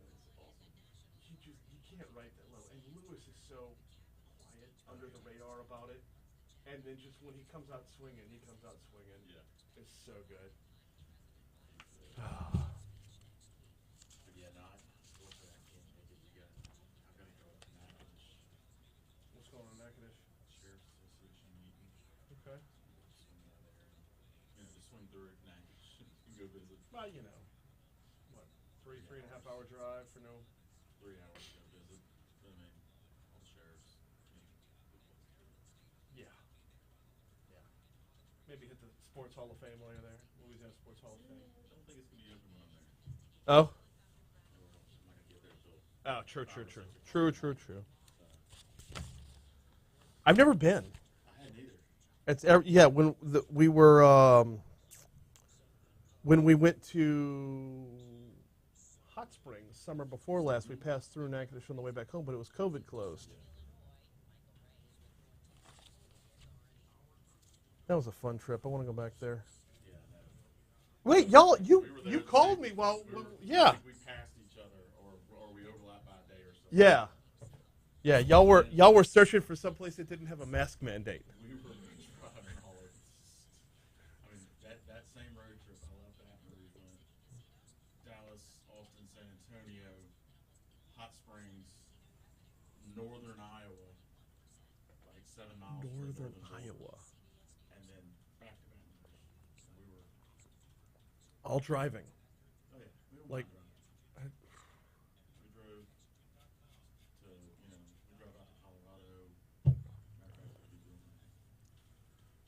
Speaker 1: That was awesome. You can't write that low. And Louis is so quiet, under the radar about it. And then just when he comes out swinging, Yeah. It's so good. What's going on in Natchitoches? Sheriff's Association meeting. Okay. Just swing through Natchitoches and go visit. Well, what, 3 three and a half hour drive for no.
Speaker 11: 3 hours to go visit. I mean, all the sheriffs.
Speaker 1: Yeah. Yeah. Maybe hit the Sports Hall of Fame while you're there. Louisiana Sports Hall of Fame.
Speaker 11: I don't think it's going to be open when I'm there.
Speaker 1: Oh.
Speaker 11: I'm not going to get there until.
Speaker 1: Oh, true. I've never been.
Speaker 11: I hadn't either.
Speaker 1: It's when we went to Hot Springs summer before last, we passed through Natchitoches on the way back home, but it was COVID closed. That was a fun trip. I want to go back there.
Speaker 11: Yeah, no.
Speaker 1: Wait, y'all,
Speaker 11: We
Speaker 1: you
Speaker 11: were there
Speaker 1: you
Speaker 11: at the
Speaker 1: called
Speaker 11: same-
Speaker 1: me while
Speaker 11: we were-
Speaker 1: yeah.
Speaker 11: I think we passed each other, or we overlapped by a day or something.
Speaker 1: Yeah. Yeah, y'all were searching for someplace that didn't have a mask mandate.
Speaker 11: We were driving all over. I mean, that same road trip, I left Baton Rouge, went Dallas, Austin, San Antonio, Hot Springs, northern Iowa, like 7 miles. through
Speaker 1: Northern
Speaker 11: Georgia,
Speaker 1: Iowa.
Speaker 11: and then back to Baton Rouge. And we were,
Speaker 1: All driving.
Speaker 11: oh yeah, we were
Speaker 1: Like,
Speaker 11: driving. We drove to, we drove out to Colorado. Matter of fact, we'll be doing that.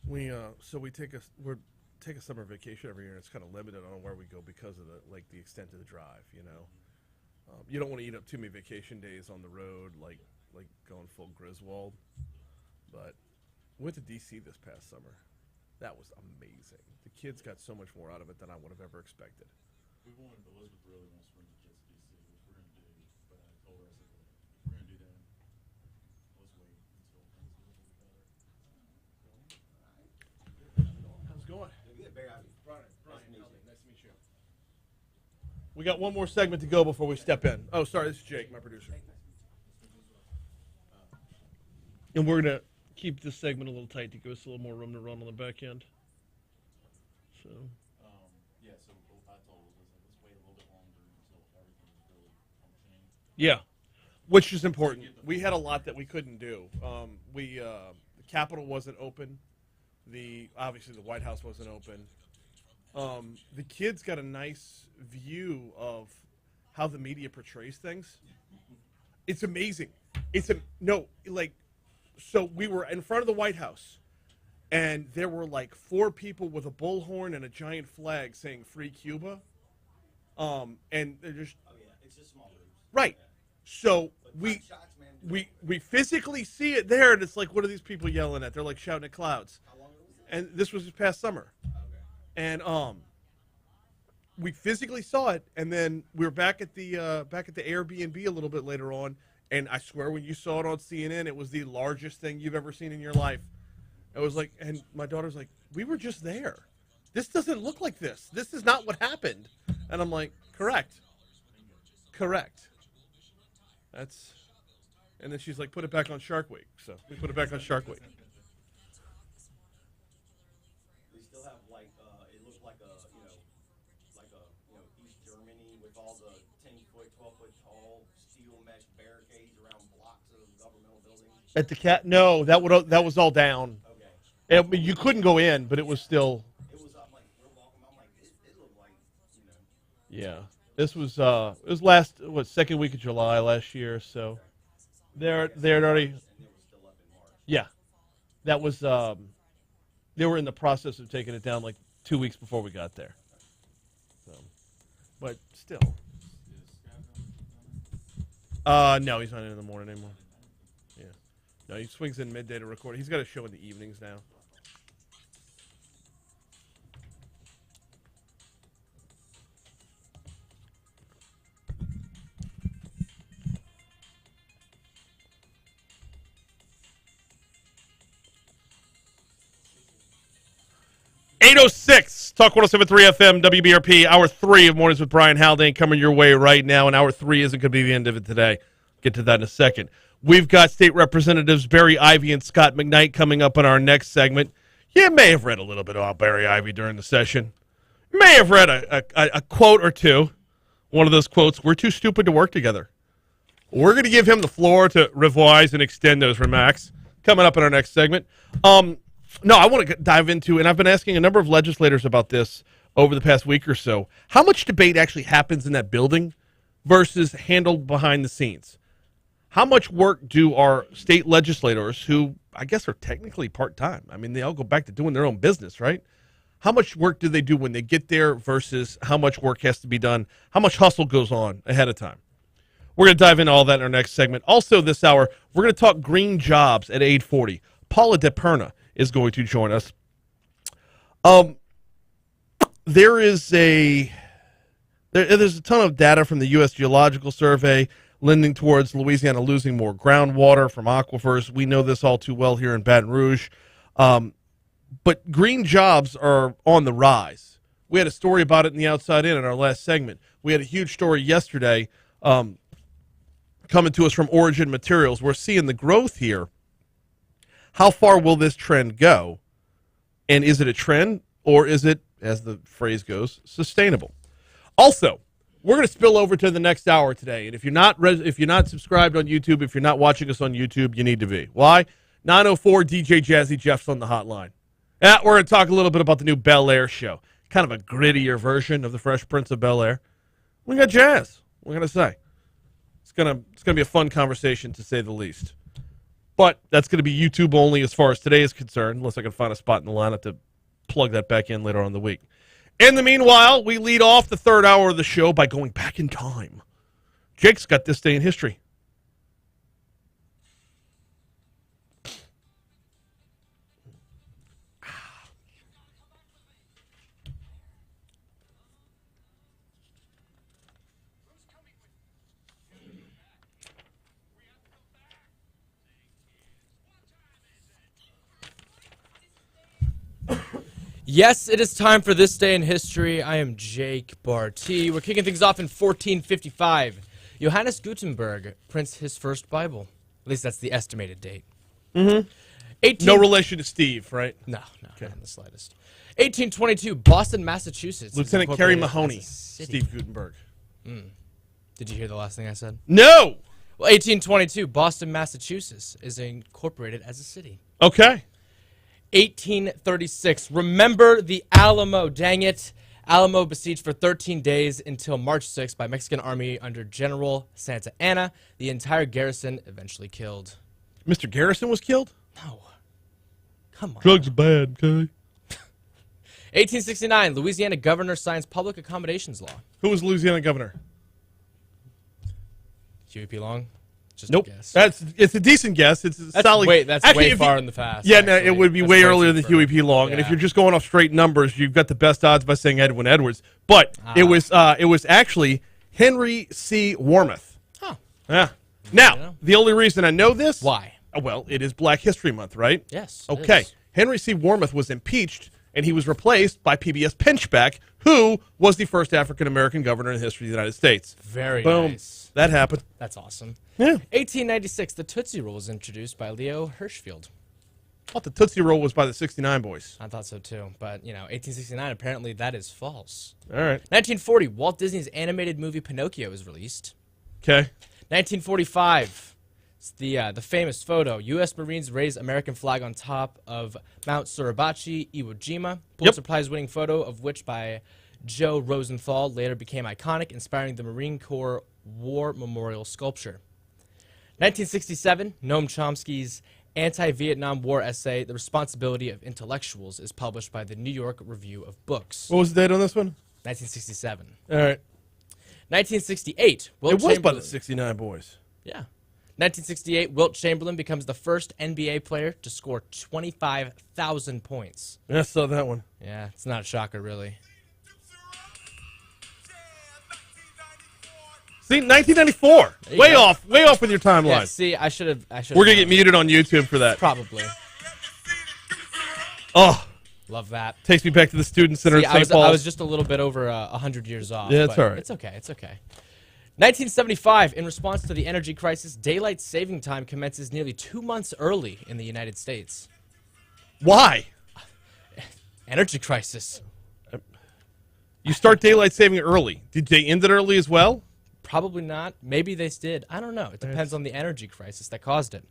Speaker 1: We take a summer vacation every year, and it's kind of limited on where we go because of the extent of the drive. You don't want to eat up too many vacation days on the road, like going full Griswold. But we went to D.C. this past summer. That was amazing. The kids got so much more out of it than I would have ever expected.
Speaker 11: We wanted, Elizabeth really wants to bring the kids to DC, which we're going to do. But I told her, I said, well, if we're going to do that, let's wait until things get a little bit better.
Speaker 1: How's it going?
Speaker 6: Good, Barry.
Speaker 1: Brian,
Speaker 6: Nice to meet you.
Speaker 1: nice to meet you. We got one more segment to go before we step in. Oh, sorry, this is Jake, my producer. And we're going to keep this segment a little tight to give us a little more room to run on the back end. So,
Speaker 11: Yeah, so I told her, let's wait a little bit longer until everything's really functioning.
Speaker 1: yeah, which is important. We had a lot that we couldn't do. The Capitol wasn't open. Obviously the White House wasn't open. The kids got a nice view of how the media portrays things. It's amazing. So we were in front of the White House, and there were like 4 people with a bullhorn and a giant flag saying "Free Cuba," and they're just
Speaker 6: Oh yeah, it's just small groups.
Speaker 1: right. So
Speaker 6: But
Speaker 1: we
Speaker 6: tight shots, man.
Speaker 1: we physically see it there, and it's like, what are these people yelling at? They're like shouting at clouds.
Speaker 6: How long ago was that?
Speaker 1: And this was this past summer,
Speaker 6: Okay.
Speaker 1: and we physically saw it, and then we were back at the Airbnb a little bit later on, and I swear when you saw it on CNN, it was the largest thing you've ever seen in your life. It was like, and my daughter's like, we were just there. This doesn't look like this. This is not what happened. And I'm like, correct. And then she's like, put it back on Shark Week. So we put it back on Shark Week.
Speaker 6: We still have it looked like East Germany with all the 10-foot, 12-foot tall steel mesh barricades around blocks of governmental buildings.
Speaker 1: At the cat, no, that was all down.
Speaker 6: Okay.
Speaker 1: I mean, you couldn't go in, but it was still.
Speaker 6: It was I'm like we're walking. I'm like it looked like
Speaker 1: Yeah, this was it was last second week of July last year. So they're already.
Speaker 6: And it was still up in March.
Speaker 1: Yeah, that was they were in the process of taking it down like 2 weeks before we got there. So, but still. No, he's not in the morning anymore. Yeah, no, he swings in midday to record. He's got a show in the evenings now. '06 Talk 107.3 FM WBRP. Hour 3 of Mornings with Brian Haldane coming your way right now, and hour 3 isn't going to be the end of it today. Get to that in a second. We've got State Representatives Barry Ivey and Scott McKnight coming up in our next segment. You may have read a little bit about Barry Ivey during the session. You may have read a quote or two. One of those quotes, "We're too stupid to work together." We're going to give him the floor to revise and extend those remarks. Coming up in our next segment. No, I want to dive into, and I've been asking a number of legislators about this over the past week or so. How much debate actually happens in that building versus handled behind the scenes? How much work do our state legislators, who I guess are technically part-time, I mean, they all go back to doing their own business, right? How much work do they do when they get there versus how much work has to be done? How much hustle goes on ahead of time? We're going to dive into all that in our next segment. Also this hour, we're going to talk green jobs at 8:40. Paula DiPerna is going to join us. There's a ton of data from the U.S. Geological Survey lending towards Louisiana losing more groundwater from aquifers. We know this all too well here in Baton Rouge. But green jobs are on the rise. We had a story about it in the Outside In our last segment. We had a huge story yesterday coming to us from Origin Materials. We're seeing the growth here. How far will this trend go? And is it a trend, or is it, as the phrase goes, sustainable? Also, we're going to spill over to the next hour today. And if you're not subscribed on YouTube, if you're not watching us on YouTube, you need to be. Why? 904 DJ Jazzy Jeff's on the hotline. We're going to talk a little bit about the new Bel Air show. Kind of a grittier version of the Fresh Prince of Bel Air. We got jazz. What can I say? It's gonna be a fun conversation, to say the least. But that's going to be YouTube only as far as today is concerned, unless I can find a spot in the lineup to plug that back in later on in the week. In the meanwhile, we lead off the third hour of the show by going back in time. Jake's got this day in history.
Speaker 9: Yes, it is time for this day in history. I am Jake Barty. We're kicking things off in 1455. Johannes Gutenberg prints his first Bible. At least that's the estimated date.
Speaker 1: Mm-hmm. No relation to Steve, right?
Speaker 9: No, okay. Not in the slightest. 1822, Boston, Massachusetts.
Speaker 1: Lieutenant Carey Mahoney, Steve Gutenberg.
Speaker 9: Did you hear the last thing I said?
Speaker 1: No!
Speaker 9: Well, 1822, Boston, Massachusetts is incorporated as a city.
Speaker 1: Okay.
Speaker 9: 1836, remember the Alamo, dang it. Alamo besieged for 13 days until March 6th by Mexican army under General Santa Anna. The entire garrison eventually killed.
Speaker 1: Mr. Garrison was killed?
Speaker 9: No. Come on.
Speaker 1: Drugs are bad, okay?
Speaker 9: 1869, Louisiana governor signs public accommodations law.
Speaker 1: Who was Louisiana governor?
Speaker 9: Huey P. Long? Just
Speaker 1: nope.
Speaker 9: a guess.
Speaker 1: It's a decent guess. It's a solid.
Speaker 9: That's actually, way far in the past.
Speaker 1: Yeah, no, it would be way earlier than Huey P. Long. Yeah. And if you're just going off straight numbers, you've got the best odds by saying Edwin Edwards. But it was actually Henry C. Warmoth.
Speaker 9: Huh.
Speaker 1: Yeah. Now, the only reason I know this.
Speaker 9: Why?
Speaker 1: Well, it is Black History Month, right?
Speaker 9: Yes.
Speaker 1: Okay. Henry C. Warmoth was impeached, and he was replaced by PBS Pinchback, who was the first African-American governor in the history of the United States.
Speaker 9: Very
Speaker 1: Boom.
Speaker 9: Nice.
Speaker 1: That happened.
Speaker 9: That's awesome.
Speaker 1: Yeah.
Speaker 9: 1896, the Tootsie Roll was introduced by Leo Hirschfeld.
Speaker 1: I thought the Tootsie Roll was by the 69 Boys.
Speaker 9: I thought so too, but 1869, apparently that is false.
Speaker 1: All right.
Speaker 9: 1940, Walt Disney's animated movie Pinocchio is released.
Speaker 1: Okay.
Speaker 9: 1945, it's the famous photo. U.S. Marines raise American flag on top of Mount Suribachi, Iwo Jima. Pulitzer Prize winning photo of which by Joe Rosenthal later became iconic, inspiring the Marine Corps War Memorial sculpture. 1967, Noam Chomsky's anti-Vietnam War essay, The Responsibility of Intellectuals, is published by the New York Review of Books.
Speaker 1: What was the date on this one?
Speaker 9: 1967.
Speaker 1: All right.
Speaker 9: 1968, Wilt
Speaker 1: It was by
Speaker 9: Chamberlain.
Speaker 1: the 69 Boys.
Speaker 9: Yeah. 1968, Wilt Chamberlain becomes the first NBA player to score 25,000 points.
Speaker 1: Yeah, I saw that one.
Speaker 9: Yeah, it's not a shocker, really.
Speaker 1: See, 1994. Way off with your timeline.
Speaker 9: Yeah, see, I should have.
Speaker 1: We're gonna get muted on YouTube for that.
Speaker 9: Probably.
Speaker 1: Oh,
Speaker 9: love that.
Speaker 1: Takes me back to the Student Center
Speaker 9: See,
Speaker 1: at St. Paul's.
Speaker 9: I was just a little bit over 100 years off.
Speaker 1: Yeah, it's all right.
Speaker 9: It's okay. It's okay. 1975, in response to the energy crisis, daylight saving time commences nearly 2 months early in the United States.
Speaker 1: Why?
Speaker 9: Energy crisis.
Speaker 1: You start daylight saving early. Did they end it early as well?
Speaker 9: Probably not. Maybe they did. I don't know. It depends on the energy crisis that caused it.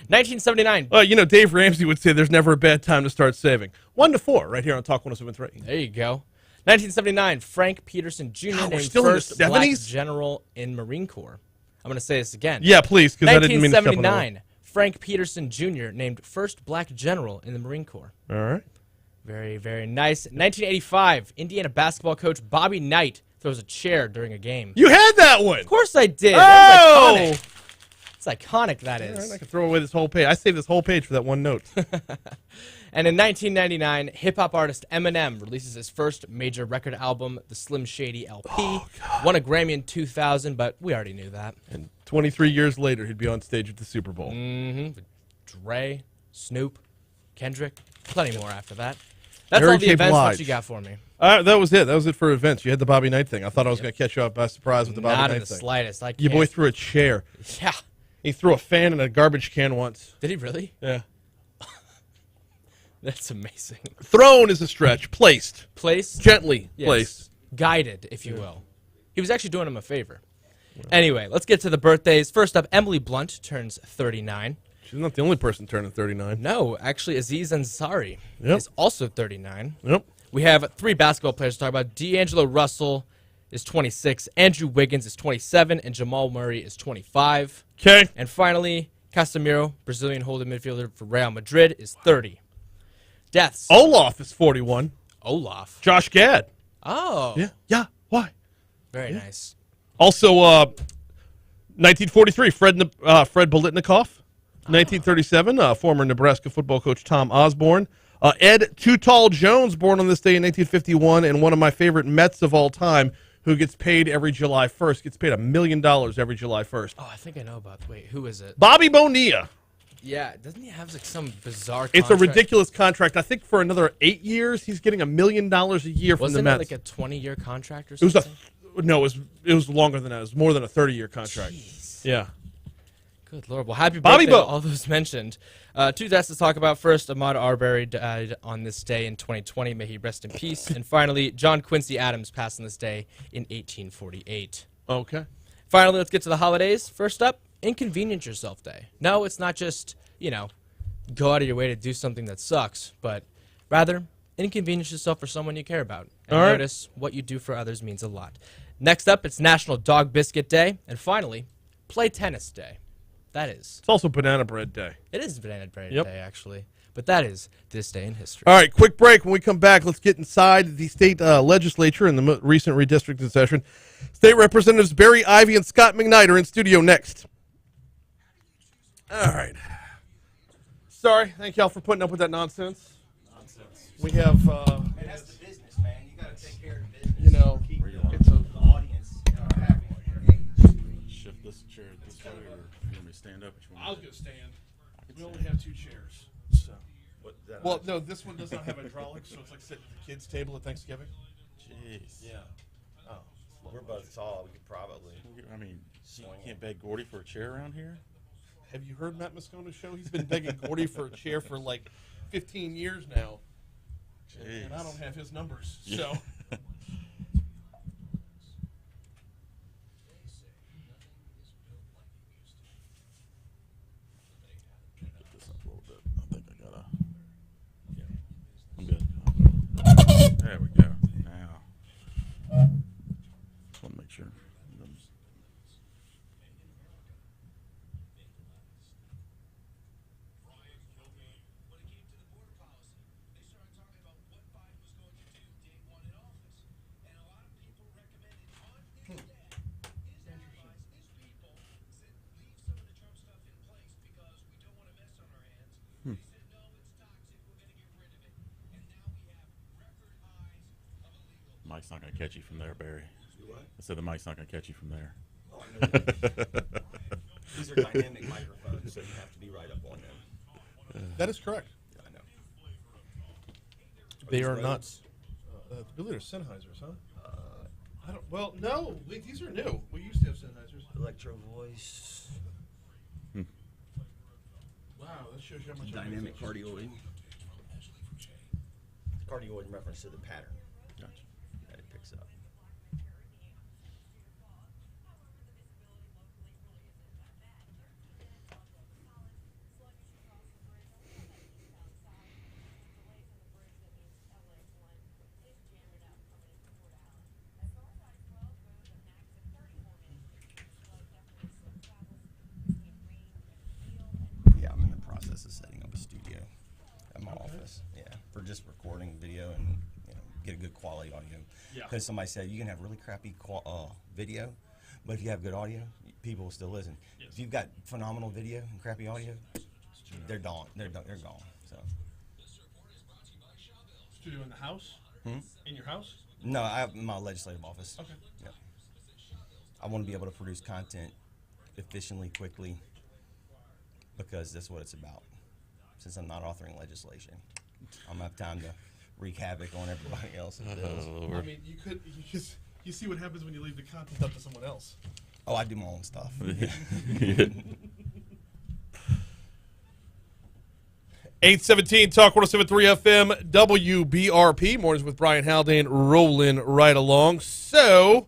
Speaker 9: 1979.
Speaker 1: Well, Dave Ramsey would say there's never a bad time to start saving. 1 to 4, right here on Talk 107.3.
Speaker 9: There you go. 1979, Frank Peterson Jr.
Speaker 1: God, we're
Speaker 9: named
Speaker 1: still in the
Speaker 9: first black
Speaker 1: 70s?
Speaker 9: general in Marine Corps. I'm going to say this again.
Speaker 1: Yeah, please, because I didn't mean to step on
Speaker 9: 1979, Frank Peterson Jr. named first black general in the Marine Corps.
Speaker 1: All right.
Speaker 9: Very, very nice. 1985, Indiana basketball coach Bobby Knight throws a chair during a game.
Speaker 1: You had that one.
Speaker 9: Of course I did.
Speaker 1: Oh!
Speaker 9: That's iconic. It's iconic, that is.
Speaker 1: All right, I can throw away this whole page. I saved this whole page for that one note.
Speaker 9: And in 1999, hip-hop artist Eminem releases his first major record album, the Slim Shady LP. Won a Grammy in 2000, but we already knew that.
Speaker 1: And 23 years later, he'd be on stage at the Super Bowl.
Speaker 9: Mm-hmm. Dre, Snoop, Kendrick, plenty more after that. That's
Speaker 1: Mary
Speaker 9: all the
Speaker 1: J.
Speaker 9: events
Speaker 1: Blige.
Speaker 9: that you got for me.
Speaker 1: That was it. That was it for events. You had the Bobby Knight thing. I thought I was going to catch you up by surprise with the Bobby
Speaker 9: Not
Speaker 1: Knight
Speaker 9: in the
Speaker 1: thing.
Speaker 9: slightest. I can't.
Speaker 1: Your boy threw a chair.
Speaker 9: Yeah.
Speaker 1: He threw a fan in a garbage can once.
Speaker 9: Did he really?
Speaker 1: Yeah.
Speaker 9: That's amazing.
Speaker 1: Thrown is a stretch. Placed.
Speaker 9: Placed?
Speaker 1: Gently
Speaker 9: Yes.
Speaker 1: placed.
Speaker 9: Guided, if you will. He was actually doing him a favor. Anyway, let's get to the birthdays. First up, Emily Blunt turns 39.
Speaker 1: She's not the only person turning 39.
Speaker 9: No, actually, Aziz Ansari
Speaker 1: Yep.
Speaker 9: is also 39.
Speaker 1: Yep.
Speaker 9: We have 3 basketball players to talk about. D'Angelo Russell is 26, Andrew Wiggins is 27, and Jamal Murray is 25.
Speaker 1: Okay.
Speaker 9: And finally, Casemiro, Brazilian holding midfielder for Real Madrid, is 30. Deaths.
Speaker 1: Olaf is 41.
Speaker 9: Olaf.
Speaker 1: Josh Gad.
Speaker 9: Oh.
Speaker 1: Yeah. Yeah. Why?
Speaker 9: Very nice.
Speaker 1: Also, 1943, Fred Bolitnikoff. 1937, former Nebraska football coach Tom Osborne. Ed Too Tall Jones, born on this day in 1951, and one of my favorite Mets of all time, who gets paid every July 1st, gets paid $1 million every July 1st.
Speaker 9: Oh, I think I know about. Wait, who is it?
Speaker 1: Bobby Bonilla.
Speaker 9: Yeah, doesn't he have like some bizarre
Speaker 1: It's a
Speaker 9: contract?
Speaker 1: ridiculous contract. I think for another 8 years, he's getting $1 million a year from the
Speaker 9: Wasn't it
Speaker 1: Mets.
Speaker 9: like a 20-year contract or
Speaker 1: It was
Speaker 9: something?
Speaker 1: it was longer than that. It was more than a 30-year contract.
Speaker 9: Jeez.
Speaker 1: Yeah.
Speaker 9: Good Lord. Well, happy
Speaker 1: Bobby
Speaker 9: birthday to
Speaker 1: Bo.
Speaker 9: all those mentioned. 2 deaths to talk about. First, Ahmaud Arbery died on this day in 2020. May he rest in peace. And finally, John Quincy Adams passed on this day in 1848.
Speaker 1: Okay.
Speaker 9: Finally, let's get to the holidays. First up, Inconvenience Yourself Day. No, it's not just, go out of your way to do something that sucks, but rather inconvenience yourself for someone you care about. And
Speaker 1: All right.
Speaker 9: notice what you do for others means a lot. Next up, it's National Dog Biscuit Day. And finally, Play Tennis Day. That is.
Speaker 1: It's also Banana Bread Day.
Speaker 9: It is Banana Bread
Speaker 1: Yep.
Speaker 9: Day, actually. But that is this day in history.
Speaker 1: All right, quick break. When we come back, let's get inside the state legislature in the recent redistricting session. State Representatives Barry Ivey and Scott McKnight are in studio next. All right. Sorry. Thank y'all for putting up with that nonsense. We have,
Speaker 12: Man, that's the business, man. You got to take care of the business.
Speaker 1: it's a...
Speaker 12: The audience.
Speaker 11: Shift this chair this way, or you want me to stand up?
Speaker 1: I was going to stand. We only have 2 chairs. So. Well, no, this one does not have hydraulics, so it's like sitting at the kids' table at Thanksgiving.
Speaker 11: Jeez.
Speaker 12: Yeah. Oh, we're both tall. We could probably.
Speaker 11: I mean, you can't beg Gordy for a chair around here?
Speaker 1: Have you heard Matt Moscona's show? He's been begging Gordy for a chair for like 15 years now. And I don't have his numbers, so.
Speaker 11: Get this up a little bit. I think I gotta. Yeah. I'm good. There we go. Now. Just want to make sure. Mike's not going to catch you from there, Barry.
Speaker 12: What?
Speaker 11: I said the mic's not going to catch you from there.
Speaker 12: Oh, I know that. These are dynamic microphones, so you have to be right up on them.
Speaker 1: That is correct.
Speaker 12: Yeah, I know.
Speaker 1: They
Speaker 12: these
Speaker 1: are not.
Speaker 12: Rhodes?
Speaker 1: I believe they're Sennheisers, huh? I don't. Well, no. These are new. We used to have Sennheisers.
Speaker 12: Electro voice.
Speaker 1: Wow, that shows you how much.
Speaker 12: Dynamic cardioid. Cardioid in reference to the pattern.
Speaker 11: Gotcha.
Speaker 12: That it picks up. get a good quality audio.
Speaker 1: Yeah.
Speaker 12: Because somebody said you can have really crappy video, but if you have good audio, people will still listen.
Speaker 1: Yes.
Speaker 12: If you've got phenomenal video and crappy audio, they're gone. They're gone. So.
Speaker 1: Studio in the house? In your house?
Speaker 12: No, I have my legislative office.
Speaker 1: Okay.
Speaker 12: Yeah. I want to be able to produce content efficiently, quickly, because that's what it's about. Since I'm not authoring legislation, I'm gonna have time to wreak havoc on everybody else's bills.
Speaker 1: I mean, you see what happens when you leave the content up to someone else.
Speaker 12: Oh, I do my own stuff.
Speaker 1: 817 Talk 107.3 FM WBRP. Mornings with Brian Haldane rolling right along. So,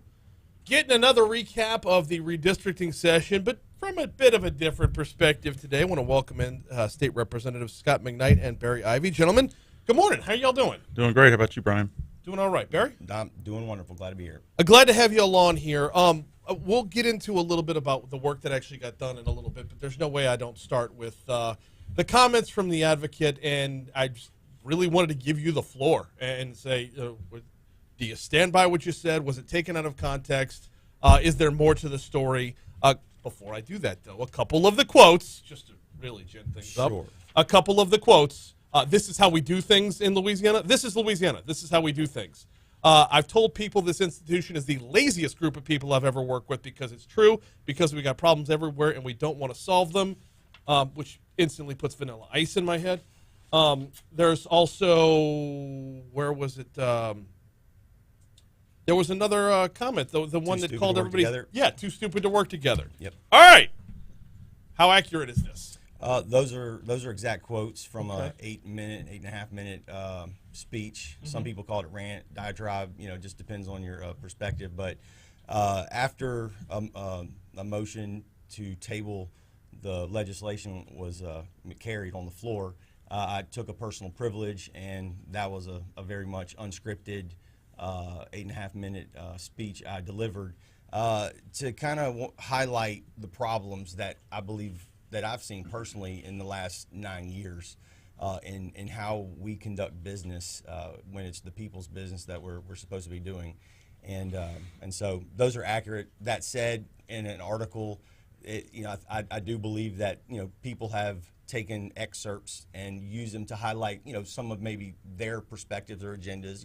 Speaker 1: getting another recap of the redistricting session, but from a bit of a different perspective today. I want to welcome in State Representatives Scott McKnight and Barry Ivey. Gentlemen, good morning. How y'all doing?
Speaker 13: Doing great. How about you, Brian?
Speaker 1: Doing all right. Barry?
Speaker 12: I'm doing wonderful. Glad to be here.
Speaker 1: Glad to have you all on here. We'll get into a little bit about the work that actually got done in a little bit, but there's no way I don't start with the comments from the advocate, and I just really wanted to give you the floor and say, do you stand by what you said? Was it taken out of context? Is there more to the story? Before I do that, though, a couple of the quotes, just to really gin things up. A couple of the quotes. This is how we do things in Louisiana. This is Louisiana. This is how we do things. I've told people this institution is the laziest group of people I've ever worked with because it's true, because we got problems everywhere and we don't want to solve them, which instantly puts Vanilla Ice in my head. There's also, where was it? There was another comment, the one that called everybody.
Speaker 12: Together.
Speaker 1: Yeah, too stupid to work together.
Speaker 12: Yep.
Speaker 1: All right. How accurate is this?
Speaker 12: Those are exact quotes from a 8.5 minute speech.
Speaker 1: Mm-hmm.
Speaker 12: Some people call it rant, diatribe. Just depends on your perspective. But after a motion to table the legislation was carried on the floor, I took a personal privilege, and that was a very much unscripted 8.5 minute speech I delivered to kind of highlight the problems that I believe that I've seen personally in the last 9 years in how we conduct business when it's the people's business that we're supposed to be doing. And so those are accurate. That said, in an article, I do believe that people have taken excerpts and used them to highlight some of maybe their perspectives or agendas,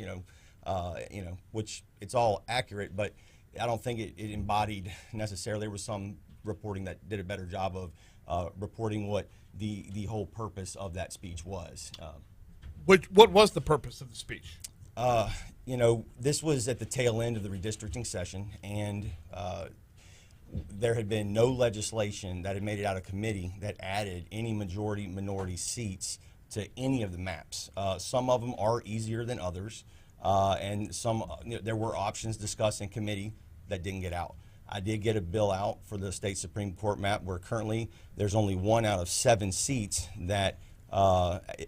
Speaker 12: which it's all accurate, but I don't think it embodied necessarily. There was some reporting that did a better job of reporting what the whole purpose of that speech was.
Speaker 1: What was the purpose of the speech?
Speaker 12: This was at the tail end of the redistricting session, and there had been no legislation that had made it out of committee that added any majority-minority seats to any of the maps. Some of them are easier than others, and some there were options discussed in committee that didn't get out. I did get a bill out for the state Supreme Court map where currently there's only 1 out of 7 seats that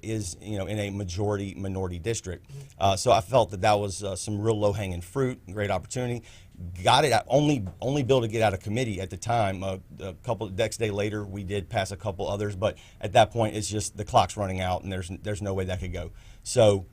Speaker 12: is in a majority-minority district. So I felt that was some real low-hanging fruit, great opportunity. Got it only bill to get out of committee at the time. A couple of next day later, we did pass a couple others, but at that point, it's just the clock's running out, and there's no way that could go. So,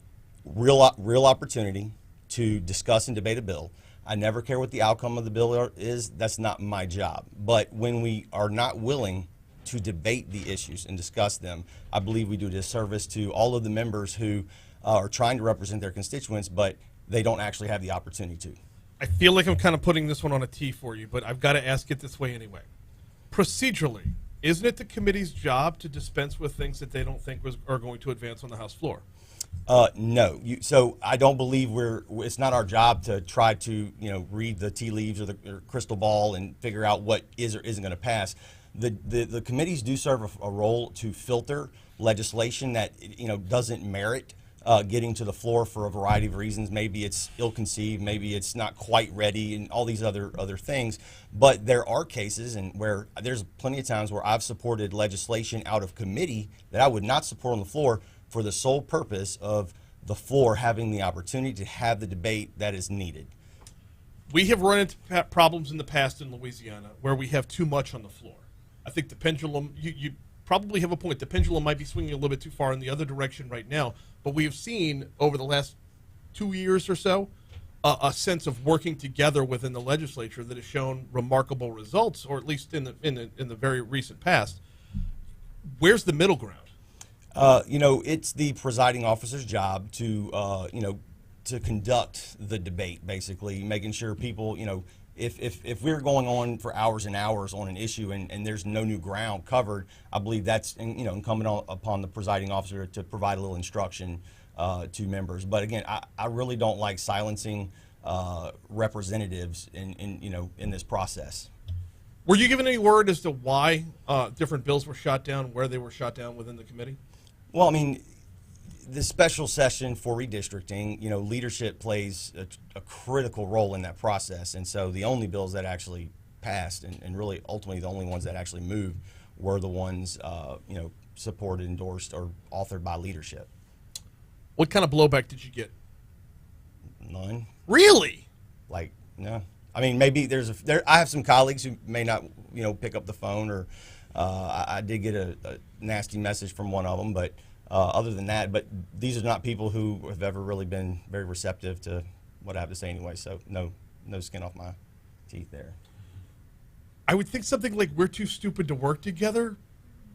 Speaker 12: real opportunity to discuss and debate a bill. I never care what the outcome of the bill is. That's not my job. But when we are not willing to debate the issues and discuss them, I believe we do a disservice to all of the members who are trying to represent their constituents, but they don't actually have the opportunity to.
Speaker 1: I feel like I'm kind of putting this one on a tee for you, but I've got to ask it this way anyway. Procedurally, isn't it the committee's job to dispense with things that they don't think are going to advance on the House floor?
Speaker 12: No. So I don't believe it's not our job to try to read the tea leaves or the crystal ball and figure out what is or isn't going to pass. The committees do serve a role to filter legislation that doesn't merit getting to the floor for a variety of reasons. Maybe it's ill-conceived, maybe it's not quite ready, and all these other things. But there are cases where there's plenty of times where I've supported legislation out of committee that I would not support on the floor for the sole purpose of the floor having the opportunity to have the debate that is needed.
Speaker 1: We have run into problems in the past in Louisiana where we have too much on the floor. I think the pendulum, you probably have a point. The pendulum might be swinging a little bit too far in the other direction right now, but we have seen over the last 2 years or so, a sense of working together within the legislature that has shown remarkable results, or at least in the very recent past. Where's the middle ground?
Speaker 12: It's the presiding officer's job to, to conduct the debate, basically, making sure people, if we're going on for hours and hours on an issue and there's no new ground covered, I believe that's, incumbent upon the presiding officer to provide a little instruction to members. But again, I really don't like silencing representatives in this process.
Speaker 1: Were you given any word as to why different bills were shot down, where they were shot down within the committee?
Speaker 12: Well, I mean, the special session for redistricting, leadership plays a critical role in that process. And so the only bills that actually passed and really ultimately the only ones that actually moved were the ones, supported, endorsed, or authored by leadership.
Speaker 1: What kind of blowback did you get?
Speaker 12: None.
Speaker 1: Really?
Speaker 12: No. I mean, maybe I have some colleagues who may not, pick up the phone, or I did get a nasty message from one of them, but other than that, but these are not people who have ever really been very receptive to what I have to say anyway, so no skin off my teeth there.
Speaker 1: I would think something like "we're too stupid to work together,"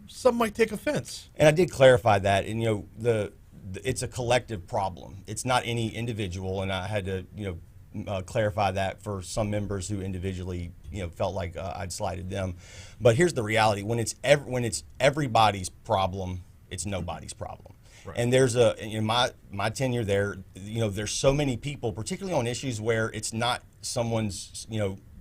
Speaker 1: some might take offense.
Speaker 12: And I did clarify that, and it's a collective problem. It's not any individual, and I had to clarify that for some members who individually felt like I'd slighted them. But here's the reality: when it's everybody's problem, it's nobody's problem. Right. And there's in my tenure there, there's so many people, particularly on issues where it's not someone's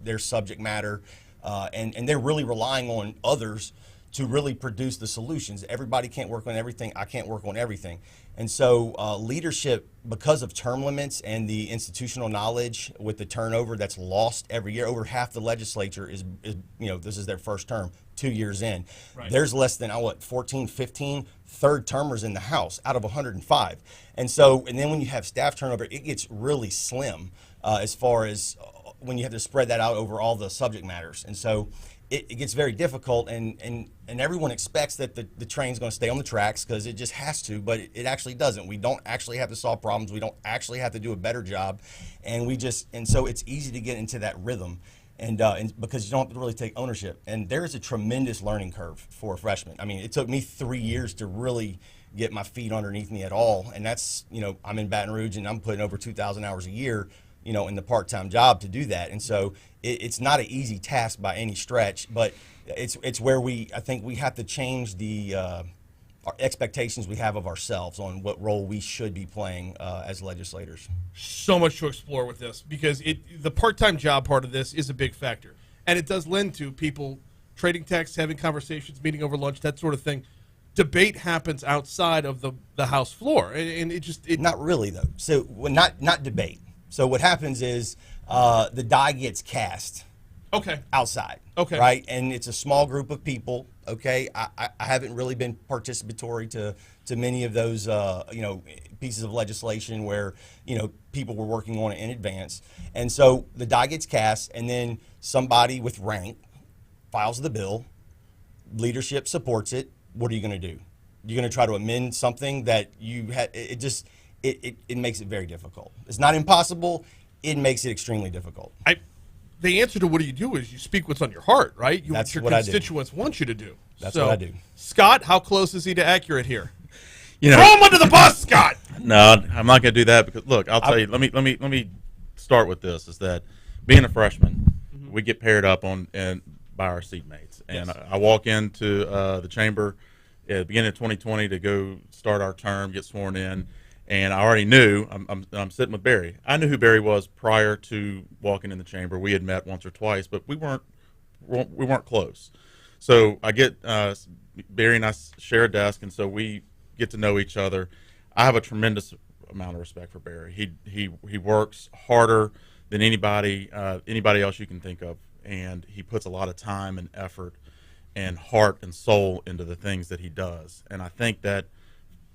Speaker 12: their subject matter, and they're really relying on others to really produce the solutions. Everybody can't work on everything. I can't work on everything. And so leadership, because of term limits and the institutional knowledge with the turnover that's lost every year, over half the legislature is this is their first term, 2 years in. Right. There's less than 14, 15 third termers in the House out of 105. And then when you have staff turnover, it gets really slim as far as when you have to spread that out over all the subject matters. And so it gets very difficult, and everyone expects that the train's going to stay on the tracks because it just has to, but it actually doesn't. We don't actually have to solve problems. We don't actually have to do a better job, and so it's easy to get into that rhythm, and because you don't have to really take ownership. And there is a tremendous learning curve for a freshman. I mean, it took me 3 years to really get my feet underneath me at all, and that's I'm in Baton Rouge and I'm putting over 2,000 hours a year. In the part-time job to do that. And so it's not an easy task by any stretch, but it's where I think we have to change our expectations we have of ourselves on what role we should be playing as legislators.
Speaker 1: So much to explore with this, because the part-time job part of this is a big factor. And it does lend to people trading texts, having conversations, meeting over lunch, that sort of thing. Debate happens outside of the House floor. And it
Speaker 12: not really, though. So not debate. So what happens is the die gets cast outside, right? And it's a small group of people, okay? I haven't really been participatory to many of those, pieces of legislation where, people were working on it in advance. And so the die gets cast, and then somebody with rank files the bill, leadership supports it. What are you going to do? You're going to try to amend something that you had, it makes it very difficult. It's not impossible. It makes it extremely difficult.
Speaker 1: The answer to what do you do is you speak what's on your heart, right?
Speaker 12: That's
Speaker 1: what your constituents want you to do.
Speaker 12: That's what I do.
Speaker 1: Scott, how close is he to accurate here? Throw him under the bus, Scott.
Speaker 13: No, I'm not going to do that because look, I'll tell you. Let me start with this: is that being a freshman, we get paired up by our seatmates, and yes. I walk into the chamber at the beginning of 2020 to go start our term, get sworn in. And I already knew, I'm sitting with Barry. I knew who Barry was prior to walking in the chamber. We had met once or twice, but we weren't close. So I get Barry and I share a desk, and so we get to know each other. I have a tremendous amount of respect for Barry. He works harder than anybody else you can think of, and he puts a lot of time and effort and heart and soul into the things that he does. And I think that.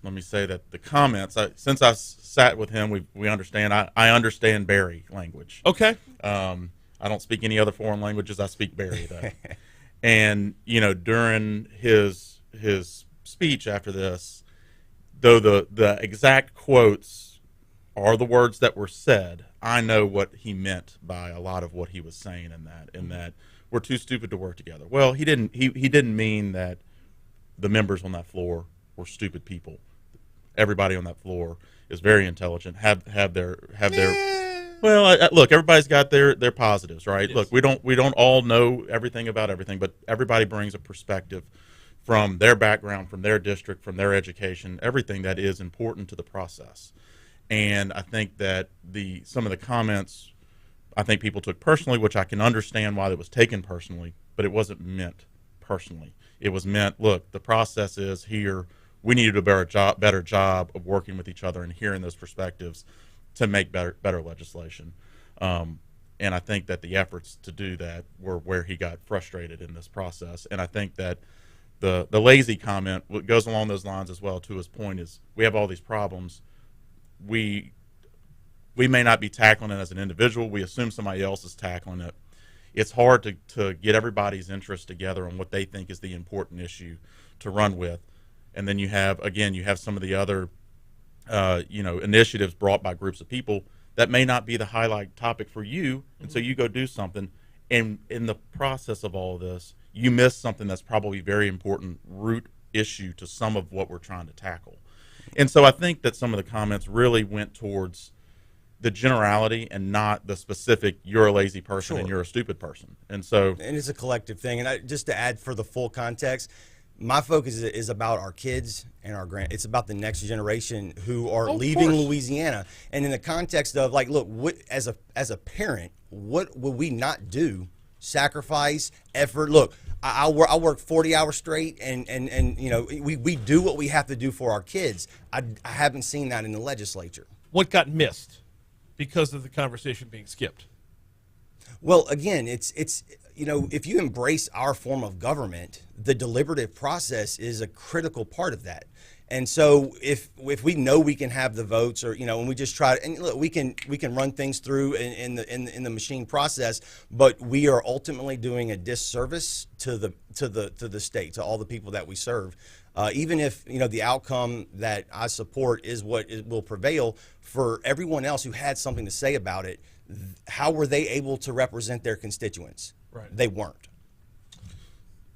Speaker 13: Let me say that the comments, since I sat with him, we understand. I understand Barry language.
Speaker 1: Okay.
Speaker 13: I don't speak any other foreign languages. I speak Barry, though. And, during his speech after this, though the exact quotes are the words that were said, I know what he meant by a lot of what he was saying in that we're too stupid to work together. Well, he didn't mean that the members on that floor were stupid people. Everybody on that floor is very intelligent, have their well, look, everybody's got their positives, right? Yes. Look, we don't all know everything about everything, but everybody brings a perspective from their background, from their district, from their education, everything that is important to the process. And I think that some of the comments, I think people took personally, which I can understand why it was taken personally, but it wasn't meant personally. It was meant, look, the process is here. We need to do a better job of working with each other and hearing those perspectives to make better legislation. And I think that the efforts to do that were where he got frustrated in this process. And I think that the lazy comment goes along those lines as well. To his point is, we have all these problems. We may not be tackling it as an individual. We assume somebody else is tackling it. It's hard to get everybody's interest together on what they think is the important issue to run with. And then you have some of the other initiatives brought by groups of people that may not be the highlight topic for you. And so you go do something. And in the process of all of this, you miss something that's probably very important root issue to some of what we're trying to tackle. And so I think that some of the comments really went towards the generality and not the specific, you're a lazy person and you're a stupid person. And it's
Speaker 12: a collective thing. And just to add for the full context, my focus is about our kids and our it's about the next generation who are leaving Louisiana. And in the context of, like, look, as a parent, what would we not do? Sacrifice, effort. Look, I work 40 hours straight, and we do what we have to do for our kids. I haven't seen that in the legislature.
Speaker 1: What got missed because of the conversation being skipped?
Speaker 12: Well, again, it's if you embrace our form of government, the deliberative process is a critical part of that. And so if we know we can have the votes, or and we just try to, and look, we can run things through in the machine process, but we are ultimately doing a disservice to the state, to all the people that we serve. Even if the outcome that I support is what will prevail, for everyone else who had something to say about it, how were they able to represent their constituents?
Speaker 1: Right.
Speaker 12: They weren't.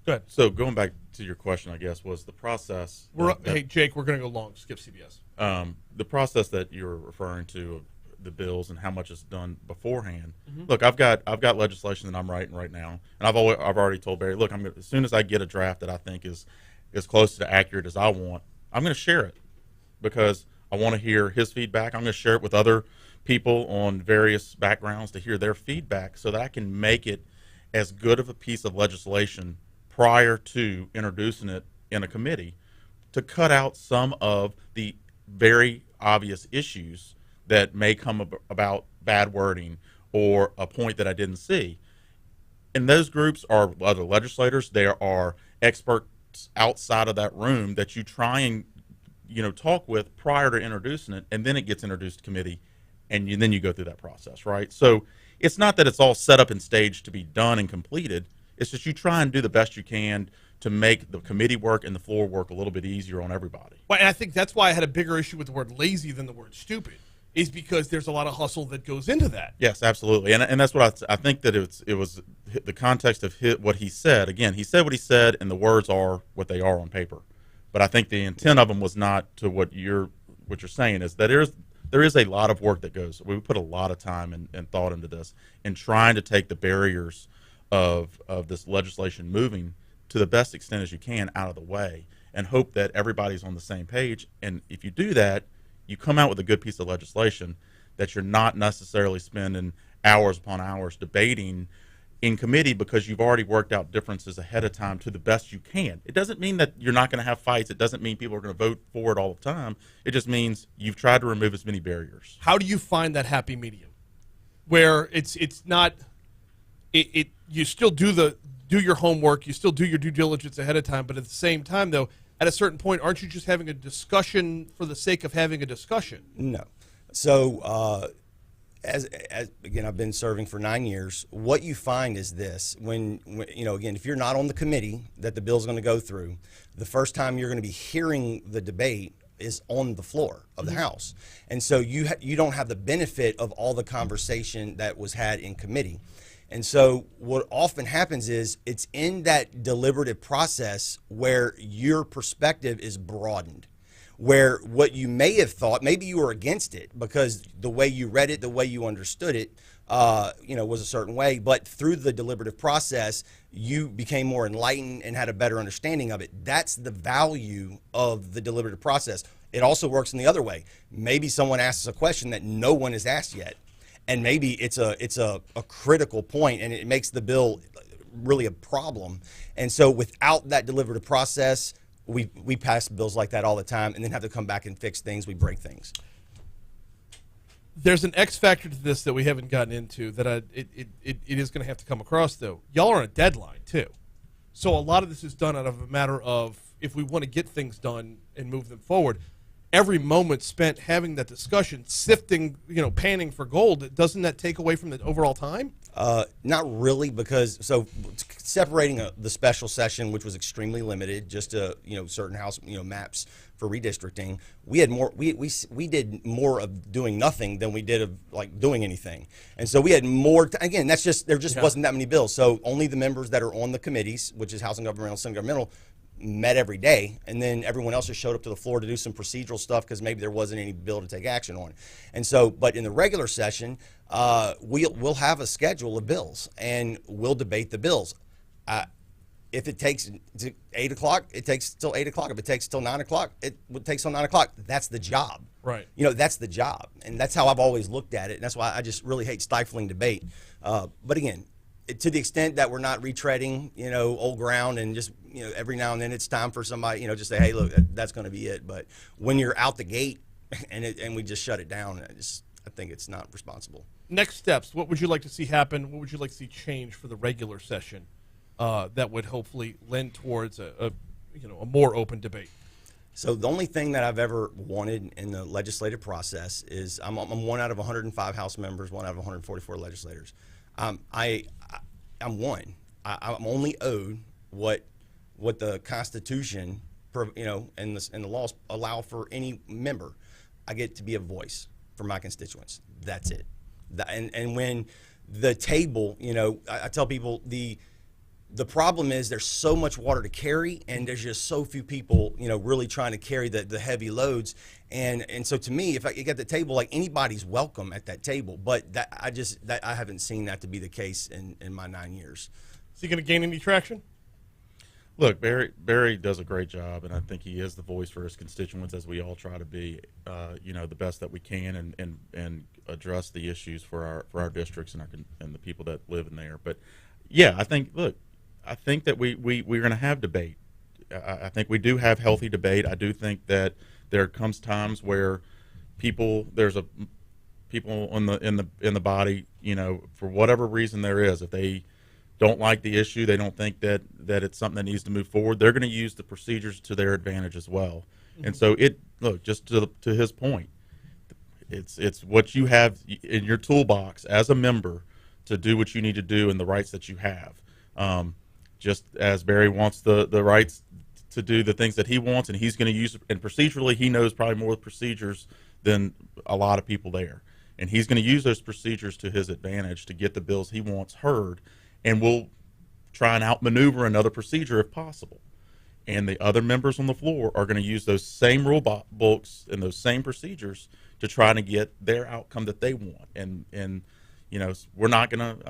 Speaker 1: Good.
Speaker 13: So going back to your question, I guess, was the process.
Speaker 1: Hey, Jake, we're going to go long. Skip CBS.
Speaker 13: The process that you're referring to, the bills and how much is done beforehand. Mm-hmm. Look, I've got legislation that I'm writing right now, and I've already told Barry, look, as soon as I get a draft that I think is as close to accurate as I want, I'm going to share it because I want to hear his feedback. I'm going to share it with other people on various backgrounds to hear their feedback so that I can make it as good of a piece of legislation prior to introducing it in a committee to cut out some of the very obvious issues that may come about bad wording or a point that I didn't see. And those groups are other legislators. There are experts outside of that room that you try and talk with prior to introducing it, and then it gets introduced to committee, and then you go through that process, right? So it's not that it's all set up and staged to be done and completed. It's just you try and do the best you can to make the committee work and the floor work a little bit easier on everybody.
Speaker 1: Well, and I think that's why I had a bigger issue with the word lazy than the word stupid, is because there's a lot of hustle that goes into that.
Speaker 13: Yes, absolutely. And that's what I think that it was the context of what he said. Again, he said what he said, and the words are what they are on paper. But I think the intent of them was not to what you're saying, is that there is a lot of work that goes. We put a lot of time and thought into this and trying to take the barriers of this legislation moving to the best extent as you can out of the way, and hope that everybody's on the same page. And if you do that, you come out with a good piece of legislation that you're not necessarily spending hours upon hours debating in committee, because you've already worked out differences ahead of time to the best you can. It doesn't mean that you're not going to have fights. It doesn't mean people are going to vote for it all the time. It just means you've tried to remove as many barriers.
Speaker 1: How do you find that happy medium where it's not you still do your homework, you still do your due diligence ahead of time, but at the same time, though, at a certain point, aren't you just having a discussion for the sake of having a discussion?
Speaker 12: No. So as again, I've been serving for 9 years. What you find is this: when again, if you're not on the committee that the bill's going to go through, the first time you're going to be hearing the debate is on the floor of the House. And so you don't have the benefit of all the conversation that was had in committee. And so what often happens is it's in that deliberative process where your perspective is broadened, where what you may have thought, maybe you were against it because the way you read it, the way you understood it, was a certain way. But through the deliberative process, you became more enlightened and had a better understanding of it. That's the value of the deliberative process. It also works in the other way. Maybe someone asks a question that no one has asked yet. And maybe it's a critical point, and it makes the bill really a problem. And so without that deliberative process, we pass bills like that all the time and then have to come back and fix things. We break things.
Speaker 1: There's an X factor to this that we haven't gotten into that it is going to have to come across, though. Y'all are on a deadline, too. So a lot of this is done out of a matter of if we want to get things done and move them forward. Every moment spent having that discussion, sifting, panning for gold, doesn't that take away from the overall time?
Speaker 12: Not really, because separating the special session, which was extremely limited, just to certain House maps for redistricting, we had more. We did more of doing nothing than we did of doing anything, and so we had more. Again, there just wasn't that many bills. So only the members that are on the committees, which is House and Governmental, Senate Governmental, met every day, and then everyone else just showed up to the floor to do some procedural stuff because maybe there wasn't any bill to take action on. And so, but in the regular session, we'll have a schedule of bills and we'll debate the bills. If it takes 8 o'clock, it takes till 8 o'clock. If it takes till 9 o'clock, it takes till 9 o'clock. That's the job.
Speaker 1: Right.
Speaker 12: That's the job, and that's how I've always looked at it. And that's why I just really hate stifling debate. But again, to the extent that we're not retreading, old ground, and just, every now and then it's time for somebody, just say, hey, look, that's going to be it. But when you're out the gate and we just shut it down, I think it's not responsible.
Speaker 1: Next steps. What would you like to see happen? What would you like to see change for the regular session that would hopefully lend towards a more open debate?
Speaker 12: So the only thing that I've ever wanted in the legislative process is I'm one out of 105 House members, one out of 144 legislators. I'm one. I'm only owed what the Constitution, and the laws allow for any member. I get to be a voice for my constituents. That's it. And when the table, I tell people the problem is there's so much water to carry, and there's just so few people, really trying to carry the heavy loads. And so to me, if I get the table, anybody's welcome at that table. But I haven't seen that to be the case in my 9 years.
Speaker 1: Is he going to gain any traction?
Speaker 13: Look, Barry does a great job, and I think he is the voice for his constituents, as we all try to be, the best that we can, and address the issues for our districts and the people that live in there. But yeah, I think that we're going to have debate. I think we do have healthy debate. I do think that there comes times where people in the body, for whatever reason there is, if they don't like the issue, they don't think that it's something that needs to move forward, they're going to use the procedures to their advantage as well. Mm-hmm. And so just to his point, it's what you have in your toolbox as a member to do what you need to do and the rights that you have. Just as Barry wants the rights to do the things that he wants, and he's going to use, and procedurally he knows probably more procedures than a lot of people there. And he's going to use those procedures to his advantage to get the bills he wants heard, and we'll try and outmaneuver another procedure if possible. And the other members on the floor are going to use those same rule books and those same procedures to try to get their outcome that they want. And we're not going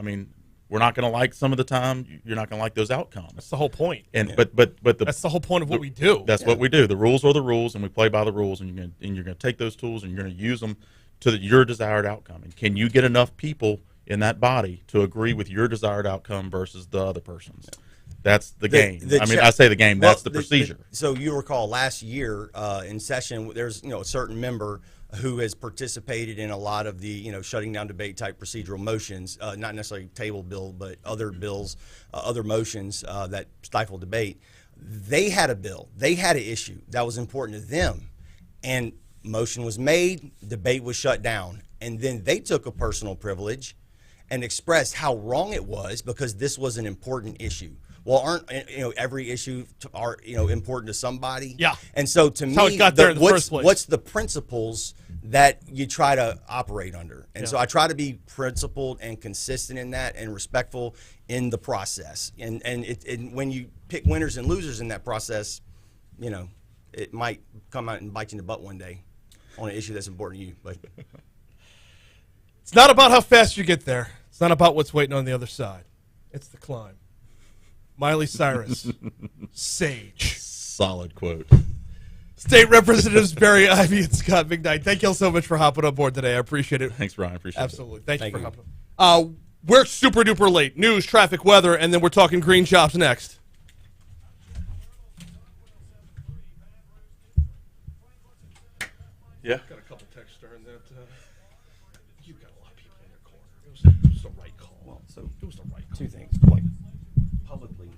Speaker 13: to like some of the time. You're not going to like those outcomes.
Speaker 1: That's the whole point.
Speaker 13: And but
Speaker 1: that's the whole point of what we do.
Speaker 13: That's what we do. The rules are the rules, and we play by the rules. And you're going to take those tools and you're going to use them to your desired outcome. And can you get enough people in that body to agree with your desired outcome versus the other person's? That's the game. I say the game. That's the procedure.
Speaker 12: So you recall last year in session, there's a certain member who has participated in a lot of the shutting down debate type procedural motions, not necessarily table bill, but other bills, other motions that stifle debate. They had a bill, they had an issue that was important to them, and motion was made, debate was shut down, and then they took a personal privilege and expressed how wrong it was because this was an important issue. well, aren't every issue are important to somebody?
Speaker 1: Yeah.
Speaker 12: And so to me,
Speaker 1: how it got there in the first place.
Speaker 12: What's the principles that you try to operate under? And so I try to be principled and consistent in that, and respectful in the process. And when you pick winners and losers in that process, it might come out and bite you in the butt one day on an issue that's important to you. But
Speaker 1: it's not about how fast you get there. It's not about what's waiting on the other side. It's the climb. Miley Cyrus, Sage.
Speaker 13: Solid quote.
Speaker 1: State Representatives Barry, Ivey, and Scott McKnight. Thank you all so much for hopping on board today. I appreciate it.
Speaker 13: Thanks, Brian. Appreciate
Speaker 1: Absolutely.
Speaker 13: it.
Speaker 1: Thank you for hopping on. We're super duper late. News, traffic, weather, and then we're talking green jobs next.
Speaker 13: Yeah.
Speaker 1: Got a couple texts during that. You got a lot of people in your corner. It was the right call.
Speaker 12: Well, so
Speaker 1: it was the right call.
Speaker 12: two things. Like, publicly.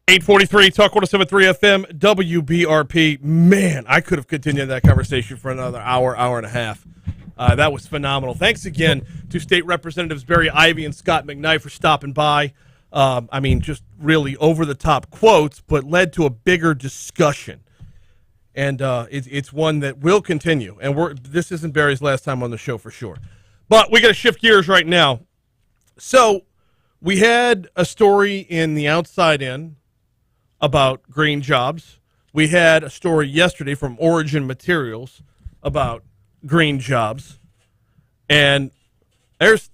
Speaker 1: 843 Talk 107.3 FM WBRP. Man, I could have continued that conversation for another hour and a half. That was phenomenal. Thanks again to State Representatives Barry Ivey and Scott McKnight for stopping by. I mean, just really over-the-top quotes, but led to a bigger discussion. And it's one that will continue. And this isn't Barry's last time on the show for sure. But we got to shift gears right now. So we had a story in the Outside In about green jobs. We had a story yesterday from Origin Materials about green jobs. And there's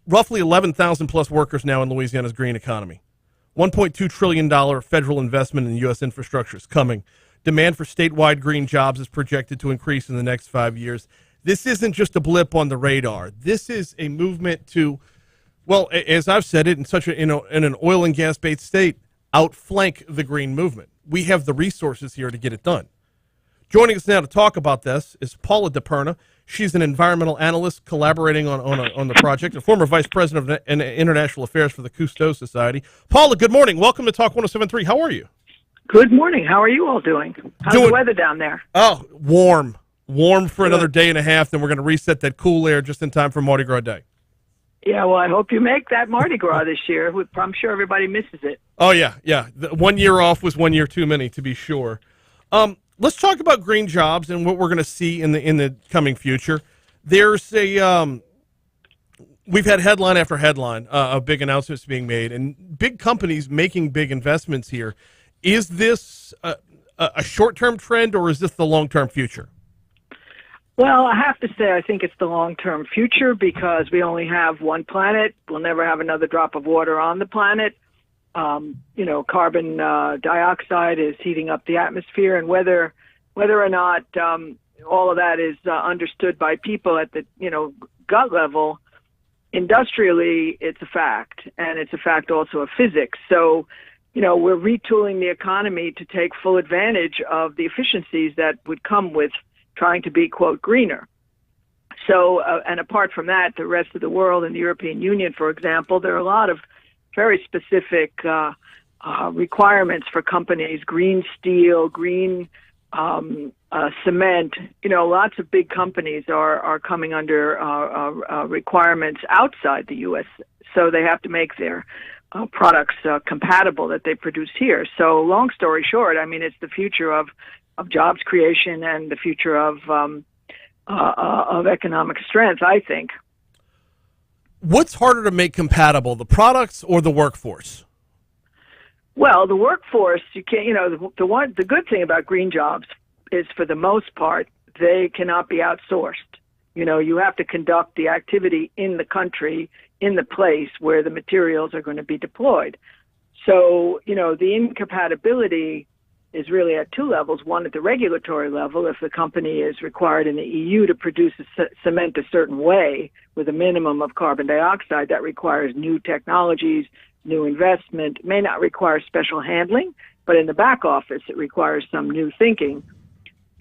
Speaker 1: roughly 11,000 plus workers now in Louisiana's green economy. $1.2 trillion federal investment in U.S. infrastructure is coming. Demand for statewide green jobs is projected to increase in the next 5 years. This isn't just a blip on the radar. This is a movement to, well, as I've said it, in an oil and gas-based state, outflank the green movement. We have the resources here to get it done. Joining us now to talk about this is Paula DiPerna. She's an environmental analyst collaborating on the project, a former vice president of international affairs for the Cousteau Society. Paula, good morning. Welcome to Talk 107.3. How are you?
Speaker 14: Good morning. How are you all doing? How's the weather down there?
Speaker 1: Oh, warm. Warm for another day and a half, then we're going to reset that cool air just in time for Mardi Gras Day.
Speaker 14: Yeah, well, I hope you make that Mardi Gras this year. I'm sure everybody misses it.
Speaker 1: Oh, yeah. The 1 year off was 1 year too many, to be sure. Let's talk about green jobs and what we're going to see in the coming future. There's we've had headline after headline of big announcements being made and big companies making big investments here. Is this a short-term trend or is this the long-term future?
Speaker 14: Well, I have to say I think it's the long-term future because we only have one planet. We'll never have another drop of water on the planet. Carbon dioxide is heating up the atmosphere, and whether or not all of that is understood by people at the gut level, industrially it's a fact, and it's a fact also of physics. So, we're retooling the economy to take full advantage of the efficiencies that would come with trying to be, quote, greener. So, and apart from that, the rest of the world and the European Union, for example, there are a lot of very specific requirements for companies, green steel, green cement. Lots of big companies are coming under requirements outside the U.S., so they have to make their products compatible that they produce here. So long story short, I mean, it's the future of jobs creation and the future of economic strength, I think.
Speaker 1: What's harder to make compatible, the products or the workforce?
Speaker 14: Well, the workforce, you can't, the good thing about green jobs is for the most part, they cannot be outsourced. You have to conduct the activity in the country, in the place where the materials are going to be deployed. So, the incompatibility is really at two levels. One, at the regulatory level, if the company is required in the EU to produce cement a certain way with a minimum of carbon dioxide, that requires new technologies, new investment, may not require special handling, but in the back office, it requires some new thinking.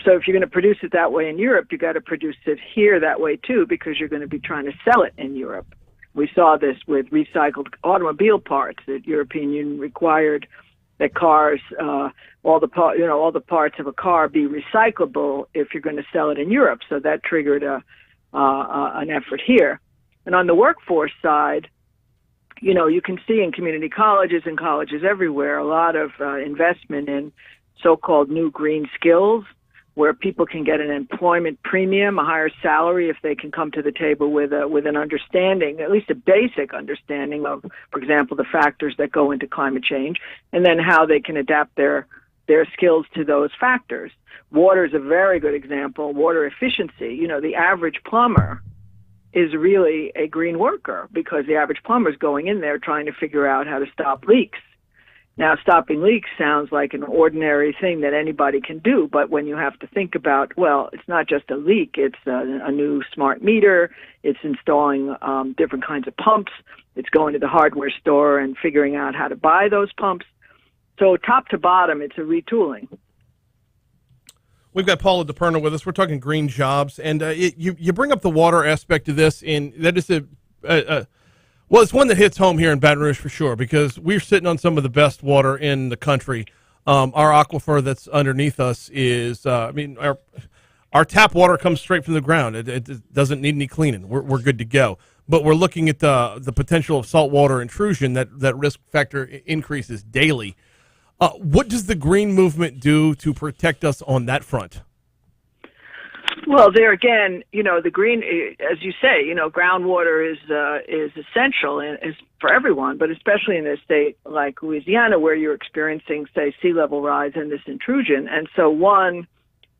Speaker 14: So if you're going to produce it that way in Europe, you got to produce it here that way too, because you're going to be trying to sell it in Europe. We saw this with recycled automobile parts. The European Union required that cars, all the parts of a car be recyclable if you're going to sell it in Europe. So that triggered an effort here. And on the workforce side, you can see in community colleges and colleges everywhere a lot of investment in so-called new green skills, where people can get an employment premium, a higher salary if they can come to the table with an understanding, at least a basic understanding of, for example, the factors that go into climate change, and then how they can adapt their skills to those factors. Water is a very good example. Water efficiency. The average plumber is really a green worker because the average plumber is going in there trying to figure out how to stop leaks. Now, stopping leaks sounds like an ordinary thing that anybody can do, but when you have to think about, well, it's not just a leak, it's a new smart meter, it's installing different kinds of pumps, it's going to the hardware store and figuring out how to buy those pumps. So top to bottom, it's a retooling.
Speaker 1: We've got Paula DiPerna with us. We're talking green jobs, and you bring up the water aspect of this, and that is Well, it's one that hits home here in Baton Rouge for sure, because we're sitting on some of the best water in the country. Our aquifer that's underneath us is, our tap water comes straight from the ground. It doesn't need any cleaning. We're good to go. But we're looking at the potential of saltwater intrusion that risk factor increases daily. What does the green movement do to protect us on that front?
Speaker 14: Well, there again, the green, as you say, groundwater is essential and is for everyone, but especially in a state like Louisiana where you're experiencing, say, sea level rise and this intrusion. And so, one,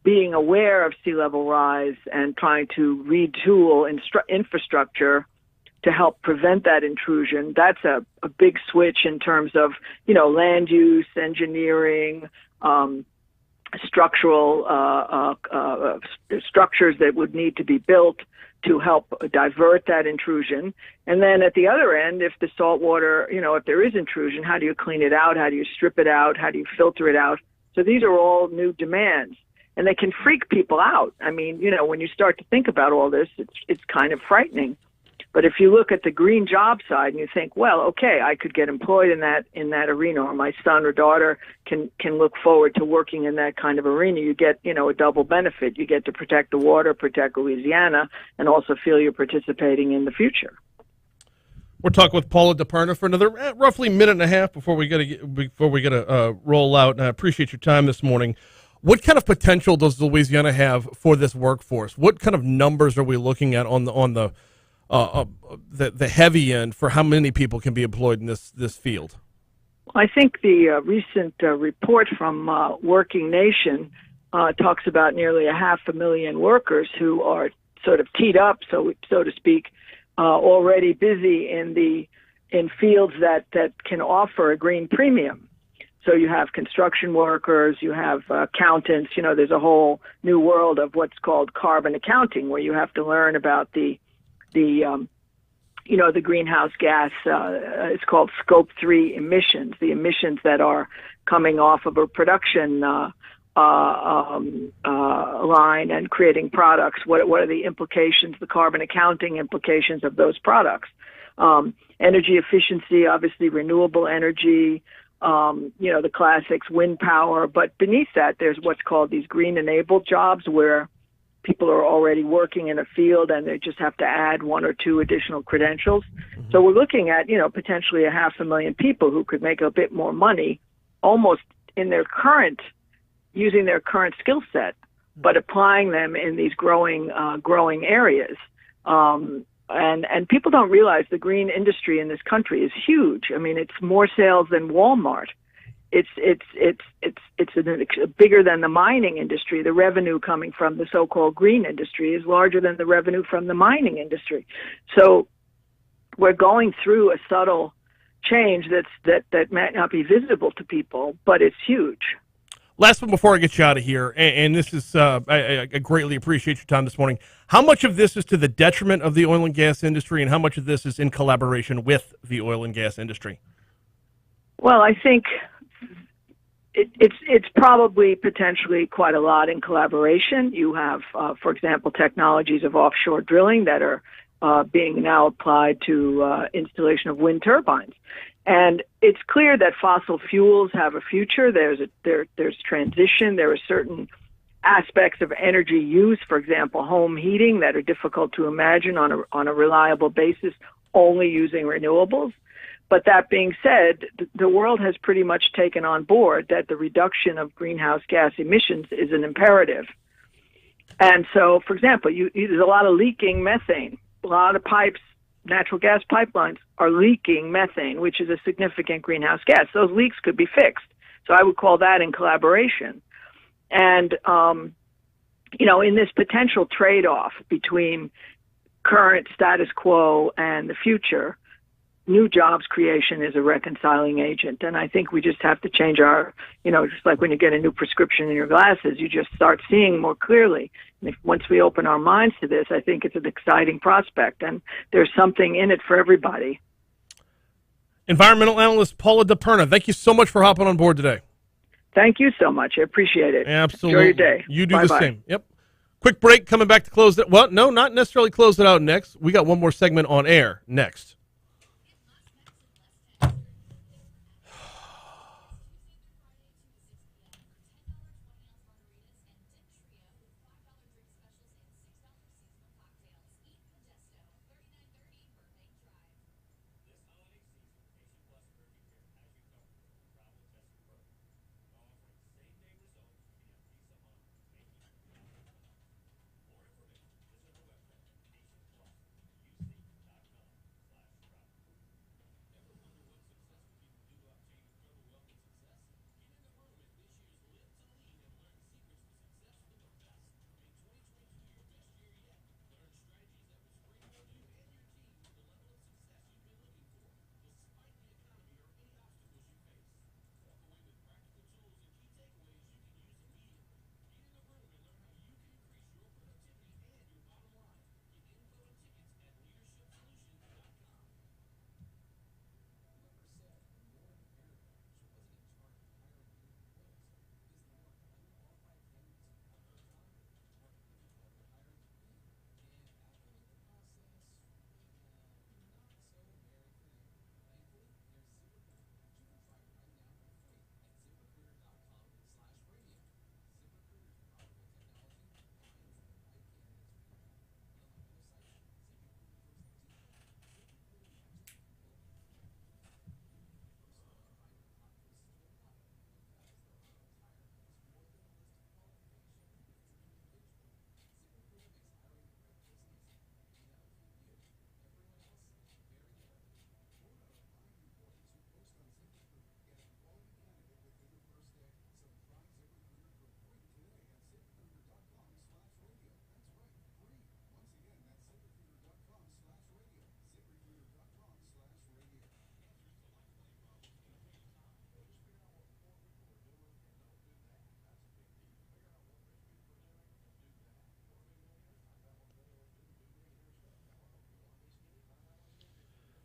Speaker 14: being aware of sea level rise and trying to retool infrastructure to help prevent that intrusion, that's a big switch in terms of, land use, engineering, structural structures that would need to be built to help divert that intrusion. And then at the other end, if the salt water, if there is intrusion, how do you clean it out? How do you strip it out? How do you filter it out? So these are all new demands, and they can freak people out. I mean, when you start to think about all this, it's kind of frightening. But if you look at the green job side and you think, well, okay, I could get employed in that arena, or my son or daughter can look forward to working in that kind of arena, you get, a double benefit. You get to protect the water, protect Louisiana, and also feel you're participating in the future.
Speaker 1: We're talking with Paula DiPerna for another roughly minute and a half before we gotta roll out. And I appreciate your time this morning. What kind of potential does Louisiana have for this workforce? What kind of numbers are we looking at on the heavy end for how many people can be employed in this field?
Speaker 14: I think the recent report from Working Nation talks about nearly 500,000 workers who are sort of teed up, so to speak, already busy in fields that can offer a green premium. So you have construction workers, you have accountants. There's a whole new world of what's called carbon accounting, where you have to learn about the greenhouse gas, it's called Scope 3 emissions, the emissions that are coming off of a production line and creating products. What are the implications, the carbon accounting implications of those products? Energy efficiency, obviously renewable energy, the classics, wind power. But beneath that, there's what's called these green-enabled jobs, where people are already working in a field and they just have to add one or two additional credentials. Mm-hmm. So we're looking at, potentially 500,000 people who could make a bit more money almost in using their current skill set, but applying them in these growing areas. And people don't realize the green industry in this country is huge. I mean, it's more sales than Walmart. It's bigger than the mining industry. The revenue coming from the so-called green industry is larger than the revenue from the mining industry. So we're going through a subtle change that might not be visible to people, but it's huge.
Speaker 1: Last one before I get you out of here, and this is I greatly appreciate your time this morning. How much of this is to the detriment of the oil and gas industry, and how much of this is in collaboration with the oil and gas industry?
Speaker 14: Well, I think it's probably potentially quite a lot in collaboration. You have, for example, technologies of offshore drilling that are being now applied to installation of wind turbines. And it's clear that fossil fuels have a future. There's transition. There are certain aspects of energy use, for example, home heating, that are difficult to imagine on a reliable basis, only using renewables. But that being said, the world has pretty much taken on board that the reduction of greenhouse gas emissions is an imperative. And so, for example, there's a lot of leaking methane. A lot of pipes, natural gas pipelines, are leaking methane, which is a significant greenhouse gas. Those leaks could be fixed. So I would call that in collaboration. And, in this potential trade-off between current status quo and the future, new jobs creation is a reconciling agent. And I think we just have to change our, just like when you get a new prescription in your glasses, you just start seeing more clearly. And once we open our minds to this, I think it's an exciting prospect, and there's something in it for everybody.
Speaker 1: Environmental analyst Paula DiPerna, thank you so much for hopping on board today.
Speaker 14: Thank you so much. I appreciate it.
Speaker 1: Absolutely.
Speaker 14: Enjoy your day.
Speaker 1: You do
Speaker 14: Bye-bye.
Speaker 1: the same. Yep. Quick break, coming back to close it. Well, no, not necessarily close it out next. We got one more segment on air next.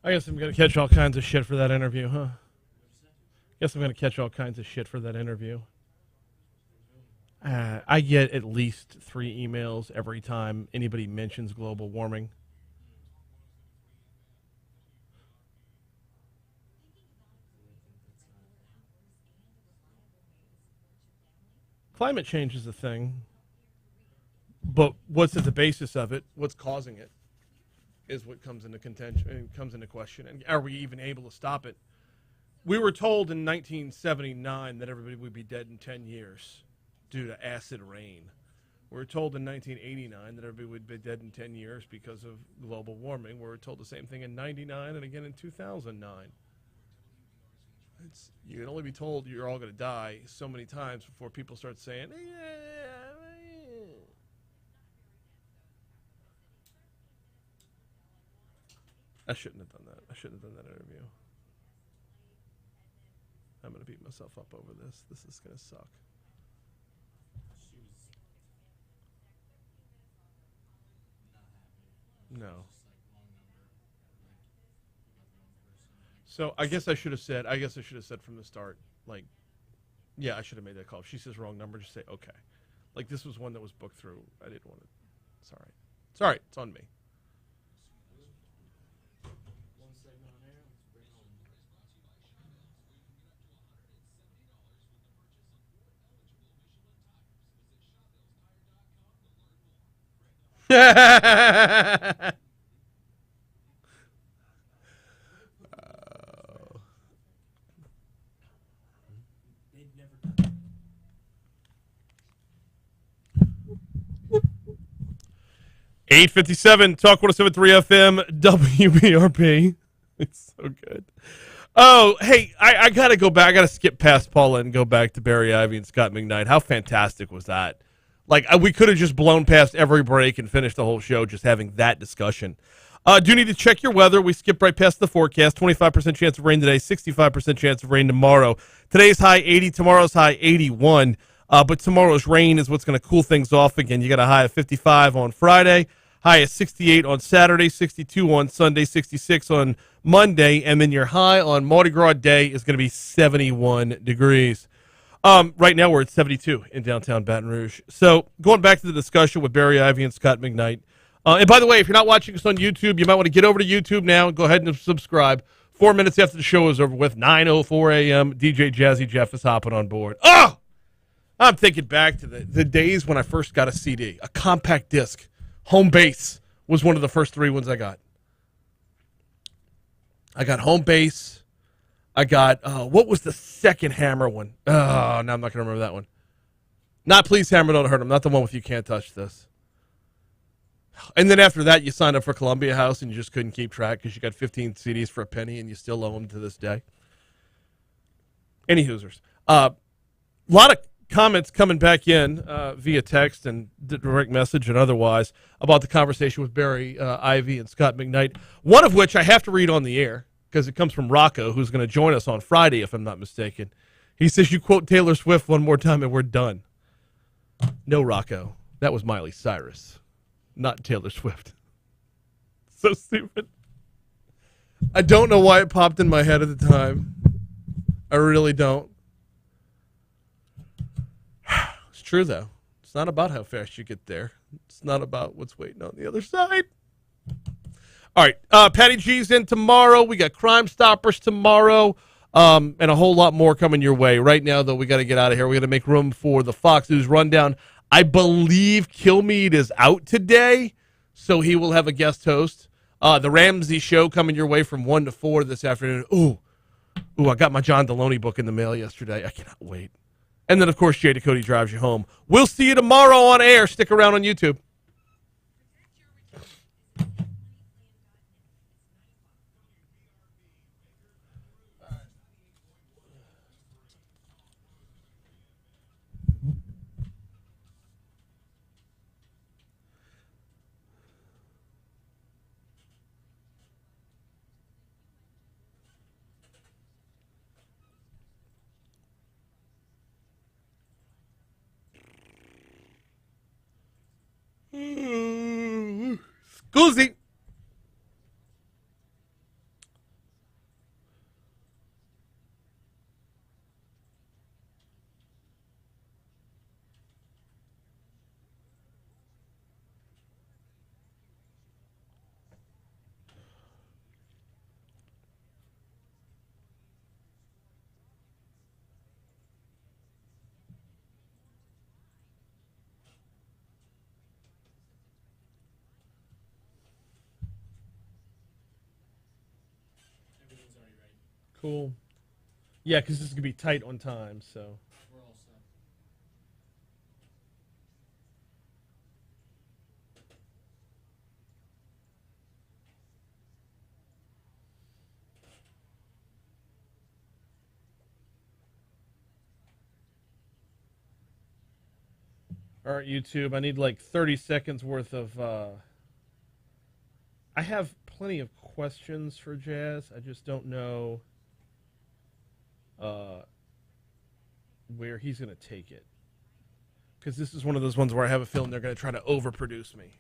Speaker 1: I guess I'm going to catch all kinds of shit for that interview, huh? Guess I'm going to catch all kinds of shit for that interview. I get at least 3 emails every time anybody mentions global warming. Climate change is a thing, but what's at the basis of it, what's causing it, is what comes into contention, comes into question. And are we even able to stop it? We were told in 1979 that everybody would be dead in 10 years due to acid rain. We were told in 1989 that everybody would be dead in 10 years because of global warming. We were told the same thing in 99 and again in 2009. You can only be told you're all going to die so many times before people start saying, I shouldn't have done that. I shouldn't have done that interview. I'm going to beat myself up over this. This is going to suck. No. So I guess I should have said from the start, like, yeah, I should have made that call. If she says wrong number, just say, okay. Like, this was one that was booked through. I didn't want to. It's all right. It's all right. It's on me. Oh. 8:57, Talk 107.3 FM, WBRP. It's so good. Oh, hey, I got to go back. I got to skip past Paula and go back to Barry Ivey and Scott McKnight. How fantastic was that? Like, we could have just blown past every break and finished the whole show just having that discussion. Do need to check your weather. We skipped right past the forecast. 25% chance of rain today, 65% chance of rain tomorrow. Today's high 80, tomorrow's high 81. But tomorrow's rain is what's going to cool things off again. You got a high of 55 on Friday, high of 68 on Saturday, 62 on Sunday, 66 on Monday, and then your high on Mardi Gras Day is going to be 71 degrees. Right now we're at 72 in downtown Baton Rouge. So going back to the discussion with Barry Ivey and Scott McKnight. And by the way, if you're not watching us on YouTube, you might want to get over to YouTube now and go ahead and subscribe. 4 minutes after the show is over with, 9:04 a.m., DJ Jazzy Jeff is hopping on board. Oh! I'm thinking back to the days when I first got a CD, a compact disc. Home Base was one of the first 3 ones I got. I got Home Base. I got, what was the second Hammer one? Oh, now I'm not going to remember that one. Not Please Hammer, Don't Hurt 'Em. Not the one with You Can't Touch This. And then after that, you signed up for Columbia House and you just couldn't keep track because you got 15 CDs for a penny and you still owe them to this day. Any Hoosers. A lot of comments coming back in via text and direct message and otherwise about the conversation with Barry Ivey and Scott McKnight, one of which I have to read on the air because it comes from Rocco, who's going to join us on Friday, if I'm not mistaken. He says, you quote Taylor Swift one more time and we're done. No, Rocco. That was Miley Cyrus, not Taylor Swift. So stupid. I don't know why it popped in my head at the time. I really don't. It's true, though. It's not about how fast you get there. It's not about what's waiting on the other side. All right. Patty G's in tomorrow. We got Crime Stoppers tomorrow. And a whole lot more coming your way. Right now, though, we got to get out of here. We got to make room for the Fox News Rundown. I believe Kilmeade is out today, so he will have a guest host. The Ramsey Show coming your way from 1 to 4 this afternoon. Ooh, I got my John Deloney book in the mail yesterday. I cannot wait. And then, of course, Jay Ducote drives you home. We'll see you tomorrow on air. Stick around on YouTube. Scusi. Cool. Yeah, because this is going to be tight on time, so.
Speaker 6: We're all set.
Speaker 1: All right, YouTube, I need like 30 seconds worth of... I have plenty of questions for Jazz. I just don't know where he's going to take it. Because this is one of those ones where I have a feeling they're going to try to overproduce me.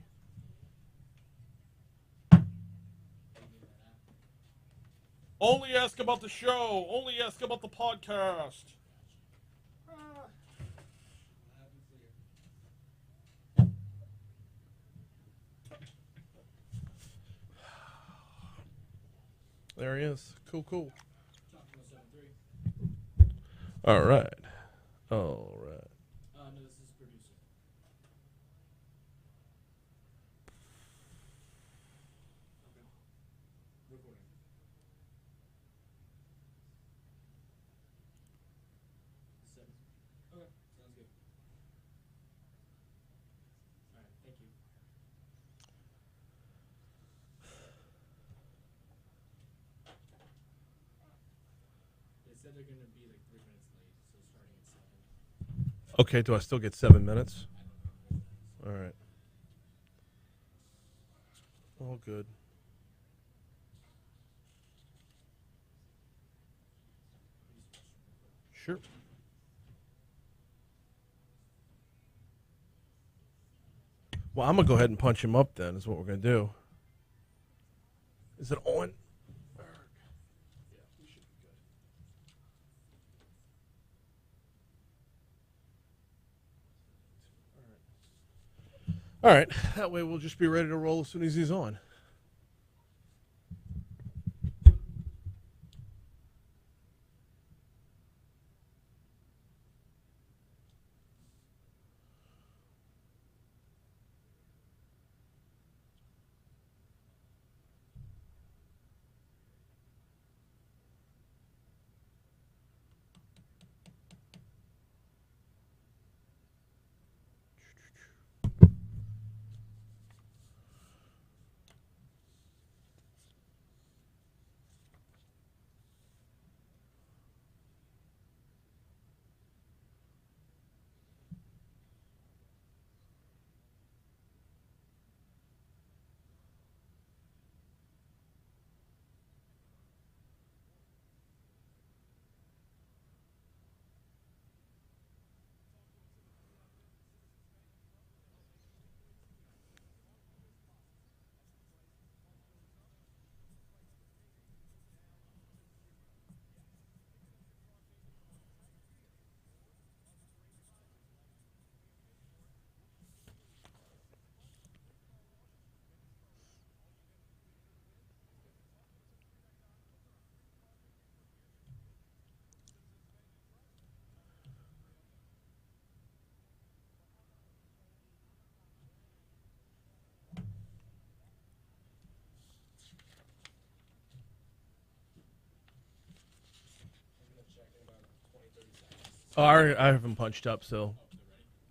Speaker 1: Only ask about the show. Only ask about the podcast. There he is. Cool, cool. All right. All right.
Speaker 6: No, this is producer. Okay. Recording. Seven. Okay, sounds good. All right, thank you. They said they're going to be like 3 minutes late, so starting at 7.
Speaker 1: Okay, do I still get 7 minutes? All right. All good. Sure. Well, I'm going to go ahead and punch him up then, is what we're going to do. Is it on? All right, that way we'll just be ready to roll as soon as he's on. Oh, I haven't punched up, so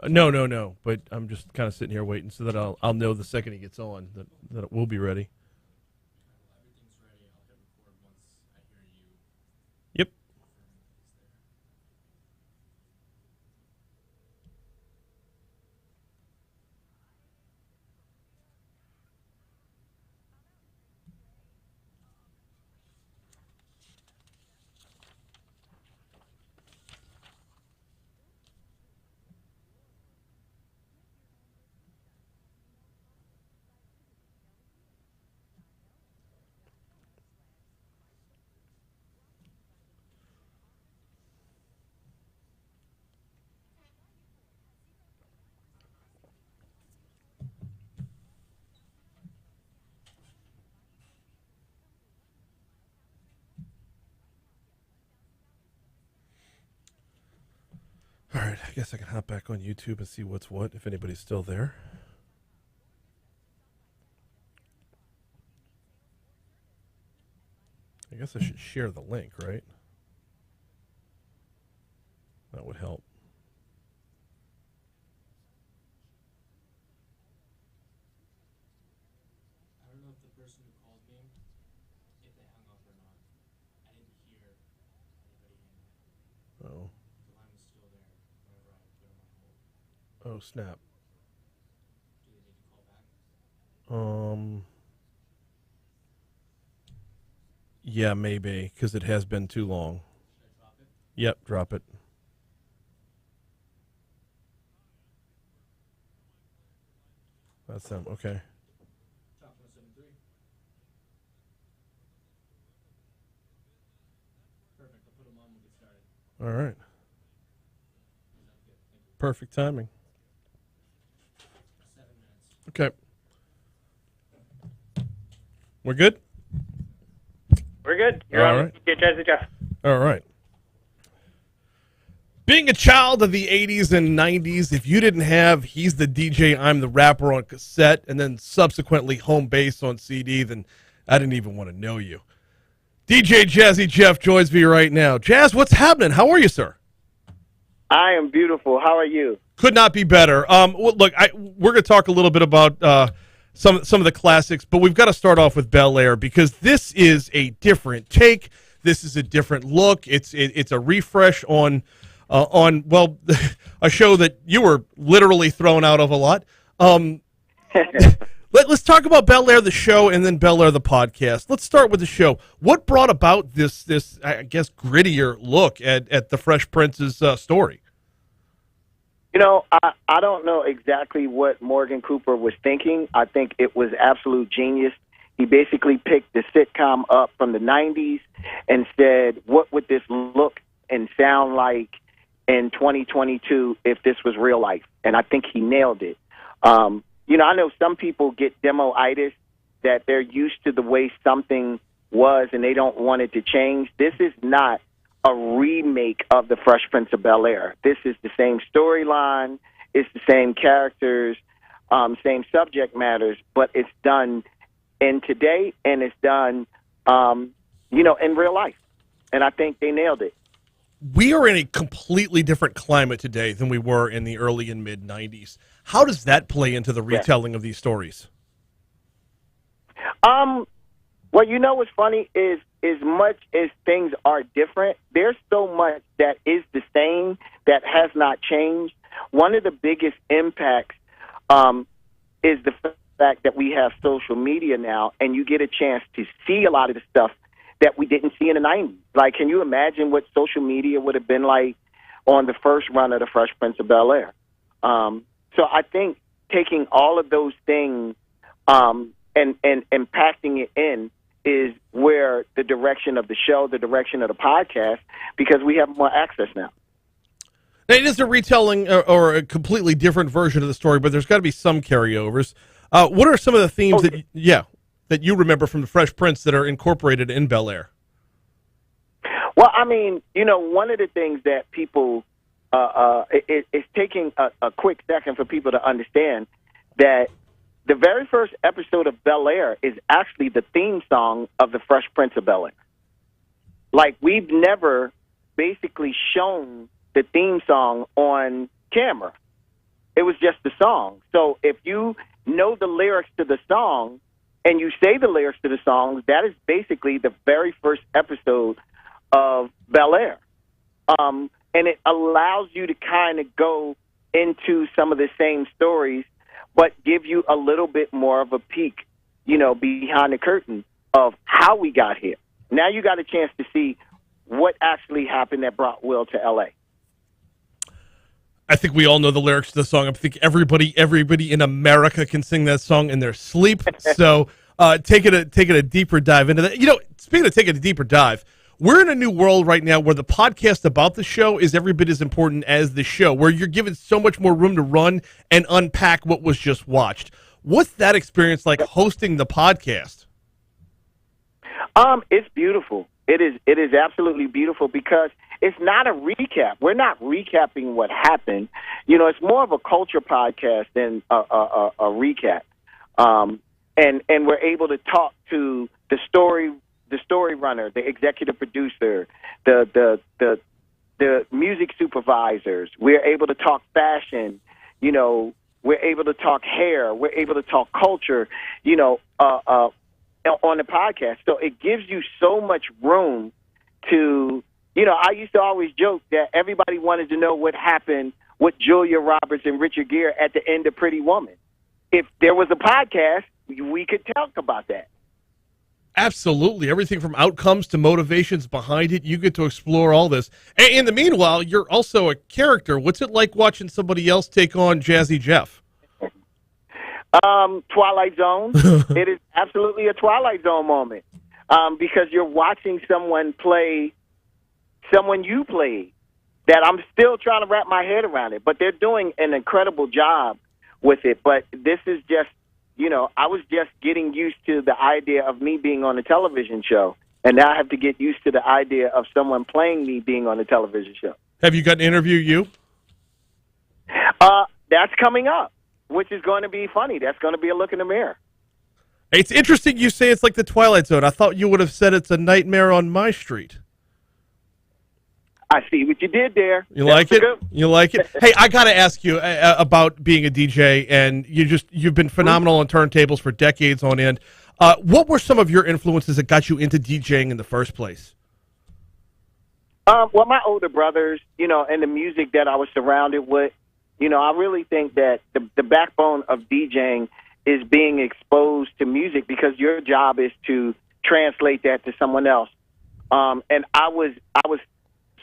Speaker 1: no. But I'm just kind of sitting here waiting so that I'll know the second he gets on that it will be ready.
Speaker 6: Everything's ready. I'll hit record once I hear you.
Speaker 1: Yep. All right, I guess I can hop back on YouTube and see what's what, if anybody's still there. guess I should share the link, right? That would help.
Speaker 6: I don't know if the person who called me, if they hung up or not. I didn't hear anybody hang up.
Speaker 1: Oh.
Speaker 6: The line was still there whenever I put them on hold.
Speaker 1: Oh, snap.
Speaker 6: Do they need to call back?
Speaker 1: Yeah, maybe, because it has been too long.
Speaker 6: Should I drop it?
Speaker 1: Yep, drop it. That's them. Okay.
Speaker 6: Drop 173. Perfect. I'll put them on. We'll get started.
Speaker 1: All right.
Speaker 6: Sounds good. Thank you.
Speaker 1: Perfect timing.
Speaker 6: 7 minutes.
Speaker 1: Okay. We're good?
Speaker 15: We're good. You're
Speaker 1: All
Speaker 15: on
Speaker 1: right.
Speaker 15: Jazzy Jeff.
Speaker 1: All right. Being a child of the 80s and 90s, if you didn't have He's the DJ, I'm the Rapper on cassette, and then subsequently Home Base on CD, then I didn't even want to know you. DJ Jazzy Jeff joins me right now. Jazz, what's happening? How are you, sir?
Speaker 15: I am beautiful. How are you?
Speaker 1: Could not be better. Well, look, we're going to talk a little bit about some of the classics, but we've got to start off with Bel Air because this is a different take. This is a different look. It's a refresh on a show that you were literally thrown out of a lot. Let's talk about Bel Air the show and then Bel Air the podcast. Let's start with the show. What brought about this I guess grittier look at the Fresh Prince's story?
Speaker 15: You know, I don't know exactly what Morgan Cooper was thinking. I think it was absolute genius. He basically picked the sitcom up from the 90s and said, what would this look and sound like in 2022 if this was real life? And I think he nailed it. You know, I know some people get demo-itis, that they're used to the way something was and they don't want it to change. This is not a remake of the Fresh Prince of Bel Air. This is the same storyline, it's the same characters, same subject matters, but it's done in today and it's done, you know, in real life. And I think they nailed it.
Speaker 1: We are in a completely different climate today than we were in the early and mid 90s. How does that play into the retelling of these stories?
Speaker 15: Well, you know what's funny is as much as things are different, there's so much that is the same that has not changed. One of the biggest impacts is the fact that we have social media now, and you get a chance to see a lot of the stuff that we didn't see in the 90s. Like, can you imagine what social media would have been like on the first run of the Fresh Prince of Bel Air? So I think taking all of those things and packing it in is where the direction of the show, the direction of the podcast, because we have more access now.
Speaker 1: It is a retelling or a completely different version of the story, but there's got to be some carryovers. What are some of the themes that you remember from the Fresh Prince that are incorporated in Bel Air?
Speaker 15: Well, I mean, you know, one of the things that people it's taking a quick second for people to understand that the very first episode of Bel Air is actually the theme song of the Fresh Prince of Bel Air. Like, we've never basically shown the theme song on camera. It was just the song. So if you know the lyrics to the song and you say the lyrics to the song, that is basically the very first episode of Bel Air. And it allows you to kind of go into some of the same stories, but give you a little bit more of a peek, you know, behind the curtain of how we got here. Now you got a chance to see what actually happened that brought Will to L.A.
Speaker 1: I think we all know the lyrics to the song. I think everybody in America can sing that song in their sleep. So taking a deeper dive into that. You know, speaking of taking a deeper dive, we're in a new world right now where the podcast about the show is every bit as important as the show, where you're given so much more room to run and unpack what was just watched. What's that experience like hosting the podcast?
Speaker 15: It's beautiful. It is absolutely beautiful because it's not a recap. We're not recapping what happened. You know, it's more of a culture podcast than a recap. And we're able to talk to the story the story runner, the executive producer, the music supervisors. We're able to talk fashion. You know, we're able to talk hair. We're able to talk culture. You know, on the podcast. So it gives you so much room to. You know, I used to always joke that everybody wanted to know what happened with Julia Roberts and Richard Gere at the end of Pretty Woman. If there was a podcast, we could talk about that.
Speaker 1: Absolutely. Everything from outcomes to motivations behind it. You get to explore all this. And in the meanwhile, you're also a character. What's it like watching somebody else take on Jazzy Jeff?
Speaker 15: Twilight Zone. It is absolutely a Twilight Zone moment because you're watching someone play someone you played that I'm still trying to wrap my head around it. But they're doing an incredible job with it. But this is just, you know, I was just getting used to the idea of me being on a television show. And now I have to get used to the idea of someone playing me being on a television show.
Speaker 1: Have you got an interview, you?
Speaker 15: That's coming up, which is going to be funny. That's going to be a look in the mirror.
Speaker 1: It's interesting you say it's like the Twilight Zone. I thought you would have said it's a Nightmare on My Street.
Speaker 15: I see what you did there.
Speaker 1: You like it? You like it? Hey, I got to ask you about being a DJ, and you've been phenomenal on turntables for decades on end. What were some of your influences that got you into DJing in the first place?
Speaker 15: Well, my older brothers, you know, and the music that I was surrounded with, you know, I really think that the backbone of DJing is being exposed to music because your job is to translate that to someone else. And I was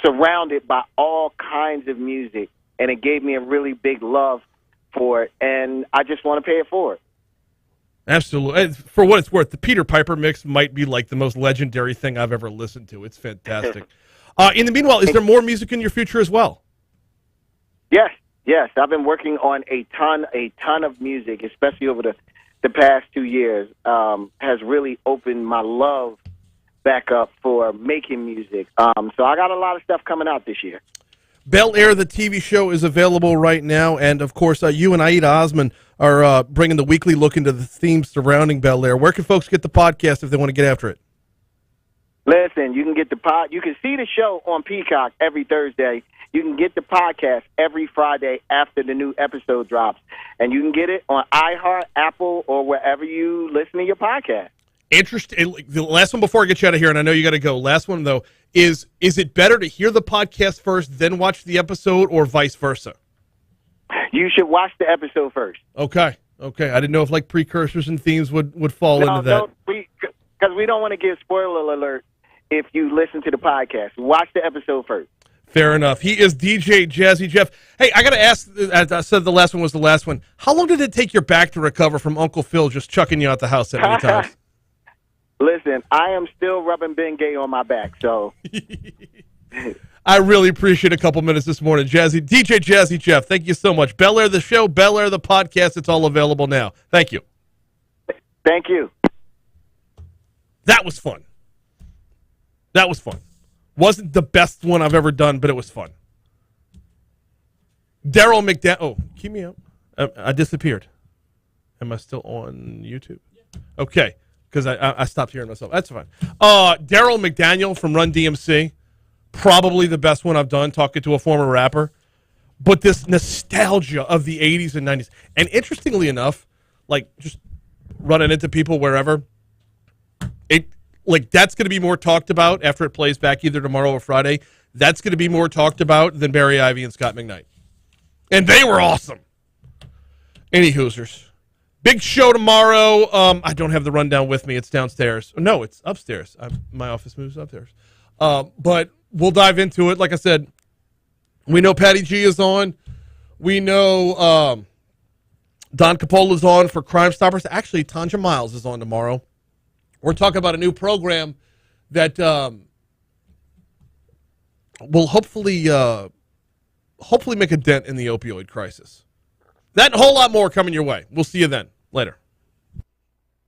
Speaker 15: surrounded by all kinds of music, and it gave me a really big love for it, and I just want to pay it forward.
Speaker 1: Absolutely. For what it's worth, the Peter Piper mix might be like the most legendary thing I've ever listened to. It's fantastic. In the meanwhile, is there more music in your future as well?
Speaker 15: Yes. I've been working on a ton of music, especially over the past 2 years. Has really opened my love back up for making music. So I got a lot of stuff coming out this year.
Speaker 1: Bel Air, the TV show, is available right now, and of course, you and Aida Osman are bringing the weekly look into the themes surrounding Bel Air. Where can folks get the podcast if they want to get after it?
Speaker 15: Listen, you can get you can see the show on Peacock every Thursday. You can get the podcast every Friday after the new episode drops, and you can get it on iHeart, Apple, or wherever you listen to your podcast.
Speaker 1: Interesting. The last one before I get you out of here, and I know you got to go. Last one though is it better to hear the podcast first, then watch the episode, or vice versa?
Speaker 15: You should watch the episode first.
Speaker 1: Okay. I didn't know if like precursors and themes would fall into that.
Speaker 15: Because we don't want to give spoiler alert if you listen to the podcast. Watch the episode first.
Speaker 1: Fair enough. He is DJ Jazzy Jeff. Hey, I got to ask, as I said the last one was the last one, how long did it take your back to recover from Uncle Phil just chucking you out the house that many times?
Speaker 15: Listen, I am still rubbing Bengay on my back, so.
Speaker 1: I really appreciate a couple minutes this morning. DJ Jazzy Jeff, thank you so much. Bel Air the show, Bel Air the podcast, it's all available now. Thank you.
Speaker 15: Thank you.
Speaker 1: That was fun. Wasn't the best one I've ever done, but it was fun. Daryl McDaniel. Oh, keep me up. I disappeared. Am I still on YouTube? Okay, because I stopped hearing myself. That's fine. Daryl McDaniel from Run DMC. Probably the best one I've done, talking to a former rapper. But this nostalgia of the 80s and 90s. And interestingly enough, like just running into people wherever, that's going to be more talked about after it plays back either tomorrow or Friday. That's going to be more talked about than Barry Ivey and Scott McKnight. And they were awesome. Any Hoosers. Big show tomorrow. I don't have the rundown with me. It's downstairs. No, it's upstairs. My office moves upstairs. But we'll dive into it. Like I said, we know Patty G is on. We know Don Capola is on for Crime Stoppers. Actually, Tanja Miles is on tomorrow. We're talking about a new program that will hopefully make a dent in the opioid crisis. That and a whole lot more coming your way. We'll see you then. Later.